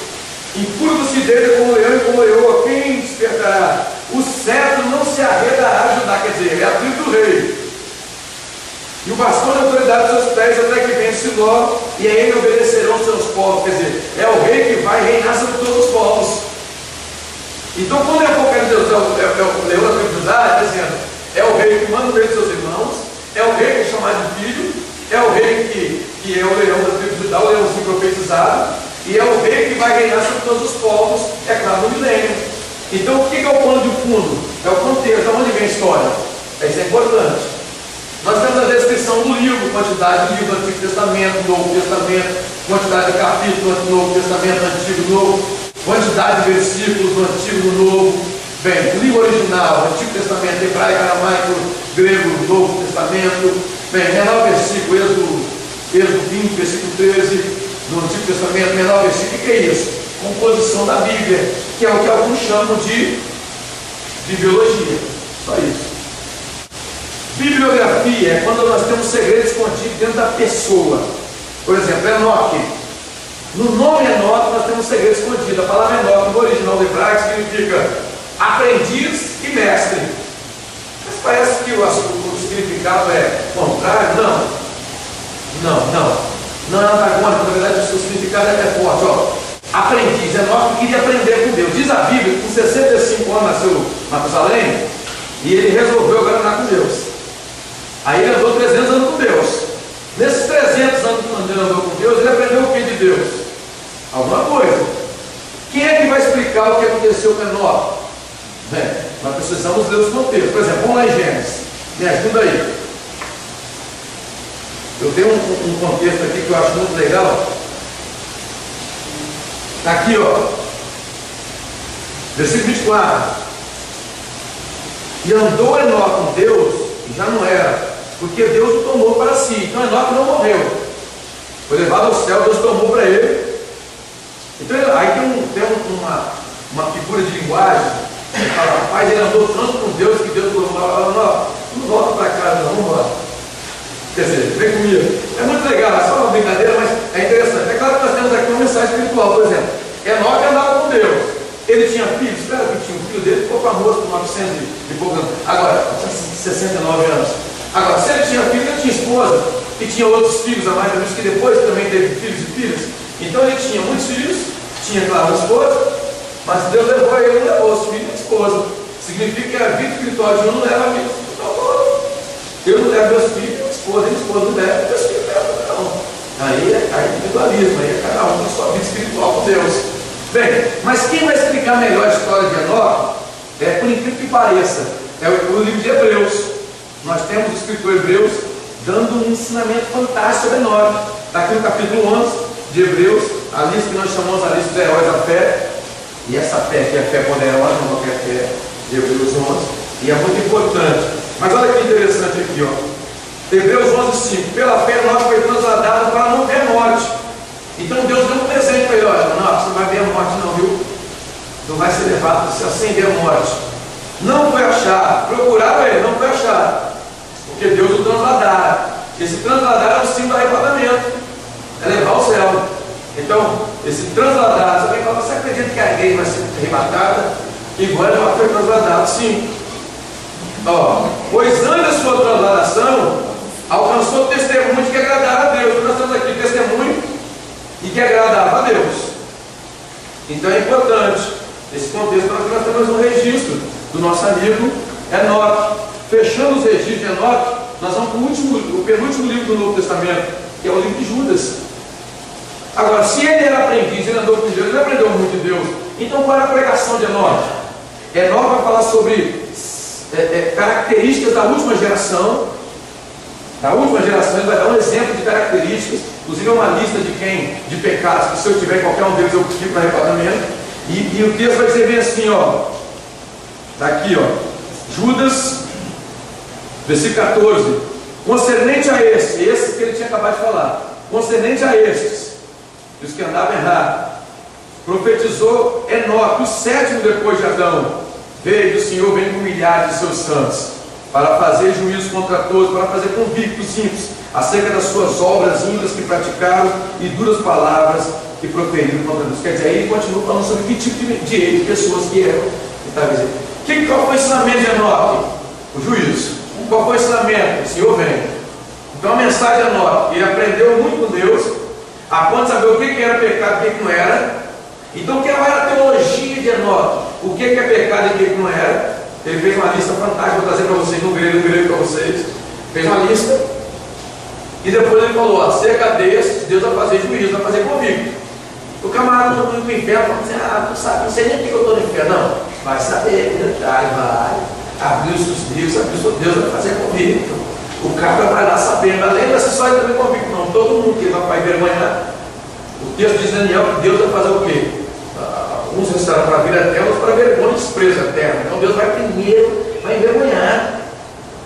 Speaker 1: Encurva-se dele como leão e como leoa. Quem despertará? O cetro não se arredará a Judá. Quer dizer, é a tribo do rei. E o bastão de autoridade dos seus pés até que venha Siló, e a ele obedecerão os seus povos. Quer dizer, é o rei que vai reinar sobre todos os povos. Então, quando é Apocalipse, é o leão da tribo de Judá, está dizendo, é o rei que manda o rei dos seus irmãos, é o rei que é chamado de filho, é o rei que é o leão da tribo de Judá, o leãozinho profetizado, e é o rei que vai reinar sobre todos os povos, é claro, no milênio. Então, o que é o pano de fundo? É o contexto, de onde vem a história. Isso é importante. Nós temos a descrição do livro, quantidade de livros do Antigo Testamento, Novo Testamento, quantidade de capítulos do Novo Testamento, Antigo e Novo, quantidade de versículos do Antigo e do Novo. Bem, o livro original, Antigo Testamento, hebraico, aramaico, grego, Novo Testamento. Bem, menor versículo, Êxodo 20, versículo 13, no Antigo Testamento, menor versículo. O que é isso? Composição da Bíblia, que é o que alguns chamam de bibliologia. Só isso. Bibliografia é quando nós temos segredos escondidos dentro da pessoa. Por exemplo, Enoque. No nome Enoque nós temos segredos escondidos. A palavra Enoque, no original do hebraico, significa aprendiz e mestre. Mas parece que o significado é contrário. Não é antagônico. Na verdade, o seu significado é até forte. Aprendiz. Enoque queria aprender com Deus. Diz a Bíblia que com 65 anos nasceu em Matusalém, e ele resolveu agora andar com Deus. Aí ele andou 300 anos com Deus. Nesses 300 anos que ele andou com Deus, ele aprendeu o que de Deus? Alguma coisa. Quem é que vai explicar o que aconteceu com Enoque? Bem, nós precisamos ler os contextos. Por exemplo, vamos lá em Gênesis. Me ajuda aí. Eu tenho um contexto aqui que eu acho muito legal. Está aqui, versículo 24. E andou Enoque com Deus, e já não era, porque Deus o tomou para si. Então Enoque não morreu, foi levado ao céu, Deus tomou para ele. Então aí tem uma figura de linguagem, que fala, rapaz, ele andou tanto com Deus que Deus falou, não volta para casa, não embora. Quer dizer, vem comigo. É muito legal, é só uma brincadeira, mas é interessante. É claro que nós temos aqui uma mensagem espiritual. Por exemplo, Enoque andava com Deus. Ele tinha filhos? Claro que tinha. Um filho dele ficou famoso por 900 e poucos anos. Agora, tinha 69 anos. Agora, se ele tinha filho, ele tinha esposa. E tinha outros filhos a mais, que depois também teve filhos e filhas. Então ele tinha muitos filhos, tinha, claro, uma esposa, mas Deus levou ele, não levou os filhos e a esposa. Significa que a vida espiritual de um não leva a vida espiritual do outro. Eu não levo meus filhos, minha esposa não leva, meus filhos levam, não. Aí é individualismo, aí é cada um com a sua vida espiritual com Deus. Bem, mas quem vai explicar melhor a história de Enoque, por incrível que pareça, é o livro de Hebreus. Nós temos o escritor Hebreus dando um ensinamento fantástico sobre Enoque. Está aqui no capítulo 11 de Hebreus, a lista que nós chamamos a lista dos heróis da fé. E essa fé que é a fé poderosa, não qualquer fé, de Hebreus 11. E é muito importante. Mas olha que interessante aqui, Hebreus 11:5. Pela fé nós foi transladado para não ter morte. Então Deus deu um presente para ele: olha, não, você não vai ver a morte, não, viu? Não vai ser levado, você acender a morte. Não foi achado. Procuraram ele, não foi achado. Porque Deus o transladara. Esse transladar é um símbolo do arrebatamento, é levar ao céu. Então, esse transladar, você vai falar, você acredita que a igreja vai ser arrebatada? Igual ela foi transladada, sim. Pois antes da sua transladação, alcançou o testemunho de que agradava a Deus. Nós temos aqui testemunho e que agradava amigo Enoque. Fechando os registros de Enoque, nós vamos para o penúltimo livro do Novo Testamento, que é o livro de Judas. Agora, se ele era aprendiz, ele andou com Deus, ele aprendeu muito de Deus. Então, qual era a pregação de Enoque? Enoque vai falar sobre características da última geração. Da última geração, ele vai dar um exemplo de características, inclusive é uma lista de pecados, que se eu tiver qualquer um deles eu fico para arrebatamento. E o texto vai dizer bem assim, ó. Está aqui, ó. Judas, versículo 14. Concernente a esses que ele tinha acabado de falar. Concernente a estes, os que andavam errado, profetizou Enoque, o sétimo depois de Adão. Veio do Senhor, vem com milhares de seus santos, para fazer juízo contra todos, para fazer convictos ímpios acerca das suas obras índias que praticaram e duras palavras que proferiram contra Deus. Quer dizer, aí ele continua falando sobre que tipo de pessoas que eram. Qual foi o ensinamento de Enoque? O juízo. Qual foi o ensinamento? O Senhor vem. Então a mensagem de Enoque, ele aprendeu muito com Deus, a ponto de saber o que era pecado e o que não era. Então, o que era a teologia de Enoque? O que é pecado e o que não era? Ele fez uma lista fantástica, vou trazer para vocês, no grego para vocês. Fez uma lista. E depois ele falou, acerca desses, Deus vai fazer juízo, vai fazer convicto. O camarada está no inferno, falando assim, tu sabe, não sei nem por que eu estou no inferno. Não, vai saber, vai. Abriu os seus Deus vai fazer convicto. O cara vai lá sabendo, além dessa só ele também convicto, não, todo mundo que vai envergonhar. O texto diz Daniel que Deus vai fazer o quê? Uns estarão para a vida eterna, outros para a vergonha e desprezo eterno. Então Deus vai primeiro, vai envergonhar.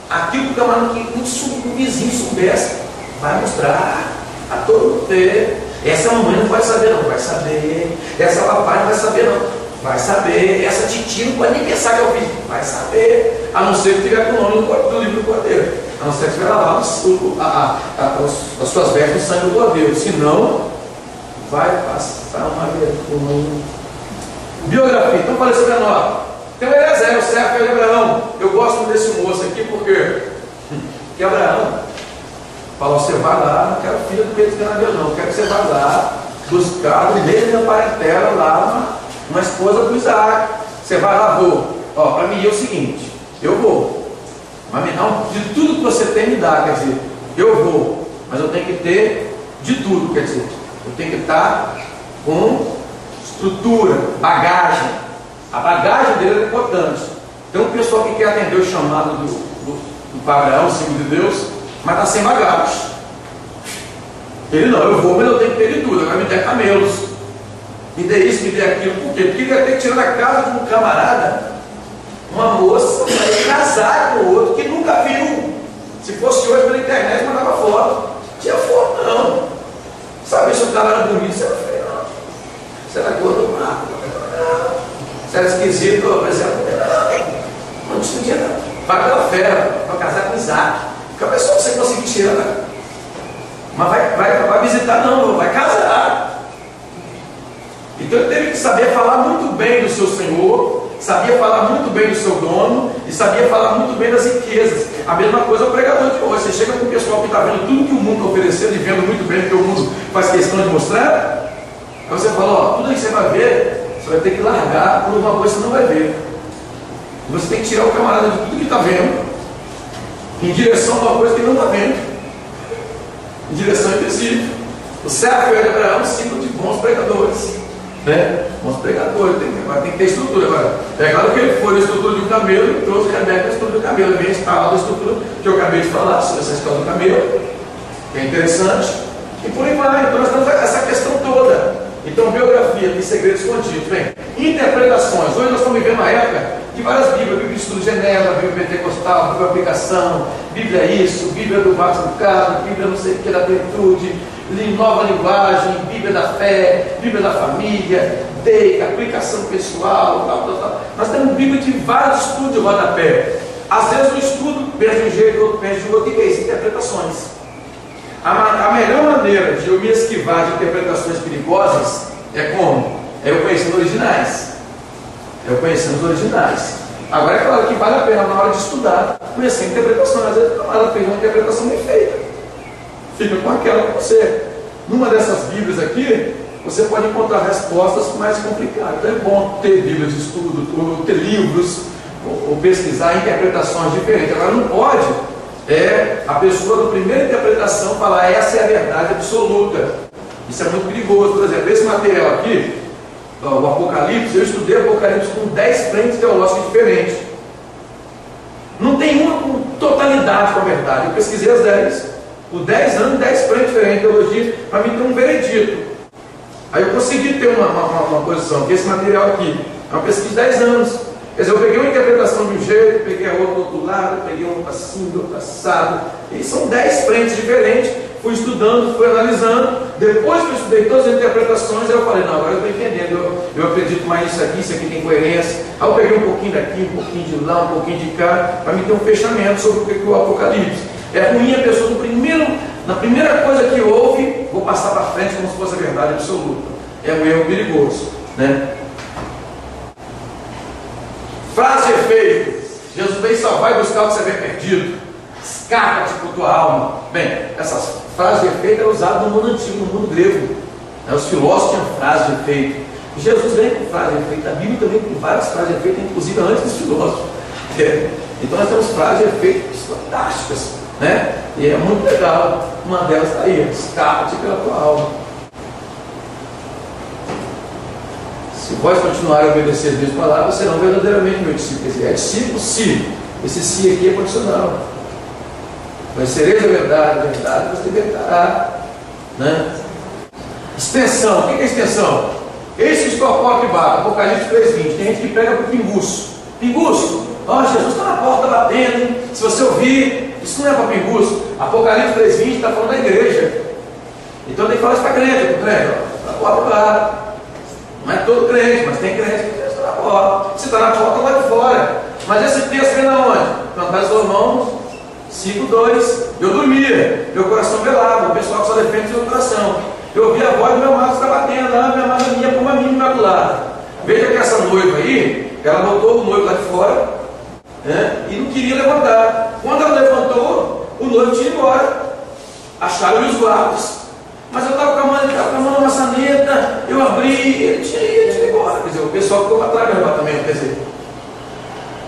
Speaker 1: Aquilo que o camarada que o vizinho soubesse, vai mostrar a todo mundo ver. Essa mamãe não vai saber, não, vai saber. Essa papai não vai saber, não, vai saber. Essa titia não pode nem pensar que é o filho, vai saber. A não ser que tiver com o nome do livro do Cordeiro. A não ser que tiver lavado as suas vestes no sangue do Cordeiro. Senão, vai passar uma vergonha. Biografia. Então falei sobre Enoque. Tem o Eliezer, o servo de Abraão. Eu gosto muito desse moço aqui porque Abraão falou, você vai lá, não quero filho do peito de Deus não, quero que você vá lá buscar no meio da parentela lá uma esposa do Isaac. Você vai lá, vou. Ó, para mim é o seguinte, eu vou, mas me dá de tudo que você tem, me dá, quer dizer, eu vou, mas eu tenho que ter de tudo, quer dizer, eu tenho que estar com estrutura, bagagem. A bagagem dele é importante. Tem um pessoal que quer atender o chamado do Abraão, segundo de Deus, mas está sem bagagem. Ele não, eu vou, mas eu tenho que ter de tudo. Agora me der camelos, me dê isso, me dê aquilo. Por quê? Porque ele vai ter que tirar da casa de um camarada uma moça para casar com outro que nunca viu. Se fosse hoje pela internet, mandava foto. Tinha foto, não. Sabe se o cara era bonito, você era feio, não. Você era gordo, não. Você era esquisito, mas era não distinguia nada. Vai pela fé, para casar com Isaac. Fica a pessoa que você conseguir tirar. Mas vai visitar, não, vai casar. Então ele teve que saber falar muito bem do seu Senhor, sabia falar muito bem do seu dono e sabia falar muito bem das riquezas. A mesma coisa é o pregador de hoje. Você chega com o pessoal que está vendo tudo que o mundo está oferecendo e vendo muito bem o que o mundo faz questão de mostrar. Aí você fala, ó, tudo que você vai ver, você vai ter que largar por uma coisa que você não vai ver. Você tem que tirar o camarada de tudo que está vendo em direção a uma coisa que ele não está vendo, em direção invisível. O servo de Abraão é um símbolo de bons pregadores, né? Bons pregadores, tem que ter estrutura. Agora, é claro que ele foi na estrutura de um camelo e trouxe Rebeca na estrutura do camelo. Vem a escala da estrutura que eu acabei de falar, sobre essa escala do camelo, que é interessante, e por aí vai. Então nós temos essa questão toda. Então, biografia tem segredos escondidos. Bem, interpretações. Hoje nós estamos vivendo uma época de várias Bíblias, Bíblia de Estudo Genebra, Bíblia Pentecostal, Bíblia Aplicação, Bíblia isso, Bíblia do Max Lucado, Bíblia não sei o que da virtude, nova linguagem, Bíblia da fé, Bíblia da família, aplicação pessoal, tal. Nós temos Bíblia de vários estudos de rodapé. Às vezes um estudo perde de um jeito, outro perde de outro. O que é isso? Interpretações. A melhor maneira de eu me esquivar de interpretações perigosas é como? É eu conhecendo originais. Agora é claro que vale a pena na hora de estudar conhecer interpretações. Às vezes o camarada fez uma interpretação bem feita, fica com aquela com você. Numa dessas Bíblias aqui, você pode encontrar respostas mais complicadas. Então é bom ter Bíblia de estudo, ter livros ou pesquisar interpretações diferentes. Agora, não pode a pessoa da primeira interpretação falar essa é a verdade absoluta. Isso é muito perigoso. Por exemplo, esse material aqui, o Apocalipse, eu estudei Apocalipse com 10 frentes teológicas diferentes. Não tem uma com totalidade com a verdade. Eu pesquisei as 10. Por 10 anos, 10 frentes diferentes de teologia, para mim ter um veredito. Aí eu consegui ter uma posição, que esse material aqui é uma pesquisa de 10 anos. Quer dizer, eu peguei uma interpretação de um jeito, peguei a outra do outro lado, peguei um assim, do outro assado. E são 10 frentes diferentes. Fui estudando, fui analisando. Depois que eu estudei todas as interpretações, eu falei, não, agora eu estou entendendo. Eu acredito mais nisso aqui tem coerência. Aí eu peguei um pouquinho daqui, um pouquinho de lá, um pouquinho de cá, para me ter um fechamento sobre o que é o Apocalipse. É ruim a pessoa na primeira coisa que ouve, vou passar para frente como se fosse a verdade absoluta. É um erro perigoso, né? Frase de efeito: Jesus veio salvar e buscar o que se havia perdido. Escapa-te por tua alma. Bem, essas frases de efeito eram usadas no mundo antigo, no mundo grego. Os filósofos tinham frases de efeito. Jesus vem com frase de efeito. A Bíblia também tem várias frases de efeito, inclusive antes dos filósofos. Então nós temos frases de efeito fantásticas, né? E é muito legal. Uma delas está aí: escapa-te pela tua alma. Se vós continuarem a obedecer as minhas palavras, serão verdadeiramente meu discípulo. Quer dizer, é discípulo se. Esse se aqui é condicional. Mas sereis a verdade vos libertará, né? Extensão, o que é extensão? Esse escorpó que bate, Apocalipse 3:20. Tem gente que pega para o pinguço. Pinguço, Jesus está na porta batendo, hein? Se você ouvir, isso não é para pinguço. Apocalipse 3:20 está falando da igreja. Então tem que falar isso para crente, está na porta bate. Não é todo crente, mas tem crente que está na porta. Se está na porta, lá de fora. Mas esse texto vem da onde? Cantar Salomão 5:2. Eu dormia, meu coração velava. O pessoal que só defende o seu coração. Eu ouvi a voz do meu amado está batendo, minha amada minha como a minha imaculada. Veja que essa noiva aí, ela botou o noivo lá de fora, né, e não queria levantar. Quando ela levantou, o noivo tinha ido embora. Acharam-lhe os guardas. Mas eu estava com a mão na maçaneta, eu abri, ele tinha ido embora. Quer dizer, o pessoal ficou para trás do arrebatamento. Quer dizer,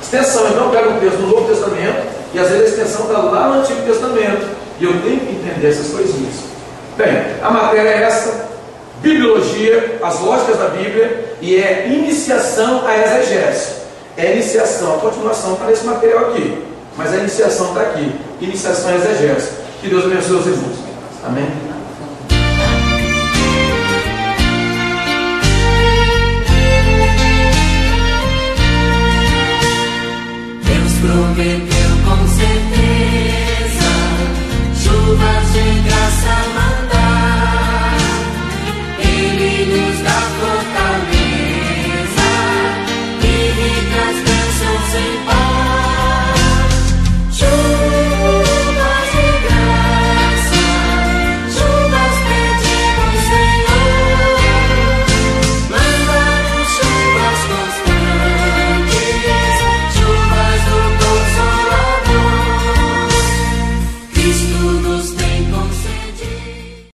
Speaker 1: extensão, então pega um texto do Novo Testamento, e às vezes a extensão está lá no Antigo Testamento, e eu tenho que entender essas coisinhas. Bem, a matéria é essa: bibliologia, as lógicas da Bíblia, e é iniciação à exegese. É iniciação, a continuação está nesse material aqui, mas a iniciação está aqui: iniciação à exegese. Que Deus abençoe os irmãos. Amém?